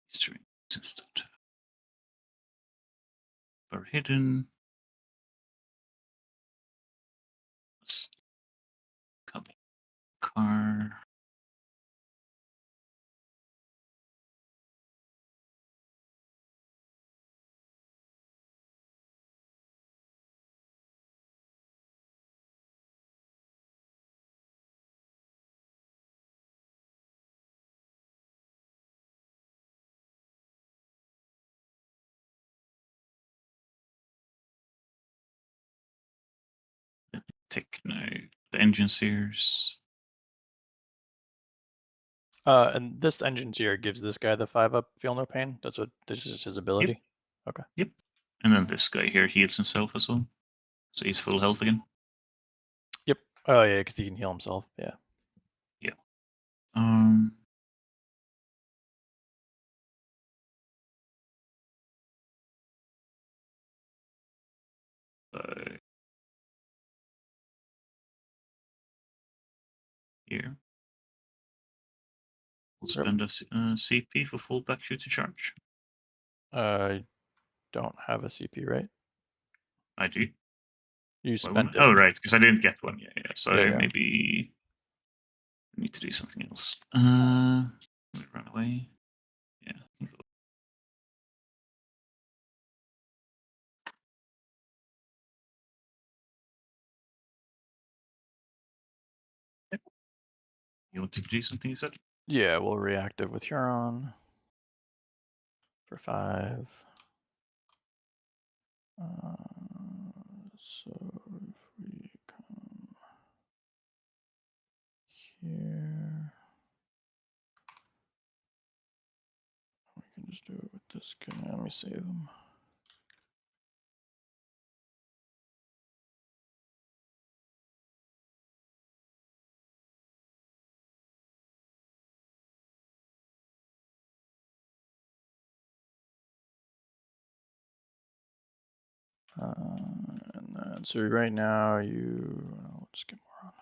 these strings instead. Are hidden. Let's come car. Take no the engine sears. And this engine here gives this guy the 5-up feel no pain. This is his ability. Okay. Yep. And then this guy here heals himself as well. So he's full health again. Yep. Oh yeah, because he can heal himself. Yeah. Yeah. Here. We'll spend a CP for full back shooting charge. I don't have a CP, right? I do. You Why spent it. Oh, right, because I didn't get one. Yeah. So Yeah. maybe I need to do something else. Run away. Yeah. You want to do something, you said? Yeah, we'll reactive with Huron for 5. So if we come here, we can just do it with this guy. Let me save him. And then, so right now let's get more on.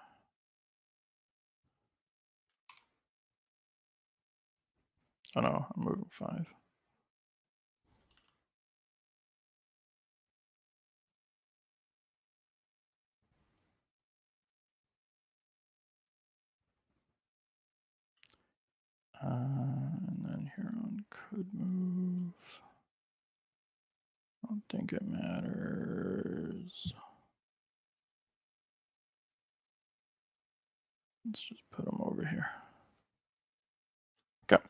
Oh no, I'm moving 5. And then Huron could move. I don't think it matters. Let's just put him over here. Okay.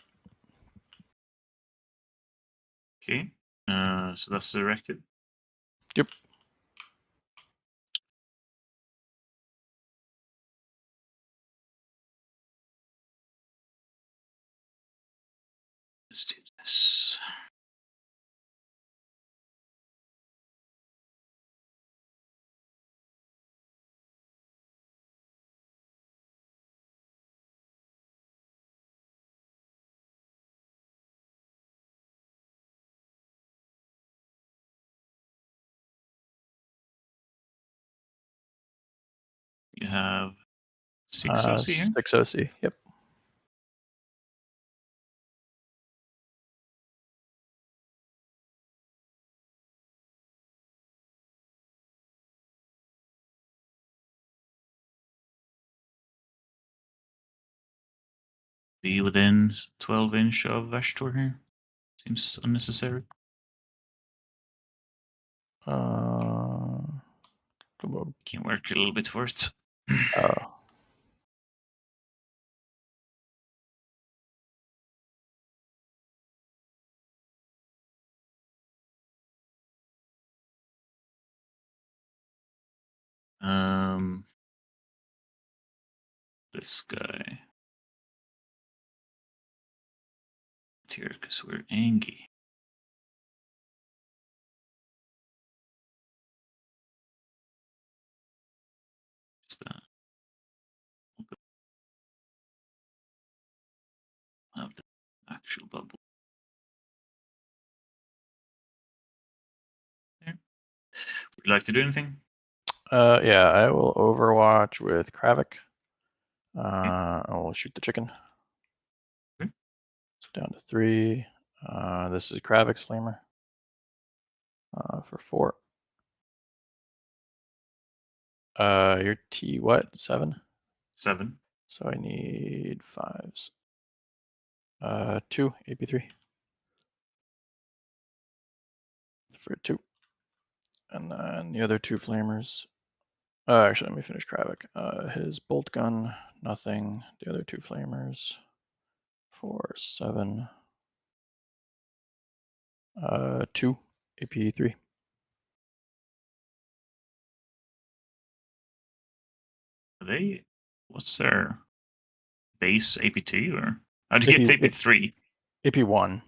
Okay. So that's directed. Yep. Let's do this. You have 6 OC here. 6 OC. Yep. Be within 12-inch of Ashtor here. Seems unnecessary. Oh. Can work a little bit for it. This guy. Here, because we're angry. What's that? Have the actual bubble. There. Would you like to do anything? Yeah, I will overwatch with Kravik. I will shoot the chicken. Okay. So down to 3. This is Kravik's flamer. For 4. You're T what? 7? 7. So I need 5s. 2 AP3 for 2, and then the other 2 flamers. Actually, let me finish Kravik. His bolt gun, nothing. The other 2 flamers for 7. 2 AP3. Are they? What's their base AP2 or how do you get to AP3? AP1.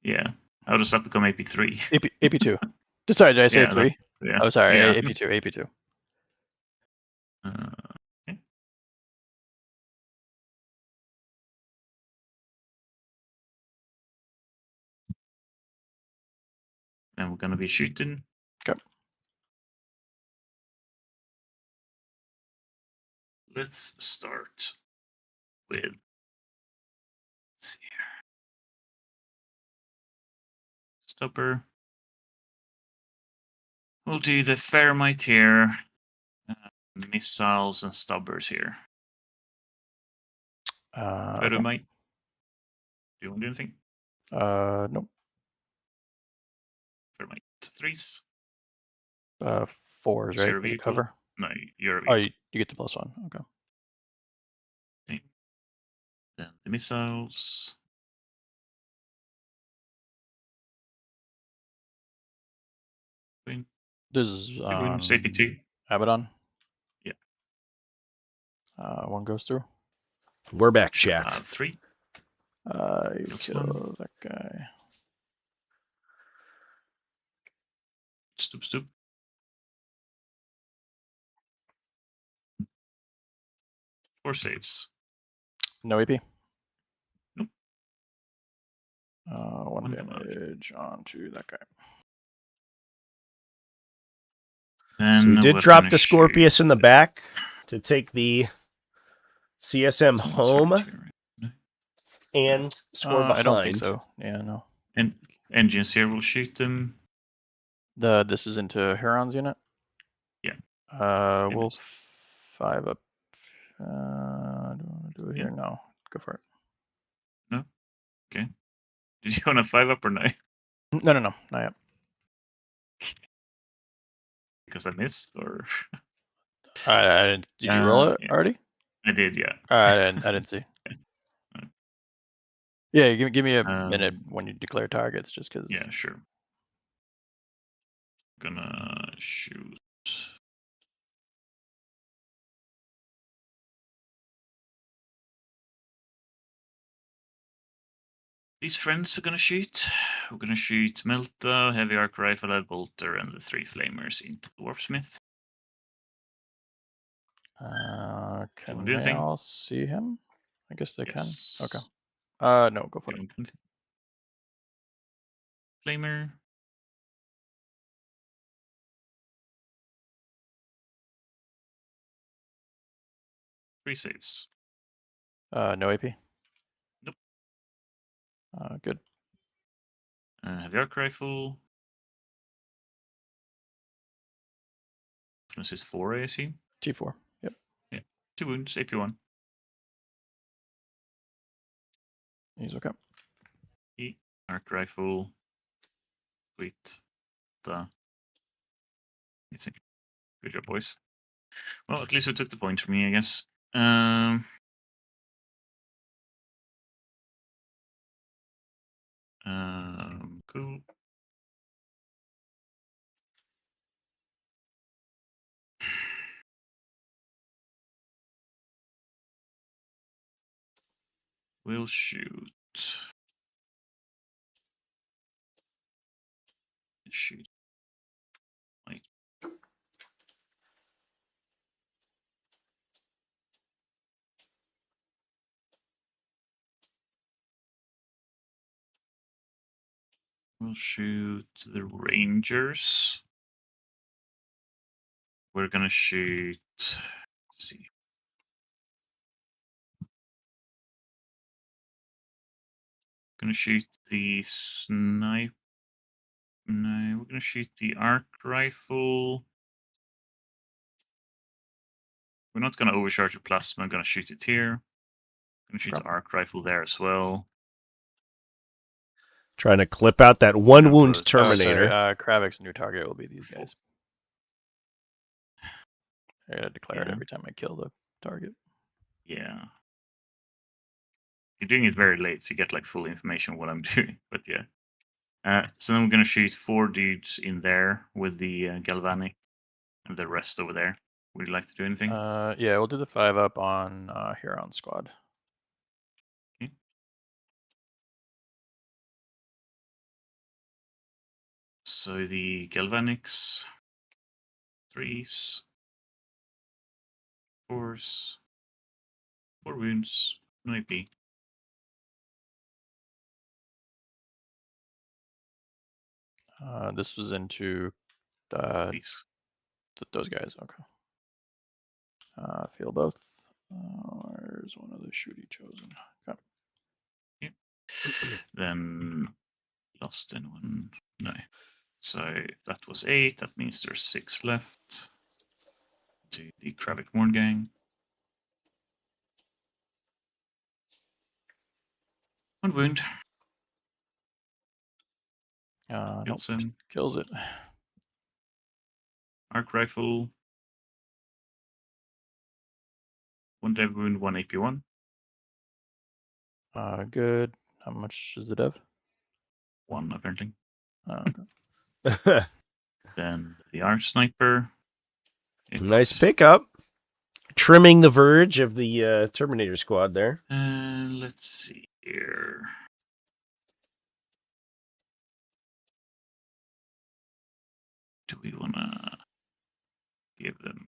Yeah. How does that become AP3? AP2. Sorry, did I say 3? Yeah. Oh, sorry. Yeah. AP2. AP2. Okay. And we're gonna be shooting. Okay. Let's start with. Let's see here. Stubber. We'll do the Fairmite here. Missiles and stubbers here. Fairmite. Do you want to do anything? Nope. Fairmite 3s. 4s, right? Your As a vehicle. cover. No, your Oh, vehicle. you get the +1. Okay. The missiles. This is Wounds, AP2. Abaddon. Yeah. One goes through. We're back, Should chat. have 3. You Kills kill that guy. Stoop. 4 saves. No AP. Nope. One One damage. damage onto that guy. Then So we did we're drop gonna the Scorpius shoot in the back to take the CSM someone's home right here, right? and score behind. I don't think so. Yeah, no. And engines here will shoot them. This is into Huron's unit. Yeah. We'll it's- 5 up. Do I want to do it here? No. Go for it. No? Okay. Did you want a 5 up or no? No, not yet. Because I missed, or I didn't. Did you roll it yeah. already? I did, yeah. I didn't see. Yeah, give me a minute Um, when you declare targets, just because. Yeah, sure. Gonna shoot. These friends are gonna shoot. We're gonna shoot Melta, heavy arc rifle, lead bolter, and the 3 flamers into the warpsmith. Can do they anything? all see him? I guess they Yes. can. Okay. No, go for it. Flamer. Three saves. No AP. Nope. Good. Heavy arc rifle. This is 4, I assume. T4. Yep. Yeah. 2 wounds, AP1. He's okay. Arc rifle. Sweet. Good job, boys. Well, at least we took the point for me, I guess. Cool. We'll shoot. Shoot. Wait. We'll shoot the Rangers. We're gonna shoot. Let's see. Gonna shoot the snipe. No, we're gonna shoot the arc rifle. We're not gonna overcharge the plasma. I'm gonna shoot it here. Gonna shoot the arc rifle there as well. Trying to clip out that one Yeah, wound those- Terminator. Kravik's new target will be these guys. I gotta declare it Yeah. every time I kill the target. Yeah. You're doing it very late, so you get like full information of what I'm doing. But yeah. So then we're gonna shoot 4 dudes in there with the galvanic, and the rest over there. Would you like to do anything? Yeah, we'll do the 5 up on Huron squad. Okay. So the galvanics, 3s, 4s, 4 wounds, no AP. This was into These. those guys. Okay. Feel both. Where's one of the shooty chosen? Okay. Then lost anyone? No. So that was 8. That means there's 6 left. To the Kravik Morn gang. 1 wound. Nope. Him. Kills it. Arc rifle. 1 dev wound, 1 AP1. Good. How much is the dev? 1 apparently. Okay. Then the arc sniper. Nice pickup. Trimming the verge of the Terminator squad there. Let's see here. Do we want to give them?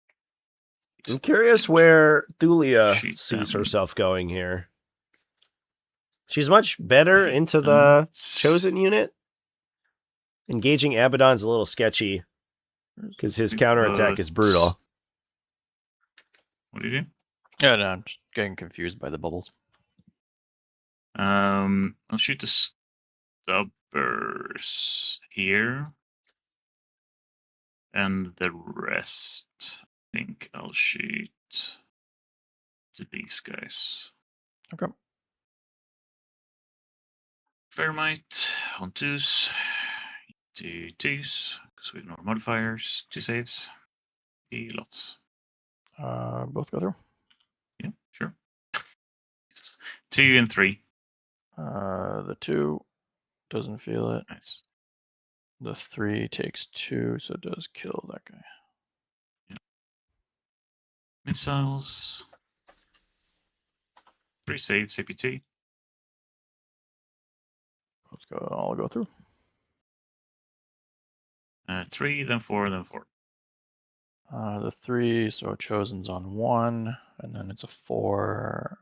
I'm curious where Thulia Shoot sees them. herself going here. She's much better Hate into them. the chosen unit. Engaging Abaddon's a little sketchy because his counterattack is brutal. What do you do? Yeah, no, I'm just getting confused by the bubbles. I'll shoot the stubbers here. And the rest, I think I'll shoot to these guys. Okay. Fairmight on 2s. 2 2s, because we have no modifiers. 2 saves. Lots. Both go through. Yeah, sure. 2 and 3. The 2 doesn't feel it. Nice. The 3 takes 2, so it does kill that guy. Yeah. Missiles. 3 saves, APT. Let's go. I'll go through. 3, then 4, then 4. The 3, so chosen's on 1, and then it's a 4.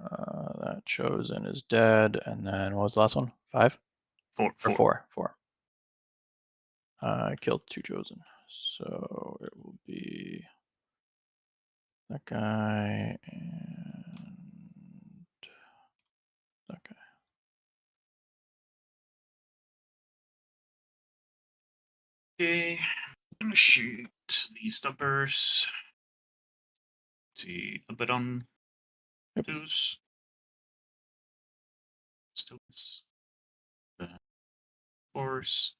That chosen is dead, and then what was the last one? 5? 4. Or 4. 4. I killed 2 chosen, so it will be that guy and that guy. Okay, I'm gonna shoot these stubbers. See a bit on Yep. 2s. Still miss. 4s.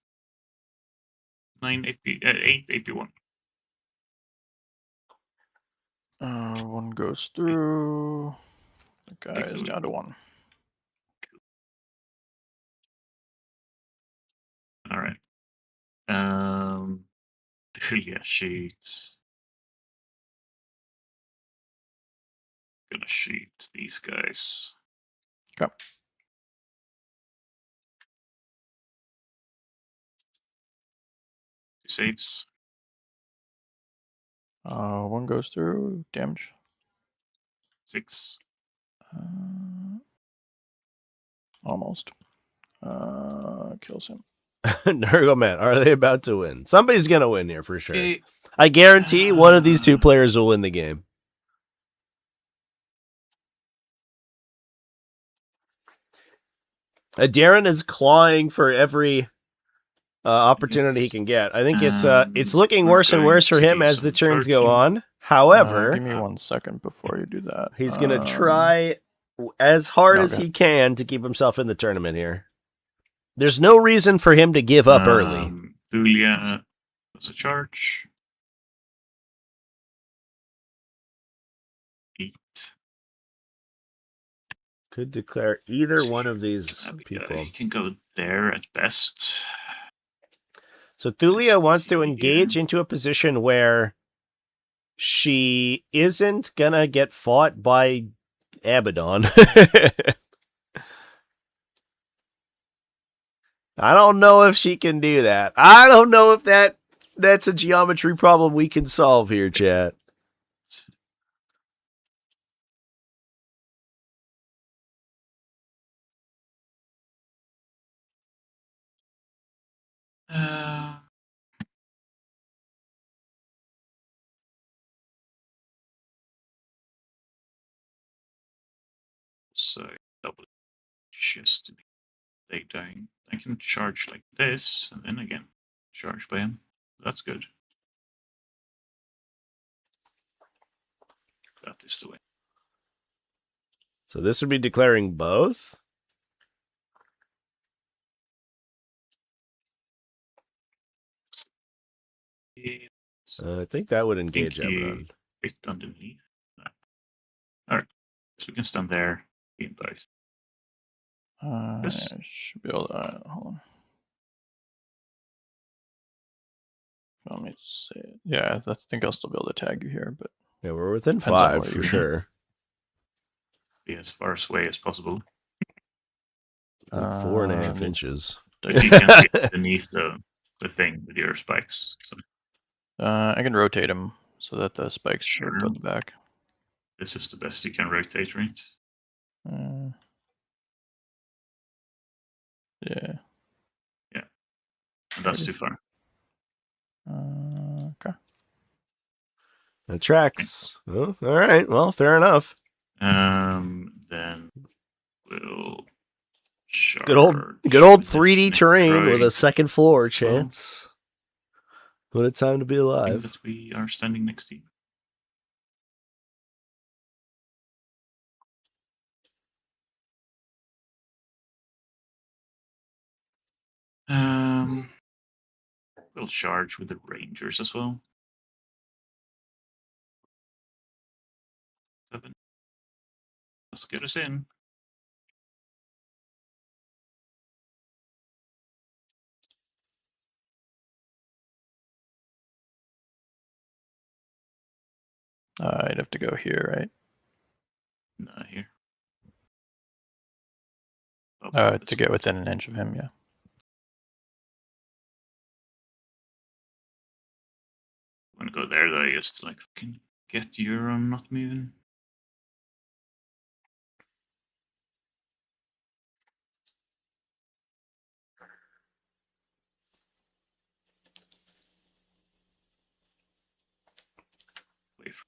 9 AP, 8 AP1. 1 goes through. The guy is down to 1. All right. Yeah, shoots. Gonna shoot these guys. Okay. Two saves. 1 goes through. Damage. 6. Almost. Kills him. Nurgle man, are they about to win? Somebody's gonna win here for sure. Okay. I guarantee one of these two players will win the game. Aderyn is clawing for every opportunity he can get. I think it's looking worse and worse for him as the turns go on. However, give me 1 second before you do that. he's gonna try as hard as okay. he can to keep himself in the tournament here. There's no reason for him to give up early. Thulia does a charge. 8. Could declare either one of these people. He can go there at best. So Thulia wants to engage into a position where she isn't gonna get fought by Abaddon. I don't know if she can do that. I don't know if that's a geometry problem we can solve here, chat. So double just to be they dying. I can charge like this, and then again charge by him. That's good. That is the way. So this would be declaring both? I think that would engage Abaddon. Bit underneath. Alright. So we can stand there, being both. Yes. Should be able to, hold on. Let me see. Yeah, I think I'll still be able to tag you here, but Yeah, we're within depends on 5 where for you- sure. Be as far away as possible. Like 4.5 need- inches. But you can see underneath the thing with your spikes. So I can rotate them so that the spikes Sure. are toward the back. this is the best you can rotate, right? Yeah. And that's Maybe. too far. Okay. That tracks. Oh, all right. Well, fair enough. Then we'll charge. Good old with this 3D terrain with a necroid. second floor chance. What a time to be Thing alive. that we are standing next to. We'll charge with the rangers as well. 7. Let's get us in. I'd have to go here, right? No, here. To get within an inch of him, yeah. I'm gonna go there though, just to like fucking get Euron not moving. Wait for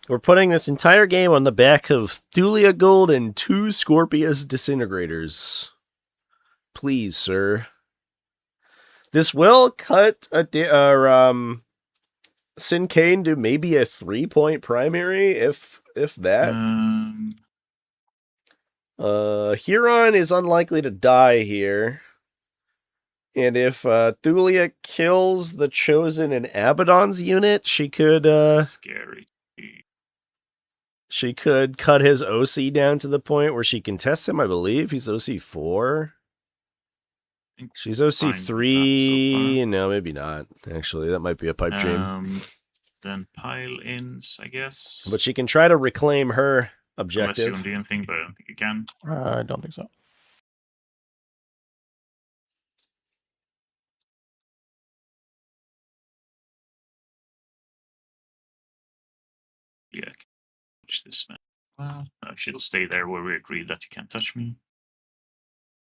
We're putting this entire game on the back of Thulia Gold and 2 Scorpius Disintegrators. Please, sir. This will cut Syncaine to maybe a 3-point primary, if that. Huron is unlikely to die here. And if Thulia kills the Chosen in Abaddon's unit, she could this is scary. she could cut his OC down to the point where she contests him, I believe. He's OC 4. She's OC 3. So no, maybe not. Actually, that might be a pipe dream. Then pile-ins, I guess. But she can try to reclaim her Unless you objective. want to do anything, but I don't think you can. I don't think so. Yeah, touch this man. Well, she'll stay there where we agreed that you can't touch me.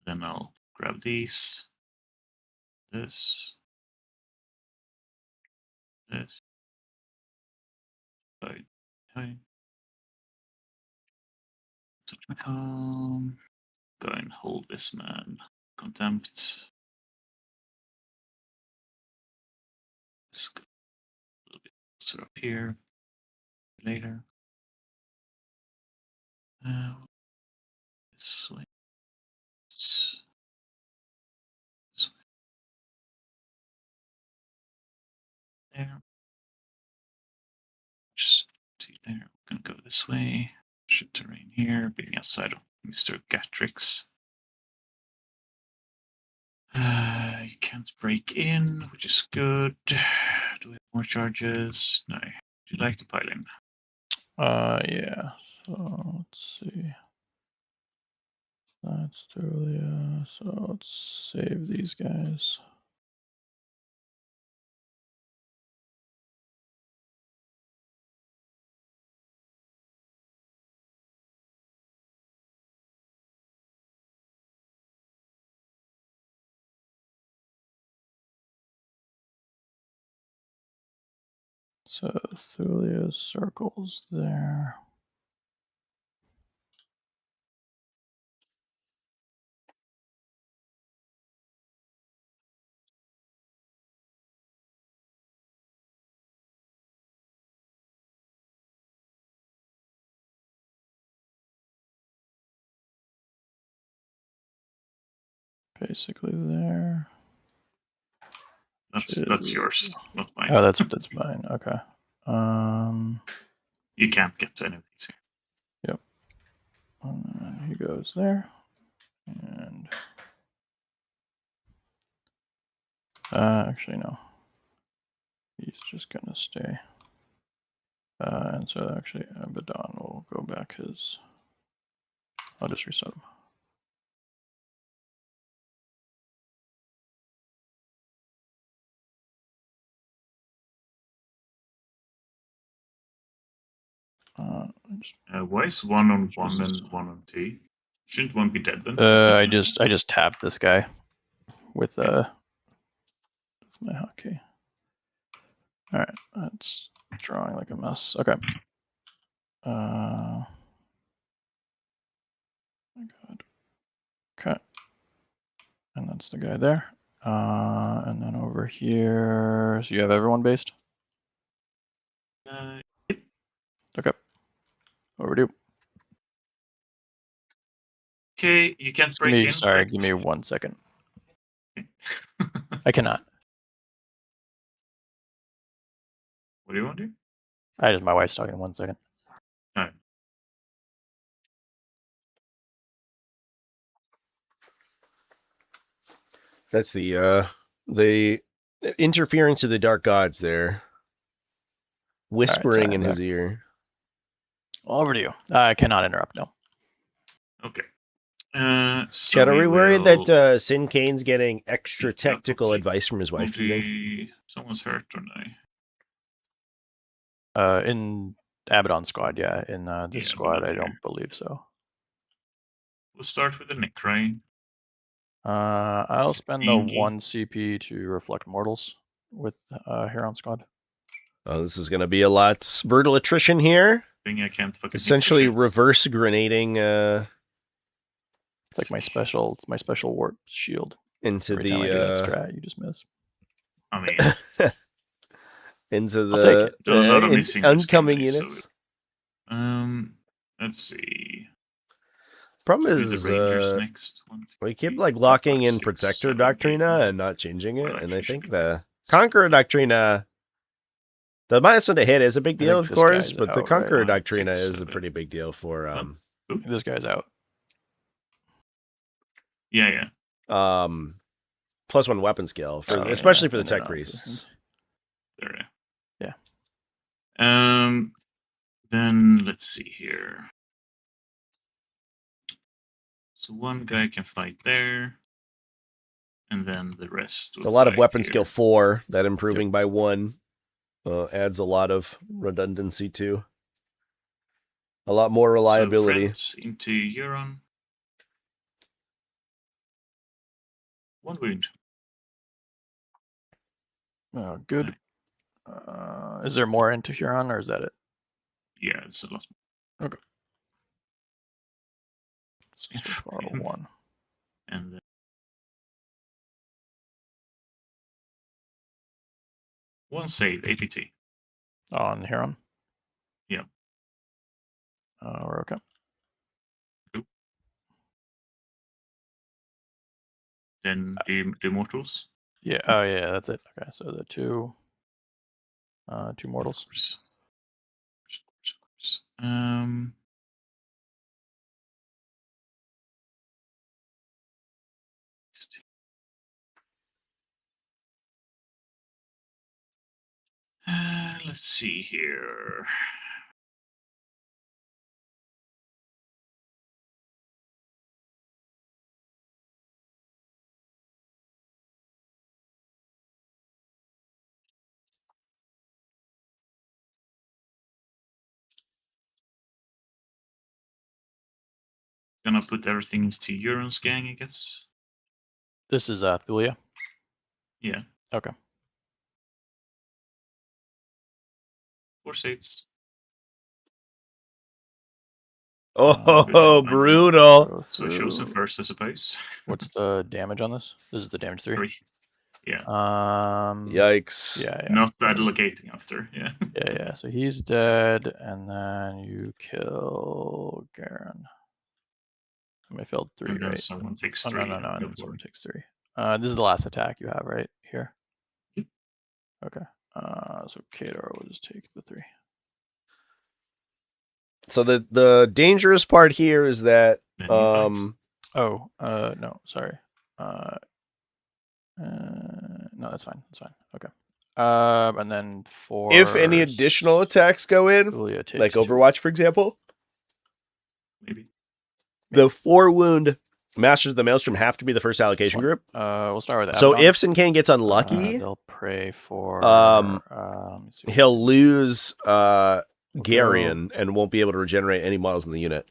Then I'll grab these. This. This. Hi. Touch my home. Go and hold this man. Contempt. Let's go a little bit closer up here. Later. This way. This way. There. Just there. We're gonna go this way. Should terrain here, being outside of Mr. Gatrix. You can't break in, which is good. Do we have more charges? No. Would you like to pile in? Yeah. So let's see. That's Thulia. So let's save these guys. So Thulia's circles there. Basically there. That's yours, not mine. Oh, that's mine. Okay. You can't get to any of these here. Yep. And he goes there. And actually, no. He's just gonna stay. And so actually, Abaddon will go back his. I'll just reset him. Why is 1 on 1 Jesus. and 1 on 2? Shouldn't one be dead then? I just tapped this guy with my hotkey. All right, that's drawing like a mess. Okay. My God. Okay. And that's the guy there. And then over here, so you have everyone based? Okay. Overdue. Okay, you can't break in. Sorry, correct? give me 1 second. I cannot. What do you want to do? My wife's talking 1 second. No. That's the interference of the dark gods there. Whispering in his ear. Over to you. I cannot interrupt, no. Okay. So Chad, are we worried that will- Syncaine's getting extra technical advice from his wife, do you think? Someone's hurt or no? In Abaddon squad, yeah. In this Yeah, squad, but I not don't here. believe so. We'll start with the Nick, right? I'll spend the Stinky. 1 CP to reflect mortals with Huron squad. Oh, this is going to be a lot. Brutal attrition here. Thing I can't fucking hit Essentially for shit. reverse grenading It's like my special. It's my special warp shield. into Every time I do that the strat, you just miss. I mean, into I'll take it. there's a lot of missing this game, oncoming so- units. Let's see. Problem Do is, the Rangers next. 1, 2, we keep 3, like 4, locking 5, in 6, Protector 7, 8, Doctrina 9. and not changing it, Well, and I actually, think should the Conqueror Doctrina, the -1 to hit is a big deal, think of this course, guy's but the out, Conqueror right? Doctrina 6, is a 7. pretty big deal for This guy's out. Yeah. +1 weapon skill for Oh, especially yeah. for the No, tech no, priests. There. Yeah. Then let's see here. So 1 guy can fight there, and then the rest. It's a lot of fight weapon here. skill 4 that improving by 1 adds a lot of redundancy to. A lot more reliability. So friends into Euron. 1 wound. Oh, good. Is there more into Huron, or is that it? Yeah, it's a lot. Okay. So far, 1. And then 1 save, APT. On Huron? Yeah. We're okay. Then the mortals. Yeah. Oh, yeah. That's it. Okay. So the 2 mortals. Let's see here. Gonna put everything into Euron's gang, I guess. This is Thulia. Yeah. Okay. 4 saves. Oh, brutal. So shows the first, I suppose. What's the damage on this? This is the damage 3. 3. Yeah. Yikes. Yeah. Not allocating after. Yeah. Yeah. So he's dead, and then you kill Garen. I failed 3, And then right? someone takes Oh, 3. no. and And go then someone for it. takes 3. This is the last attack you have, right? Here. Yep. Okay. So Kadar will just take the 3. So the dangerous part here is that Then you fight. Oh, no, sorry. No, that's fine. That's fine. Okay. And then for if any additional attacks go in, Julia takes like 2. Overwatch, for example, Maybe. the 4 wound Masters of the Maelstrom have to be the first allocation One. group. We'll start with So Abaddon. if Syncaine gets unlucky, they'll pray for. Let me see what he'll we can do. lose We'll Garion and won't be able to regenerate any models in the unit.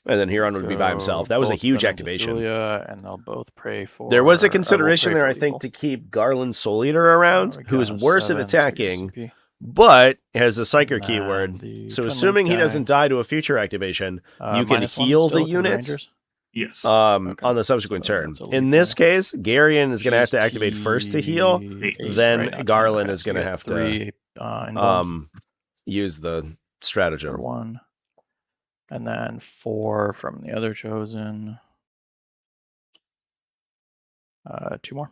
And then Huron would be by himself. That was a both of huge them into activation. Julia, and they'll both pray for. There was a we'll consideration pray there, for I think, lethal. to keep Garland Soul Eater around, We who is got a worse at 7, so we get a attacking, CP. but has a Psyker And keyword. then the So Twin assuming Link he guy, doesn't die to a future activation, you can -1 heal the still 'cause of unit Rangers? Yes. Okay. on the subsequent So turn. that's a In this lethal. case, Garion is going to have She's to activate first to heal, T8, then right, not 10. Garland Okay, is so going we to get have 3 to invulns use the for stratagem. 1. And then 4 from the other chosen. 2 more.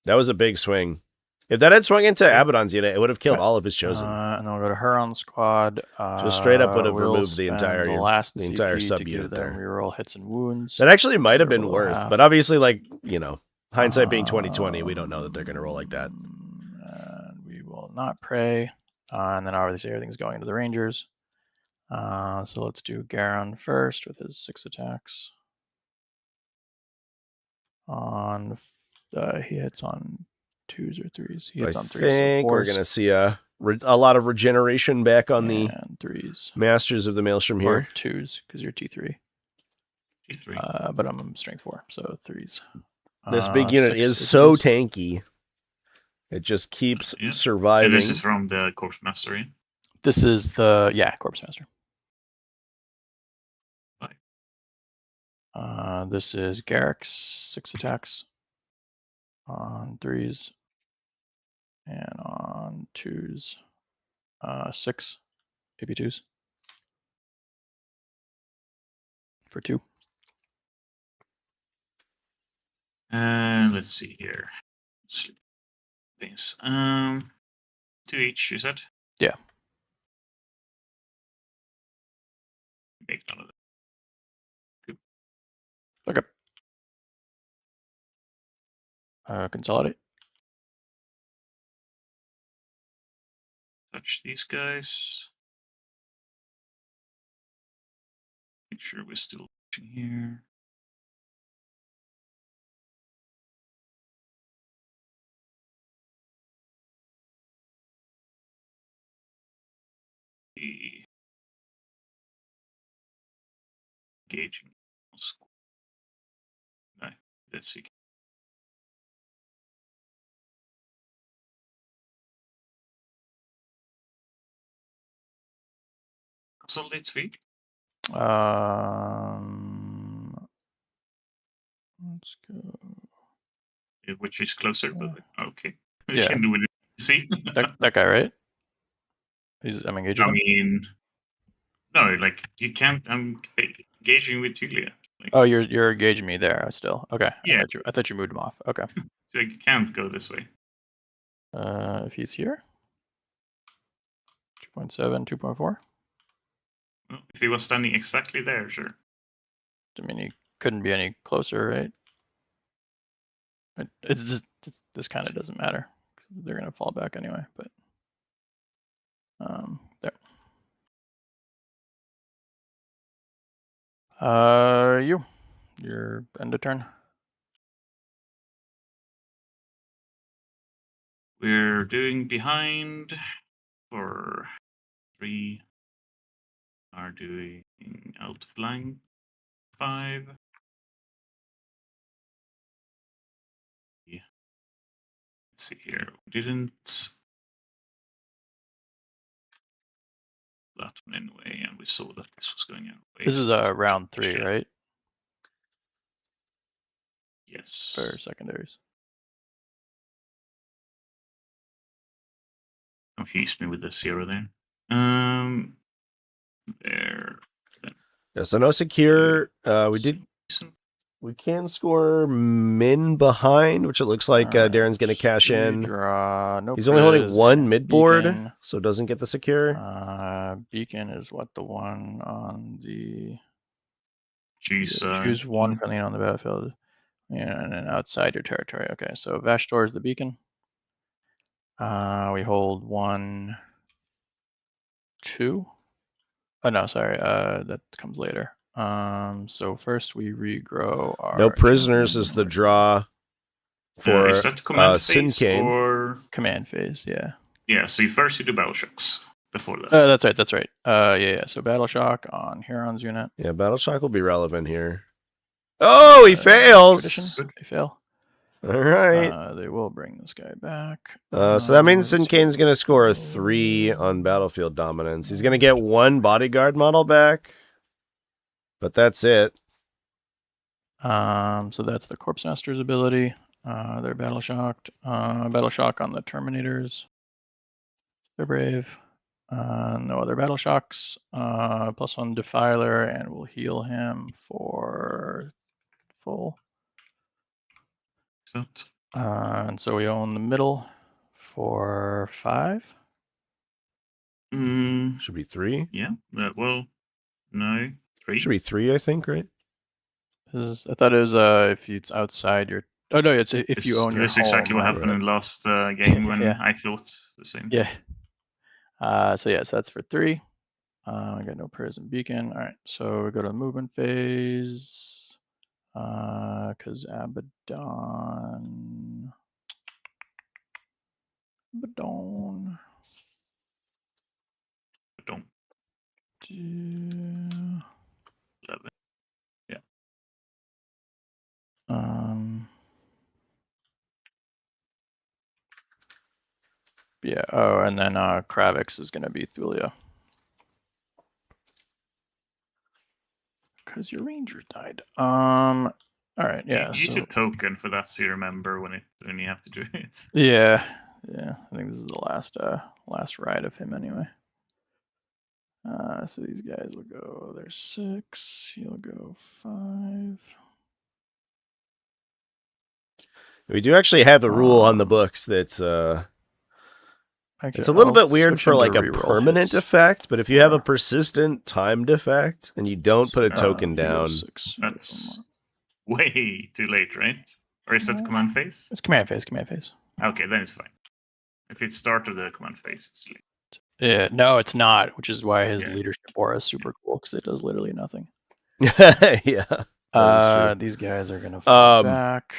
That was a big swing. If that had swung into Yeah. Abaddon's unit, it would have killed Okay. all of his chosen. And then we'll go to her on the squad. Just straight up would have we'll removed the spend entire the last the entire CP to give subunit them there. reroll hits and wounds. That actually might have They're been below worth, half. but obviously, like, you know, hindsight being 2020, we don't know that they're going to roll like that. And we will not pray. And then obviously everything's going into the Rangers. So let's do Garon first with his 6 attacks. He hits on 2s or 3s. He hits on 3s. I think so we're 4s going to see a lot of regeneration back on the and 3s. Masters of the Maelstrom Or here. 2s because you're T3. T3. But I'm strength 4, so 3s. This big unit 6 is so APTs. tanky. It just keeps Yeah. surviving. And this is from the Corpse Mastery. This is the Corpse Master. This is Garrick's 6 attacks on 3s and on 2s, 6 AP2s for 2. And let's see here. Things. 2 each, you said? Yeah. Make none of that. Okay. Consolidate. Touch these guys. Make sure we're still watching here. Engaging. No, let's see. Consolidate speed. Let's go. Which is closer, but okay. We Yeah. can do it. See? That guy, right? I'm engaging I him. mean, no, like you can't. I'm engaging with Julia. Like, Oh, you're engaging me there still. Okay. Yeah. I thought you moved him off. Okay. so you can't go this way. If he's here. 2.7, 2.4. Well, if he was standing exactly there, sure. I mean, he couldn't be any closer, right? This kind of doesn't matter because they're gonna fall back anyway. But there. Your end of turn. We're doing behind for 3. Are doing outflank 5. Yeah. Let's see here. We didn't that one anyway, and we saw that this was going anyway. This is round 3, right? Yes. For secondaries. Confused me with the 0 there. There. Yeah, so no secure. We did We can score min behind, which it looks like Alright, Darren's going to cash so we in. Draw, no He's only holding priz, one and mid board, beacon. so doesn't get the secure. Beacon is what, the one on the... Choose choose one friendly on the battlefield. Yeah, and then outside your territory. Okay, so Vashtor is the beacon. We hold 1, 2. Oh no, sorry. That comes later. So first we regrow our No prisoners is the draw for is that the command phase Syncaine. or command phase. Yeah. yeah? So you first do the battle shocks before that. That's right. That's right. Yeah. So battle shock on Huron's unit. Yeah, Battle Shock will be relevant here. Oh, he fails! Tradition. They fail. All right. They will bring this guy back. So that means Syncaine's going to score a 3 on battlefield dominance. He's going to get 1 bodyguard model back, but that's it. So that's the Corpse Master's ability. They're battle shocked. Battle shock on the Terminators. They're brave. No other battle shocks. +1 Defiler, and we'll heal him for full. And so we own the middle for 5. Should be 3. Yeah. Well, no, 3. Should be 3, I think, right? I thought it was if it's outside your. Oh no, it's if you own your This home. is exactly what right? happened in the last game when Yeah. I thought the same. Yeah. So that's for 3. I got no prayers and beacon. All right, so we go to the movement phase. Because Abaddon. Don't. Do- 11. Yeah. Yeah. Oh, and then Kravix is going to be Thulia. Because your ranger died. All right. Yeah. Use a token for that, so you remember when you have to do it. Yeah. Yeah. I think this is the last ride of him anyway. So these guys will go. There's 6. He'll go 5. We do actually have a rule on the books that's it's a little bit weird for like a permanent effect, but if you have a persistent timed effect and you don't put a token down, that's way too late, right? Or is that command phase? It's command phase. Command phase. Okay, then it's fine. If it's start of the command phase, it's late. Yeah, no, it's not, which is why his leadership aura is super cool, because it does literally nothing. Yeah. These guys are gonna fall back.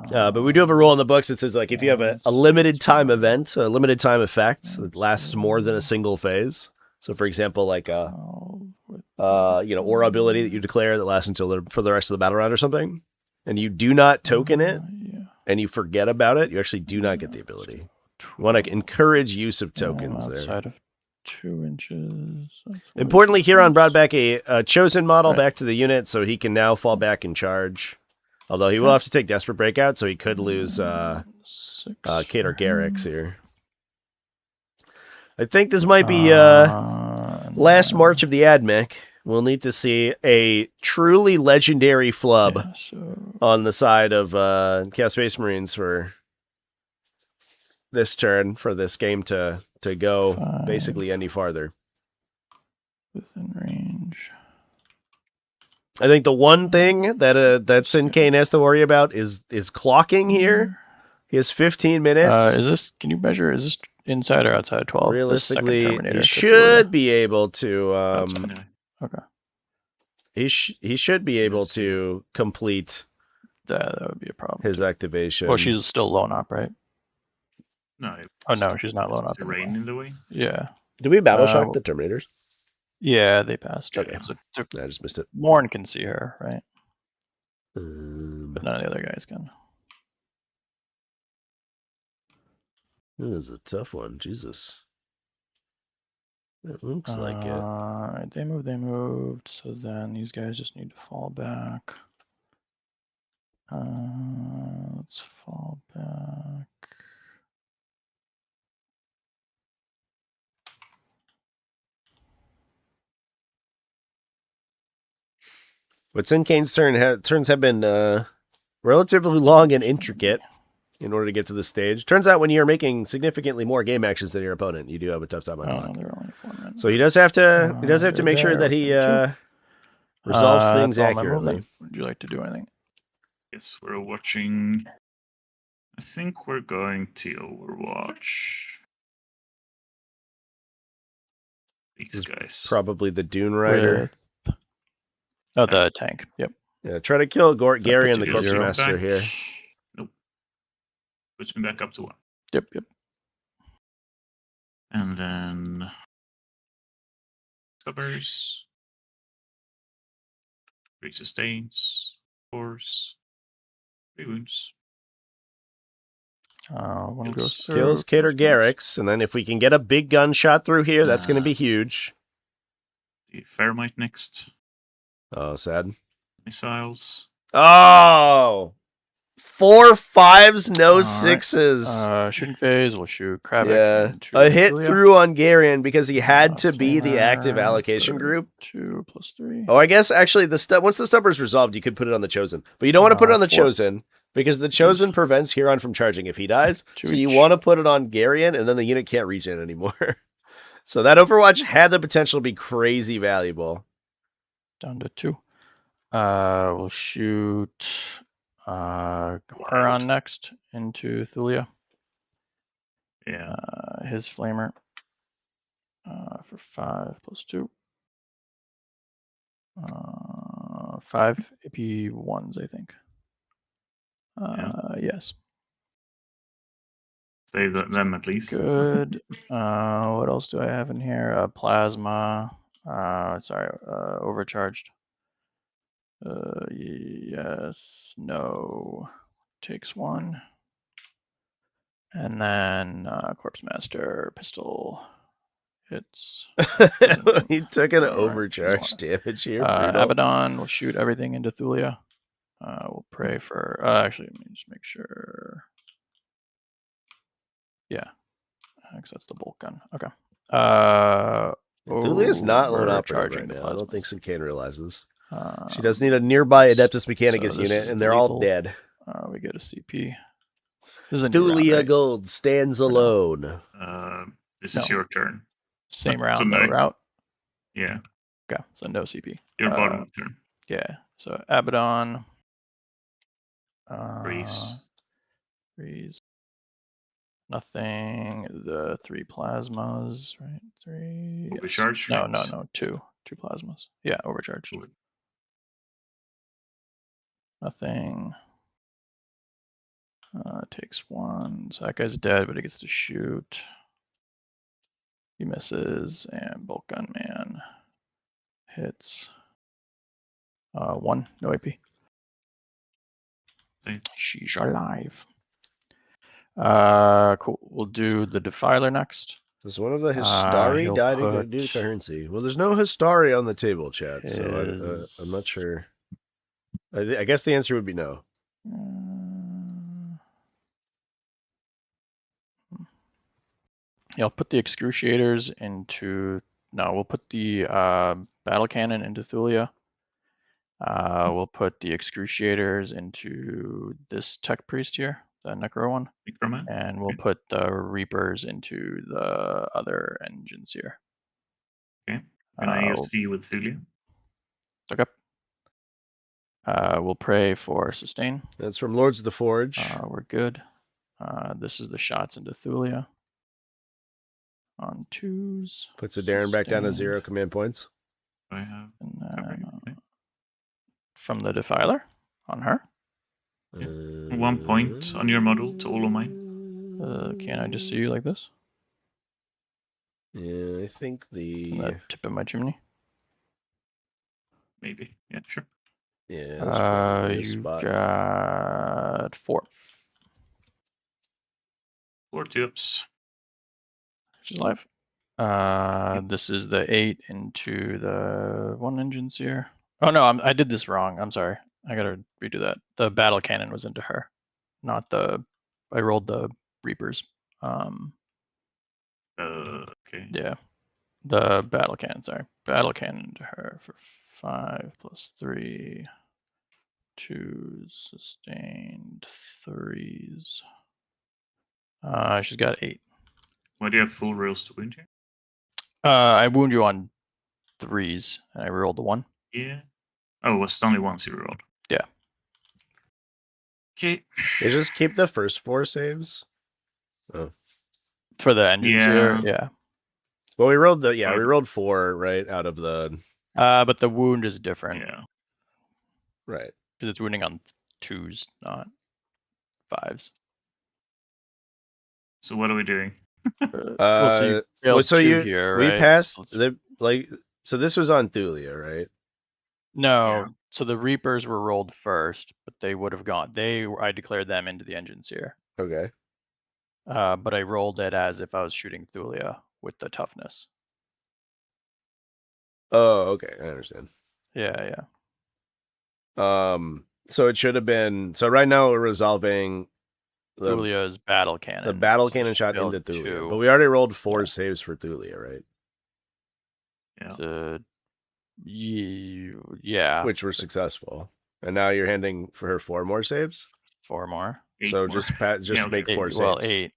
But we do have a rule in the books that says, like, if you have a limited time event, a limited time effect that lasts more than a single phase. So, for example, like aura ability that you declare that lasts until for the rest of the battle round or something, and you do not token it, and you forget about it, you actually do not get the ability. You want to encourage use of tokens outside of 2 inches. Importantly, Huron brought back a chosen model back to the unit, so he can now fall back in charge. Although he will have to take Desperate Breakout, so he could lose Kate or Garrix here. I think this might be last march of the AdMech. We'll need to see a truly legendary flub on the side of Chaos Space Marines for this turn, for this game to go basically any farther. Within range. I think the one thing that Syncaine has to worry about is clocking here. He has 15 minutes. Is this? Can you measure? Is this inside or outside 12? Realistically, he should be able to. Okay. He should be able to complete. That would be a problem. His activation. Well, she's still lone up, right? No. Oh no, she's not lone up. The rain in the way. Yeah. Do we battle shock the Terminators? Yeah, they passed. Okay. I just missed it. Morn can see her, right? But none of the other guys can. This is a tough one. Jesus. It looks like it. They moved. So then these guys just need to fall back. Let's fall back. But Syncaine's turns have been relatively long and intricate in order to get to this stage. Turns out when you're making significantly more game actions than your opponent, you do have a tough time on Oh, clock. no, they're only 4 minutes. So he does have to They're make sure there, that he okay, resolves things that's all my accurately. movement. Would you like to do anything? Yes, we're watching. I think we're going to Overwatch these guys. Probably the Dune Rider. Oh, the tank. Yep. Yeah, try to kill Gary and the puts you to Corpse 0. Master Back. here. Nope. Puts me back up to 1. Yep. And then Stubbers. 3 sustains. Force. 3 wounds. 1 goes through. Kills Cater Garrix, and then if we can get a big gun shot through here, that's going to be huge. The Fairmite next. Oh, sad. Missiles. Oh! 4 5s, no 6s. Shooting phase, we'll shoot Kravik. Yeah, a hit through on Garion because he had to be the active allocation group. 2 + 3. Oh, I guess actually once the stubber's resolved, you could put it on the Chosen. But you don't want to put it on the 4. Chosen because the Chosen prevents Huron from charging if he dies. 2 So you each. want to put it on Garion, and then the unit can't regen anymore. So that Overwatch had the potential to be crazy valuable. Down to 2. We'll shoot Huron next into Thulia. Yeah. His flamer for 5 + 2. 5 AP 1s, I think. Yes. Save them at least. Good. What else do I have in here? Plasma. Overcharged. Yes. No. Takes 1. And then Corpse Master pistol hits. He took an Alright, overcharge damage here. Brutal. Abaddon will shoot everything into Thulia. We'll pray for. Actually, let me just make sure. Yeah, because that's the bolt gun. Okay. Thulia's not lone operative overcharging right the now. I don't think plasmas. Syncaine realizes. She does need a nearby Adeptus Mechanicus this unit, is and they're all lethal. dead. We get a CP. This is a new round, Thulia right? Gold stands Or no? alone. This No. is your turn. Same So round, no. no route. Yeah. Okay, so no CP. Your bottom of turn. Yeah. So Abaddon. Freeze. Freeze. Nothing. The 3 plasmas, right? 3. Overcharge. Yes. No. 2. 2 plasmas. Yeah, overcharged. Nothing. Takes 1. So that guy's dead, but he gets to shoot. He misses, and Bolt Gun Man hits. 1. No AP. She's alive. Cool. We'll do the Defiler next. Does one of the Histari he'll die put due to coherency? Well, there's no Histari on the table, chat, so I'm not sure. I guess the answer would be no. Yeah, I'll put the Excruciators into. No, we'll put the Battle Cannon into Thulia. We'll put the Excruciators into this Tech Priest here, the Necro one. Necroman. And we'll put the Reapers into the other engines here. Okay. Can I AOC with Thulia? Okay. We'll pray for sustain. That's from Lords of the Forge. We're good. This is the shots into Thulia. On 2s. Puts Aderyn back down to 0 command points. I have. And then, from the Defiler on her. 1 point on your model to all of mine. Can I just see you like this? Yeah, I think On the tip of my chimney. Maybe. Yeah, sure. Yeah, that's probably a You spot. got 4. 4 2-ups. She's alive. This is the 8 into the 1 engines here. Oh no, I did this wrong. I'm sorry. I gotta redo that. The battle cannon was into her, not the. I rolled the Reapers. Okay. Yeah. The battle cannon, sorry. Battle cannon to her for 5 plus 3. 2s, sustained 3s. She's got 8. Why do you have full rolls to wound here? I wound you on 3s, and I rolled the 1. Yeah. Oh, it was only once you rolled. Yeah. Okay. They just keep the first 4 saves. For the engines here, yeah. Well, we rolled we rolled 4 right out of the. But the wound is different. Yeah. Right. Because it's wounding on 2s, not 5s. So what are we doing? So we passed so this was on Thulia, right? No, Yeah. so the Reapers were rolled first, but they would have gone. I declared them into the engines here. Okay. But I rolled it as if I was shooting Thulia with the toughness. Oh, okay, I understand. Yeah. So it should have been. So right now we're resolving Thulia's battle cannon. The battle cannon shot into Thulia, 2. but we already rolled 4 saves for Thulia, right? Yeah. Which were successful, and now you're handing for her 4 more saves. 4 more. 8 So more. just make 4 saves. Well, 8.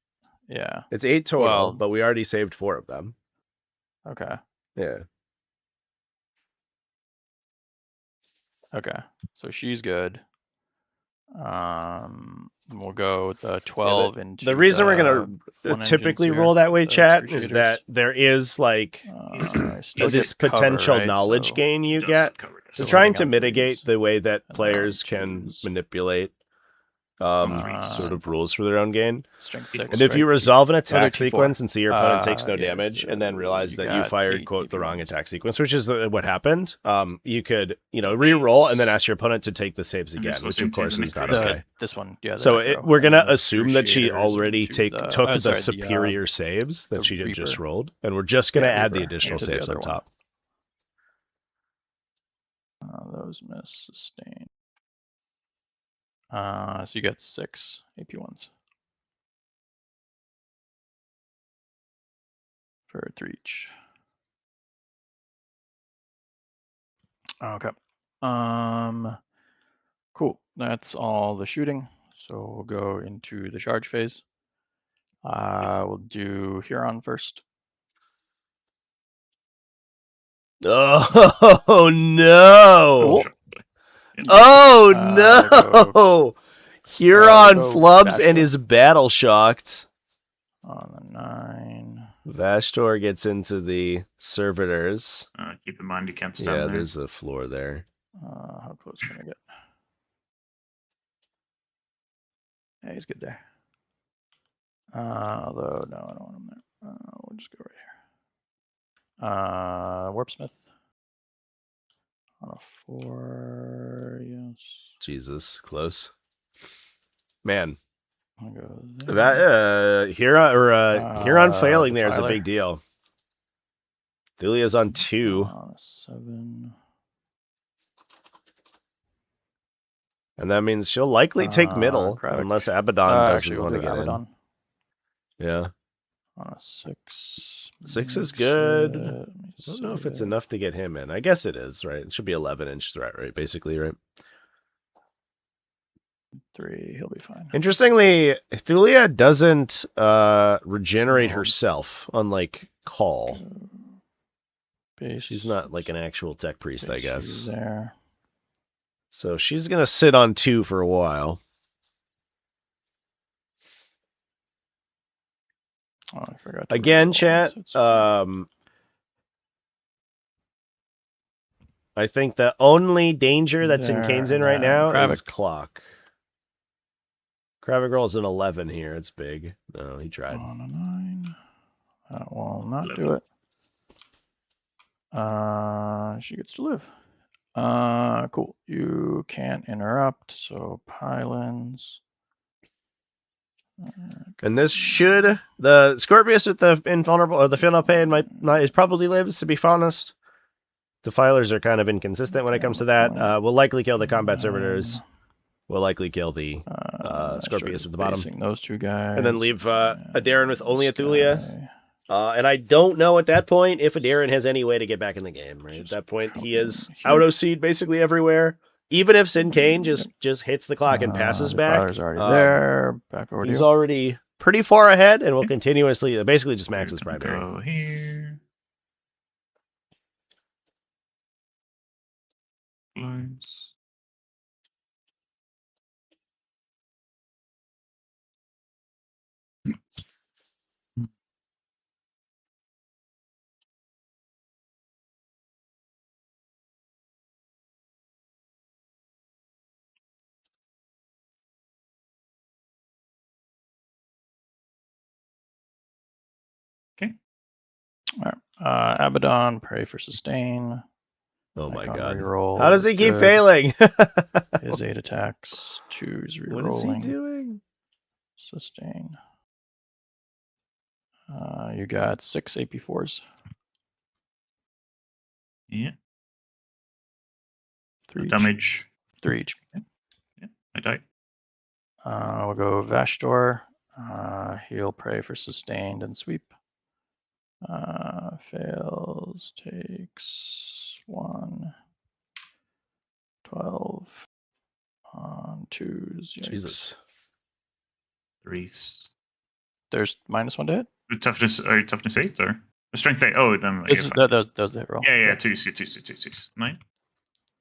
Yeah. It's 8 total, Well- but we already saved 4 of them. Okay. Yeah. Okay. So she's good. We'll go with the 12 into The reason we're gonna one typically engines roll here, that way, the chat, three is shaders. that there is like Still this get cover, potential right? knowledge So gain you Just get. cover this. They're So trying holding to on mitigate threes. the way that And players then can twos. manipulate threes. sort of rules for their own gain. Strength And 6. And if you right? resolve an Oh, attack they're T4. sequence and see your opponent takes no yeah, damage, and then so realize you that you got fired 8 quote the wrong AP1s. attack sequence, which is what happened. You could re-roll and then ask your opponent to take the saves And this again, was which of into course the is not necrosis. okay. This one, yeah. So the necro, we're gonna and the assume that she cruciators already into took the sorry, superior saves that the she just Reaper. rolled, and we're just gonna Yeah, add the Reaper additional into the saves on other one. top. Those miss sustain. So you got 6 AP1s. For 3 each. Okay. Cool. That's all the shooting. So we'll go into the charge phase. We'll do Huron first. Oh no! Cool. Oh go- no! Huron go flubs and Vashtor. is battle shocked. On the 9. Vashtor gets into the servitors. Keep in mind you can't stand Yeah, there. there's a floor there. How close can I get? Yeah, he's good there. Although, no, I don't want him there. We'll just go right here. Warpsmith. On a 4, yes. Jesus, close. Man, I'll go there. that Huron failing there is a Defiler. big deal. Thulia's on 2, On a 7. and that means she'll likely take middle Kravik. unless Abaddon Actually, doesn't we'll want to do get Abaddon. in. Yeah, On a 6. 6 is Makes good. it- I let me don't know if see it's there. enough to get him in. I guess it is, right? It should be 11-inch threat, right? Basically, right? 3, he'll be fine. Interestingly, Thulia doesn't regenerate Oh. herself, unlike Call. Base, She's not like an actual tech priest, I base you guess. There. So she's gonna sit on 2 for a while. Oh, I forgot. to Again, reroll chat. this. I think the only danger that There, Syncaine's in right and now then is Kravik. clock. Kravik rolls an 11 here. It's big. No, he tried. On a 9. That will not 11. do it. She gets to live. Cool. You can't interrupt, so pylons. And this should the Scorpius with the invulnerable or the Feel No Pain is probably lives, to be honest. The filers are kind of inconsistent when it comes to that. We'll likely kill the combat servitors. We'll likely kill the Scorpius at the bottom. Those 2 guys. and then leave Aderyn with only a this Thulia. guy. And I don't know at that point if Aderyn has any way to get back in the game, right? At that point, he is auto-seed basically everywhere. Even if Syncaine just hits the clock and passes the back, fire's already there. Back over to he's you. already pretty far ahead and will continuously, basically just max his We're gonna primary. Go here. Close. Okay. All right. Abaddon, pray for sustain. Oh my Icon god. reroll, How does he keep good. failing? His 8 attacks, 2's rerolling. What is he doing? Sustain. You got 6 AP4s. Yeah. 3 each. Damage. 3 each. Yeah. I die. We'll go Vashtor. He'll pray for sustained and sweep. Fails, takes 1. 12 on 2s. Yikes. Jesus. 3s. There's -1 to hit. Toughness 8 or strength 8? Oh, then This is that was the hit roll. yeah, 2s. 9.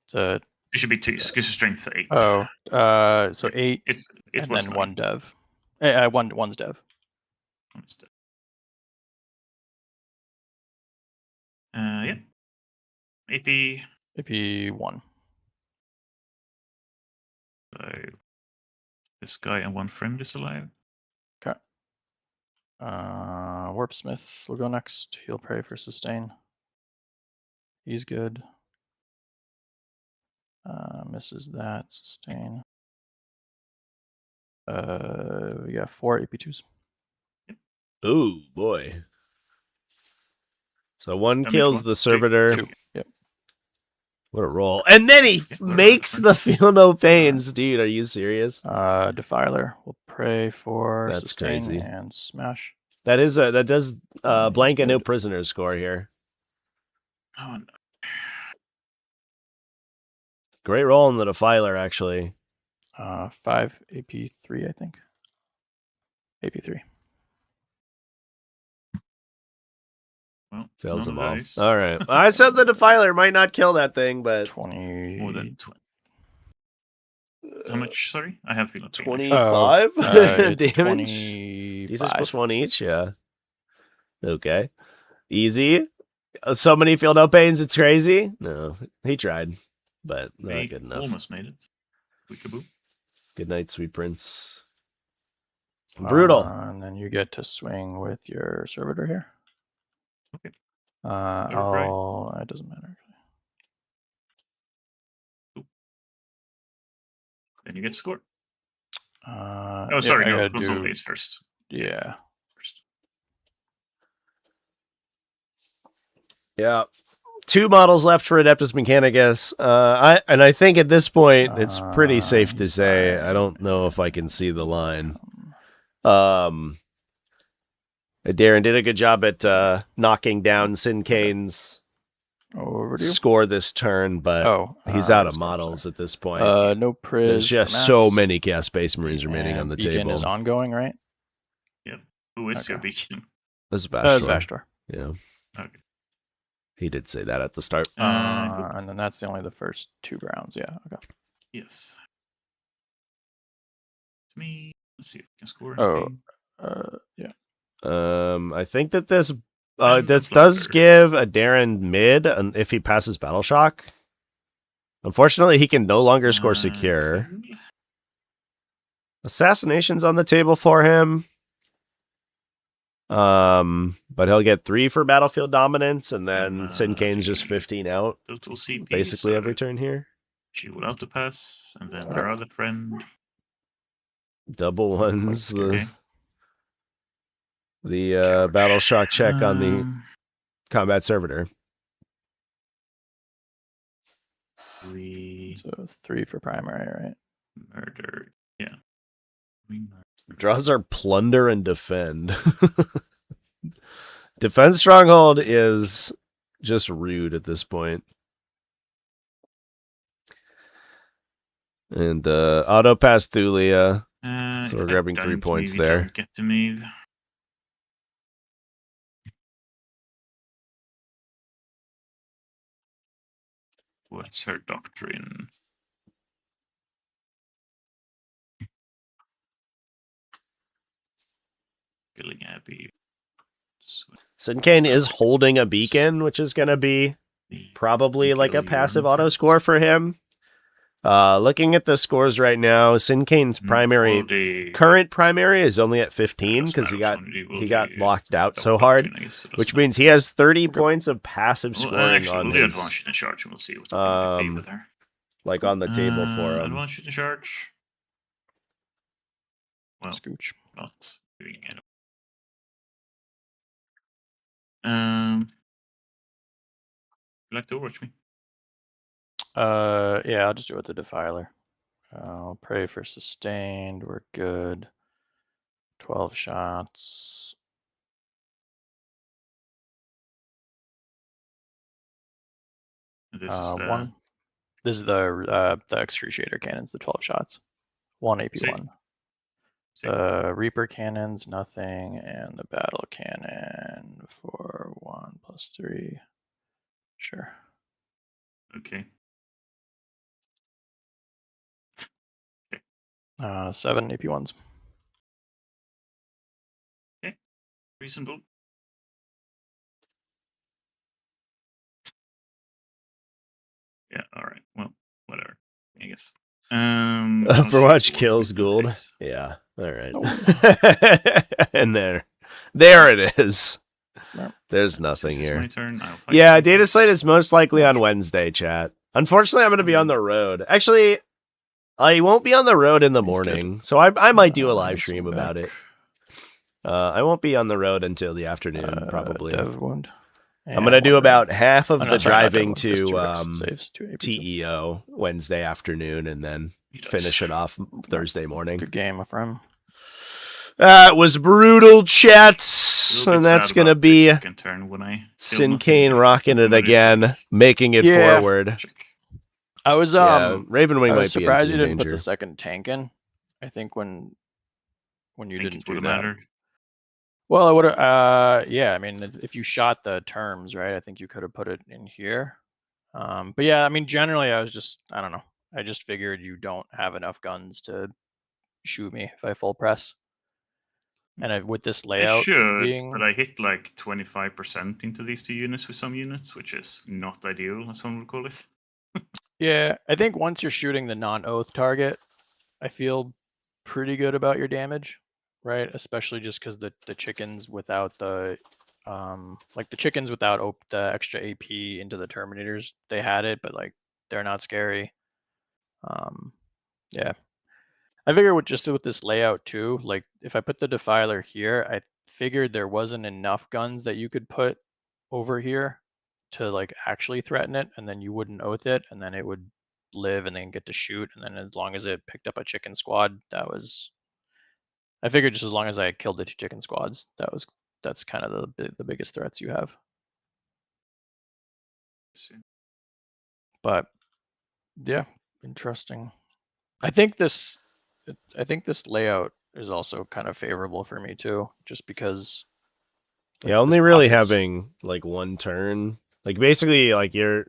So It should be 2s. Because strength 8. so 8 It and was then 9. 1 dev. One's dev. Yeah. AP. AP 1. So this guy and 1 friend is alive. Okay. Warpsmith will go next. He'll pray for sustain. He's good. Misses that. Sustain. We got 4 AP2s. Ooh, boy. So 1 Damage kills 1, the servitor. 2. Yep. What a roll. And then he makes the feel no pains. Dude, are you serious? Defiler will pray for That's sustain crazy. and smash. That does blank a no good. prisoners score here. Oh, no. Great roll on the Defiler, actually. 5 AP3, I think. AP3. Well, Fails none them of all. those. All right. I said the Defiler might not kill that thing, but 20. More than 20. How much? Sorry, I have feeling 25 it's damage. 25. These are plus 1 each, yeah. Okay. Easy. So many feel no pains, it's crazy. No, he tried, but not We good enough. almost made it. Weekaboo. Good night, sweet prince. Brutal. And then you get to swing with your servitor here. Okay. It doesn't matter. Then you get to score. Oh, sorry, I no. gotta Consolidates first. Yeah. First. Yeah. 2 models left for Adeptus Mechanicus. I think at this point it's pretty safe to say I don't know if I can see the line. Aderyn did a good job at knocking down Syncaine's score this turn, but he's out of models at this point. No priz. There's just so many Chaos Space Marines remaining on the Beacon table. is ongoing, right? Yeah. Who is your beacon? This is That's Vashtor. Vashtor. Yeah. Okay. He did say that at the start. And then that's only the first 2 rounds. Yeah. Okay. Yes. To me. Let's see if we can score Oh. anything. Yeah. I think that this does give Aderyn mid if he passes Battle Shock. Unfortunately, he can no longer score secure. Cool. Assassination's on the table for him. But he'll get 3 for Battlefield Dominance, and then Syncaine's just 15 out. Total CP, Basically so every turn here. She will auto pass, and then our other friend. Double ones. Okay. The Battle Shock check on the Combat Servitor. We So 3 for primary, right? murdered. Yeah. We murdered. Draws are plunder and defend. Defense Stronghold is just rude at this point. And auto pass Thulia. So we're grabbing 3 points there. Don't get to move. What's her doctrine? Killing Abbey. Syncaine is holding a beacon, which is going to be probably like a passive auto score for him. Looking at the scores right now, Syncaine's current primary is only at 15 because he got locked out so hard, which means he has 30 points of passive scoring on his. Advanced in charge, and we'll see what we can do with her. Like on the table for him. Advanced in charge. Well, Scooch. not doing it. You like to overwatch me? Yeah, I'll just do it with the Defiler. I'll pray for sustained. We're good. 12 shots. This is the one. This is the Excruciator cannons, the 12 shots. 1 AP1. The Reaper cannons, nothing, and the Battle Cannon for 1 + 3. Sure. Okay. 7 AP1s. Okay. Reasonable. Yeah, alright. Well, whatever. I guess. Overwatch kills Gould. Yeah. Alright. And there it is. There's nothing here. My turn. Yeah, Data Slate is most likely on Wednesday, chat. Unfortunately, I'm going to be on the road. Actually, I won't be on the road in the morning, so I might do a live stream about it. I won't be on the road until the afternoon, probably. Dev wound. I'm going to do about half of the driving wound, to TEO Wednesday afternoon and then finish it off Thursday morning. Good game, my friend. It was brutal, chat. And that's going to be Syncaine rocking it again, making it forward. I was Ravenwing might be surprised you didn't danger. put the second tank in. I think when you didn't do that. Mattered. Well, I would have. Yeah, I mean, if you shot the terms, right, I think you could have put it in here. But yeah, I mean, generally, I don't know. I just figured you don't have enough guns to shoot me if I full press. And with this layout, but I hit like 25% into these 2 units with some units, which is not ideal, as one would call it. Yeah, I think once you're shooting the non-oath target, I feel pretty good about your damage, right? Especially just because the chickens without the the chickens without the extra AP into the Terminators, they had it, but like they're not scary. Yeah. I figured with this layout too, like if I put the Defiler here, I figured there wasn't enough guns that you could put over here to like actually threaten it, and then you wouldn't oath it, and then it would live and then get to shoot, and then as long as it picked up a chicken squad, I figured just as long as I killed the 2 chicken squads, that's kind of the biggest threats you have. But yeah, interesting. I think this layout is also kind of favorable for me too, just because. Yeah, only really having like 1 turn. Like basically, like you're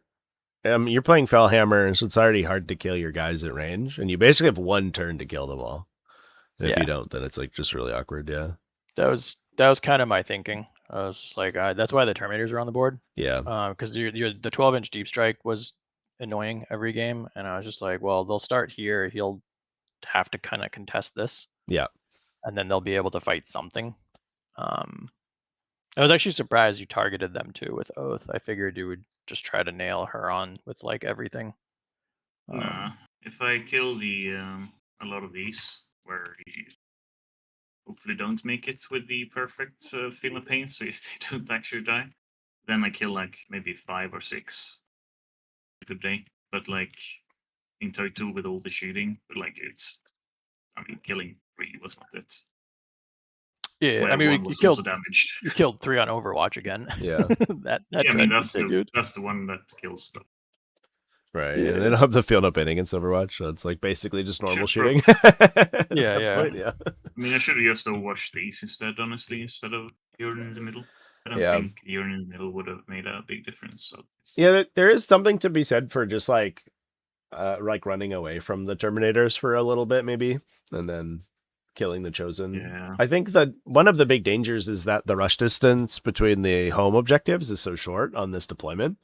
playing Fellhammer, so it's already hard to kill your guys at range, and you basically have 1 turn to kill them all. And if you don't, then it's like just really awkward. Yeah. That was kind of my thinking. I was just like, that's why the Terminators are on the board. Yeah. Because the 12-inch deep strike was annoying every game, and I was just like, well, they'll start here. He'll have to kind of contest this. Yeah. And then they'll be able to fight something. I was actually surprised you targeted them too with Oath. I figured you would just try to nail her on with like everything. Nah. If I kill a lot of these, where you hopefully don't make it with the perfect feel of pain, so if they don't actually die, then I kill like maybe 5 or 6 a good day. But like in total with all the shooting, but like killing 3 was not it. Yeah, where I mean, one we was killed also damaged. we killed 3 on Overwatch again. Yeah. that Yeah, I trend mean continued. that's the one that kills stuff. Right. Yeah. And they don't have the field up inning against Overwatch, so it's like basically just normal Sure, shooting. At Yeah, that yeah. point, yeah. I mean, I should have just watched these instead, honestly, instead of urine in the middle. I don't Yeah. think urine in the middle would have made a big difference. So Yeah, there is something to be said for just like running away from the Terminators for a little bit, maybe, and then killing the Chosen. Yeah. I think that one of the big dangers is that the rush distance between the home objectives is so short on this deployment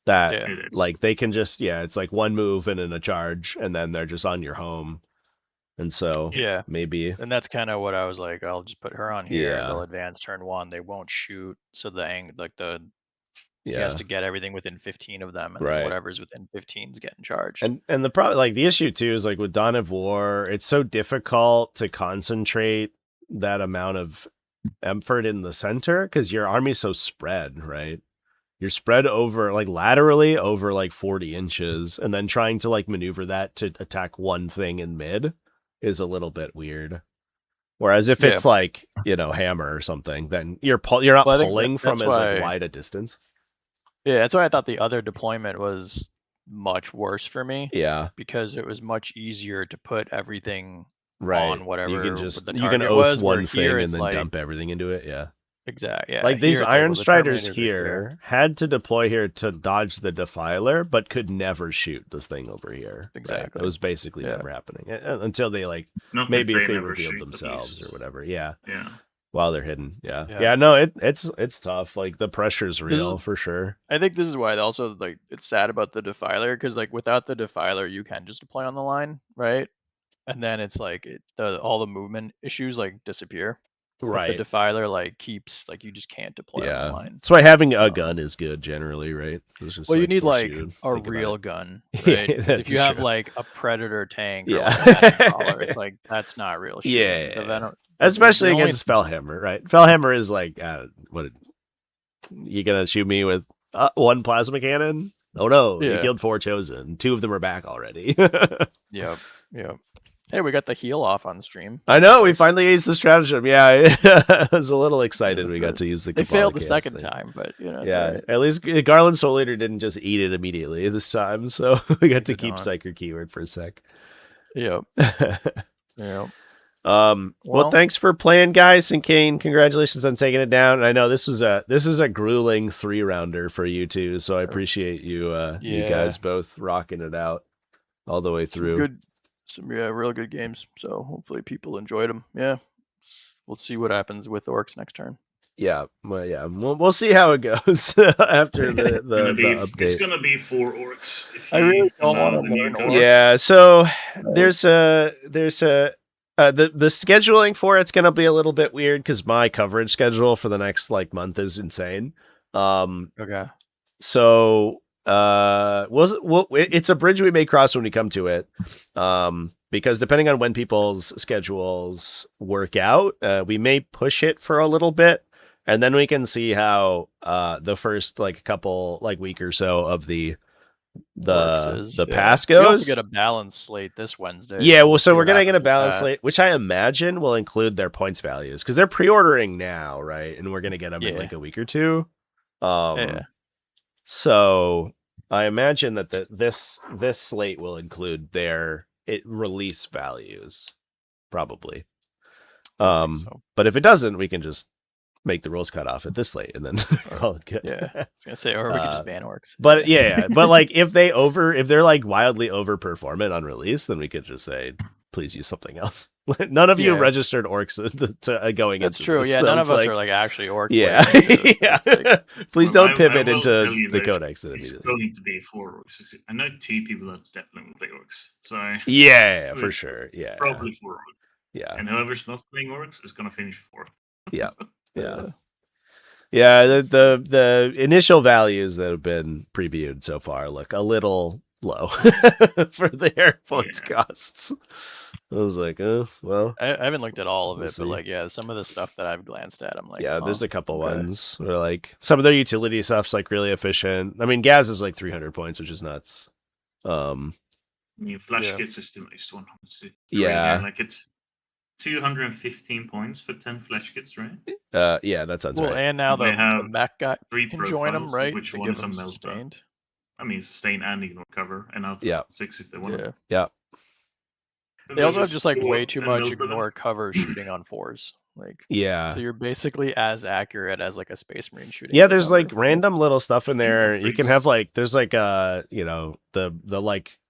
that Yeah. It is. like they can just it's like one move and then a charge, and then they're just on your home, and so Yeah. maybe And that's kind of what I was like, I'll just put her on here. Yeah. They'll advance turn 1. They won't shoot. So he yeah. has to get everything within 15 of them, and Right. then whatever's within 15 is getting charged. And the problem, like the issue too, is like with Dawn of War, it's so difficult to concentrate that amount of effort in the center because your army's so spread, right? You're spread over like laterally over like 40 inches, and then trying to like maneuver that to attack one thing in mid is a little bit weird. Whereas if it's like, hammer or something, then you're not Well, I think pulling from that's as why- like wide a distance. Yeah, that's why I thought the other deployment was much worse for me, Yeah. because it was much easier to put everything Right. on whatever you can just the you can target oath was, where one here thing and it's then like- dump everything into it. Yeah. Exactly. Yeah. Like these here it's Iron well, the Striders Terminators are here had to deploy here to dodge the Defiler, but could never shoot this thing over here. Right? Exactly. It was basically Yeah. never happening until they like Not maybe if they never revealed shoot, at themselves least. or whatever. Yeah. Yeah. While they're hidden. Yeah. Yeah. Yeah. No, it's tough. Like the pressure's This real is- for sure. I think this is why also like it's sad about the Defiler, because like without the Defiler you can just deploy on the line, right? And then it's like all the movement issues like disappear. But Right. the Defiler like keeps like you just can't deploy on Yeah. the line. That's why having a gun is good generally, right? It's just, Well, you need force like you to a think about real it. gun, Yeah, right? 'Cause if that's you have true. like a Predator tank, Yeah. or like a Venom crawler, like that's not real shit. Yeah. The Venom, Especially the only- against Fellhammer, right? Fellhammer is like, you gonna shoot me with one plasma cannon? Oh no, you Yeah. killed 4 Chosen. 2 of them are back already. Yep. Hey, we got the heal off on stream. I know, we finally used the stratagem. Yeah, I was a little excited we got to use the They Cabal failed the Chaos second thing. time, but it's Yeah, alright. at least Garland Soul Eater didn't just eat it immediately this time, so we got to did keep not. Psyker keyword for a sec. Yep. Yep. Well, Well- thanks for playing, guys. And Kane, congratulations on taking it down. I know this is a grueling 3-rounder for you two, so I appreciate you you Yeah. guys both rocking it out all the way through. Some real good games. So hopefully people enjoyed them. Yeah. We'll see what happens with Orcs next turn. Yeah, well, yeah, we'll see how it goes after the It's update. gonna be 4 orcs. If I really don't allow wanna the new learn cards. orcs. Yeah, so there's the scheduling for it's gonna be a little bit weird because my coverage schedule for the next like month is insane. Okay. So it's a bridge we may cross when we come to it. Because depending on when people's schedules work out, we may push it for a little bit, and then we can see how the first like couple like week or so of the pass We also goes. get a balanced slate this Wednesday. Yeah, well, we'll so see we're what gonna get a happens with balance that. slate, which I imagine will include their points values because they're pre-ordering now, right? And we're gonna get them in Yeah. like a week or two. Yeah. So I imagine that this slate will include their release values, probably. I think so. But if it doesn't, we can just make the rules cut off at this slate and then call it good. Yeah. I was gonna say, or we could just ban Orcs. But yeah, but like if they're like wildly overperforming on release, then we could just say, please use something else. None of you Yeah. registered Orcs going That's into true. this, Yeah, so none of it's us like, are like actually Orc. yeah, players either, so yeah. it's like- Please Well, don't I pivot will into tell you the that codex. That It's immediately. still need to be 4 orcs. I know 2 people that definitely will play orcs. So Yeah, for It's sure. Yeah, probably 4 orcs. yeah, And whoever's not playing orcs is gonna finish 4th. yeah. Yeah, the initial values that have been previewed so far look a little low for their points costs. I was like, oh well. I haven't looked at all of We'll it, see. but like, yeah, some of the stuff that I've glanced at, I'm like, Yeah, there's a couple okay. ones where like some of their utility stuff's like really efficient. I mean, Gaz is like 300 points, which is nuts. Flash Yeah. kits is the most one. Honestly. Yeah. Like it's 215 points for 10 flesh kits, right? Yeah, that sounds Well, right. and now They the have mech guy 3 can join them, profiles, of right? which To one give is a them melta. sustained. I mean, sustain and ignore cover, and out Yeah. 6 if they want Yeah. it. Yeah. And They then also have just like store way too and much melta them. ignore cover shooting on 4s. Like, Yeah. so you're basically as accurate as like a Space Marine shooting. Yeah, with there's cover. like random little stuff in there. Yeah, You can freaks. have like there's like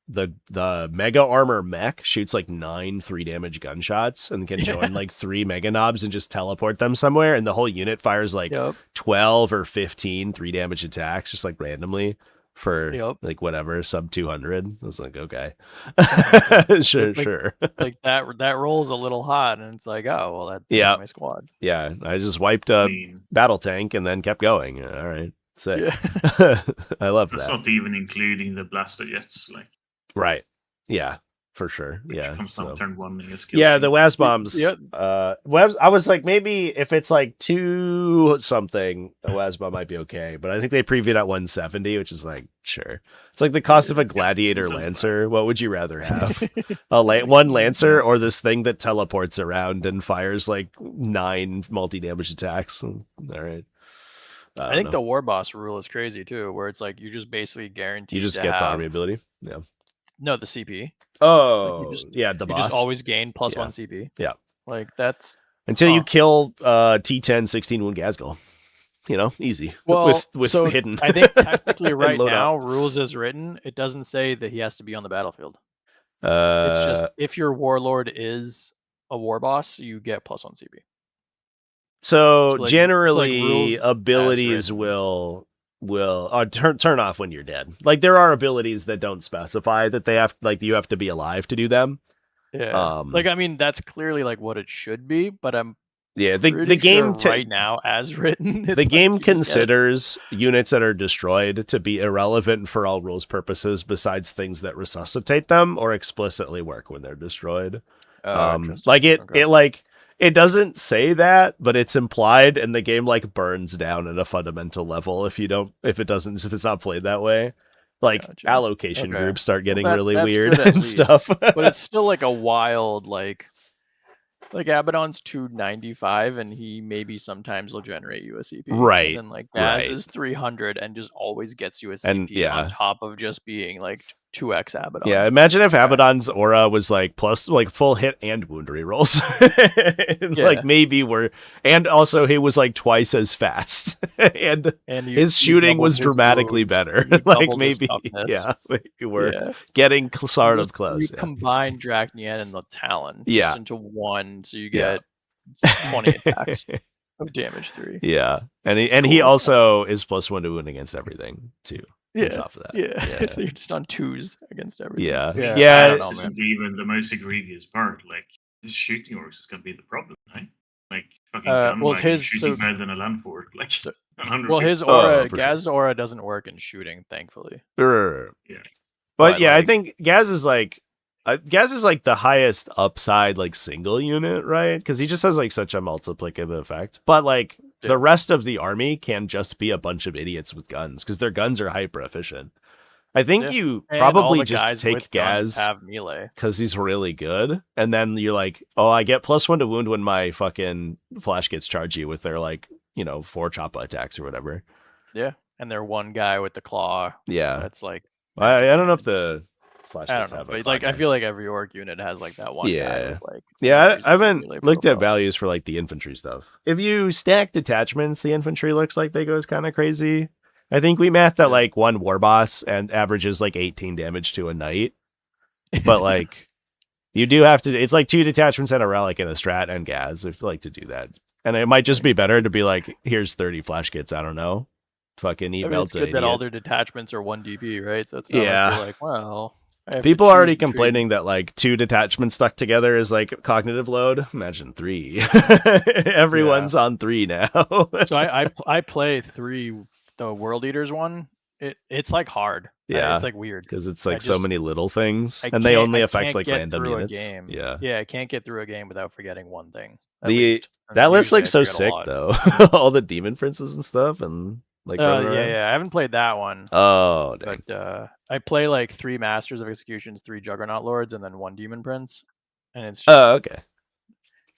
the mega armor mech shoots like 9 3-damage gunshots and can join like 3 mega knobs and just teleport them somewhere, and the whole unit fires like Yep. 12 or 15 3-damage attacks just like randomly for Yep. like whatever sub 200. I was like, okay. Exactly. sure, It's like- sure. It's like that roll's a little hot, and it's like, oh well, that's Yeah. my squad. Yeah, I just wiped I a mean, battle tank and then kept going. All right. Sick. Yeah. I love that's that. not even including the blaster jets, like Right. Yeah, for sure. which Yeah. comes down So. turn 1 and gets Yeah, the WAS bombs. Yeah. I was like, maybe if it's like 2 something, a WAS bomb might be okay. But I think they previewed at 170, which is like, sure. It's like the cost of a gladiator sounds lancer. What would you rather have? One lancer or this thing that teleports around and fires like 9 multi-damage attacks? All right. I think the war boss rule is crazy too, where it's like you just basically guaranteed you just to get have, the army ability. Yeah. No, the CP. Oh, just- yeah, the You boss. just always gain plus Yeah. 1 CP. Yeah. Like that's Until you kill T10 16 wound Gazgul. You know, easy. well with so hidden. I think technically And right load now, rules as written, it doesn't say that he has to be on the battlefield. up. It's just if your warlord is a war boss, you get plus 1 CP. So It's like- generally, it's like rules as abilities written. will turn off when you're dead. Like there are abilities that don't specify that they have you have to be alive to do them. Yeah. Like I mean, that's clearly like what it should be, but I'm Yeah, pretty the game sure right now as written. It's the like game you just get it. considers units that are destroyed to be irrelevant for all rules purposes, besides things that resuscitate them or explicitly work when they're destroyed. Interesting. Like Okay. it doesn't say that, but it's implied, and the game like burns down at a fundamental level if it's not played that way. Like Gotcha. allocation Okay. groups start getting Well, really that's weird good at and least. stuff. But it's still like a wild like Abaddon's 295, and he maybe sometimes will generate you a CP. Right, And then like Gaz right. is 300 and just always gets you a CP And, yeah. on top of just being like 2x Abaddon. Yeah, imagine if Abaddon's aura was like plus like full hit and wound rerolls. Like maybe and also he was like twice as fast. and his shooting was dramatically better. Like maybe we're getting sort of close. You combine Dracnien and the Talon Yeah. into one, so you get 20 attacks of damage 3. Yeah. And he also is plus 1 to wound against everything too. Yeah. On top of that. Yeah. So you're just on 2s against everything. Yeah. I mean, Yeah. this isn't even the most egregious part. Like, this shooting orcs is going to be the problem, right? Like, fucking gun shooting better than a land fort. Like, his aura, Gaz's aura doesn't work in shooting, thankfully. Yeah. Yeah. But yeah, I think Gaz is like the highest upside like single unit, right? Because he just has like such a multiplicative effect. But like the rest of the army can just be a bunch of idiots with guns because their guns are hyper efficient. I think you probably just take Gaz have melee because he's really good, and then you're like, oh, I get plus 1 to wound when my fucking flash gets charge you with their 4 choppa attacks or whatever. Yeah, and they're one guy with the claw. Yeah, that's like I don't know if the flash I don't know, but like I feel like every orc unit has like that one guy with, like, I haven't looked at values for like the infantry stuff. If you stack detachments, the infantry looks like they goes kind of crazy. I think we mathed that like one war boss and averages like 18 damage to a knight. But like you do have to, it's like 2 detachments and a relic and a strat and Gaz if you like to do that. And it might just be better to be like, here's 30 flash kits. I don't know. Fucking eat melt. It's good that all their detachments are 1 DP, right? So it's not like you're like, well, people are already complaining that like 2 detachments stuck together is like cognitive load. Imagine 3. Everyone's on 3 now. So I play 3, the World Eaters one. It's like hard. It's like weird because it's like so many little things, and they only affect like random units. Yeah, I can't get through a game without forgetting one thing. That list's like so sick though. All the demon princes and stuff, and like I haven't played that one. Oh, dang. But I play like 3 Masters of Executions, 3 Juggernaut Lords, and then 1 Demon Prince, and it's just okay.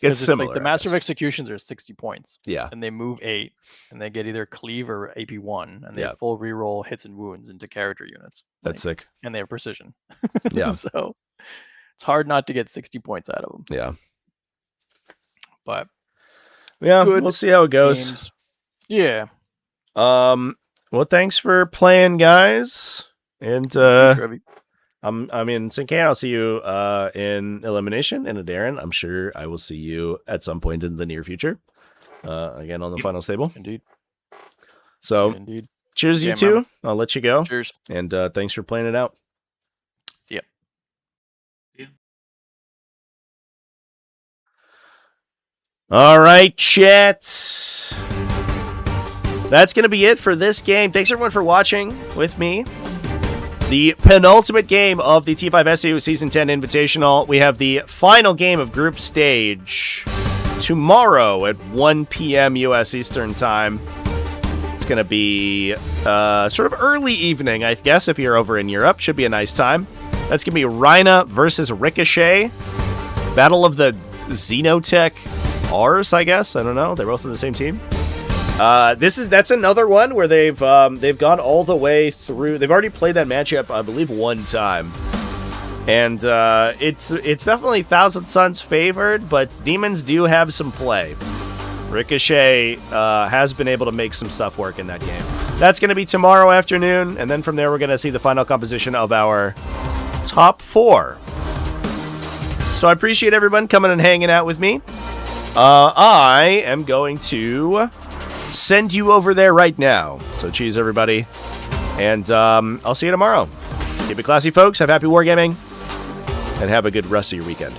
It's 'Cause similar. like the I Master of guess. Executions are 60 points, Yeah. and they move 8, and they get either cleave or AP1, and they Yeah. have full reroll hits and wounds into character units. That's like, sick. and they have precision. Yeah. So it's hard not to get 60 points out of them. Yeah. But Yeah. Good We'll see how it goes. games. Yeah. Well, thanks for playing, guys. And Trevi. I'm in Syncaine. I'll see you in Elimination, and Aderyn, I'm sure I will see you at some point in the near future. Again on the final stable. Indeed. So Indeed. cheers, you Yeah, two. man. I'll let you go. Cheers. And thanks for playing it out. See ya. All right, chat. That's going to be it for this game. Thanks, everyone, for watching with me. The penultimate game of the T5S2 Season 10 Invitational. We have the final game of Group Stage tomorrow at 1 p.m. U.S. Eastern Time. It's going to be sort of early evening, I guess, if you're over in Europe. Should be a nice time. That's going to be Rhina versus Ricochet. Battle of the Xenotech Rs, I guess. I don't know. They're both on the same team. That's another one where they've gone all the way through. They've already played that matchup, I believe, one time, and it's definitely Thousand Suns favored, but Demons do have some play. Ricochet has been able to make some stuff work in that game. That's going to be tomorrow afternoon, and then from there we're going to see the final composition of our top 4. So I appreciate everyone coming and hanging out with me. I am going to send you over there right now. So cheese, everybody. And I'll see you tomorrow. Keep it classy, folks. Have happy wargaming. And have a good rest of your weekend.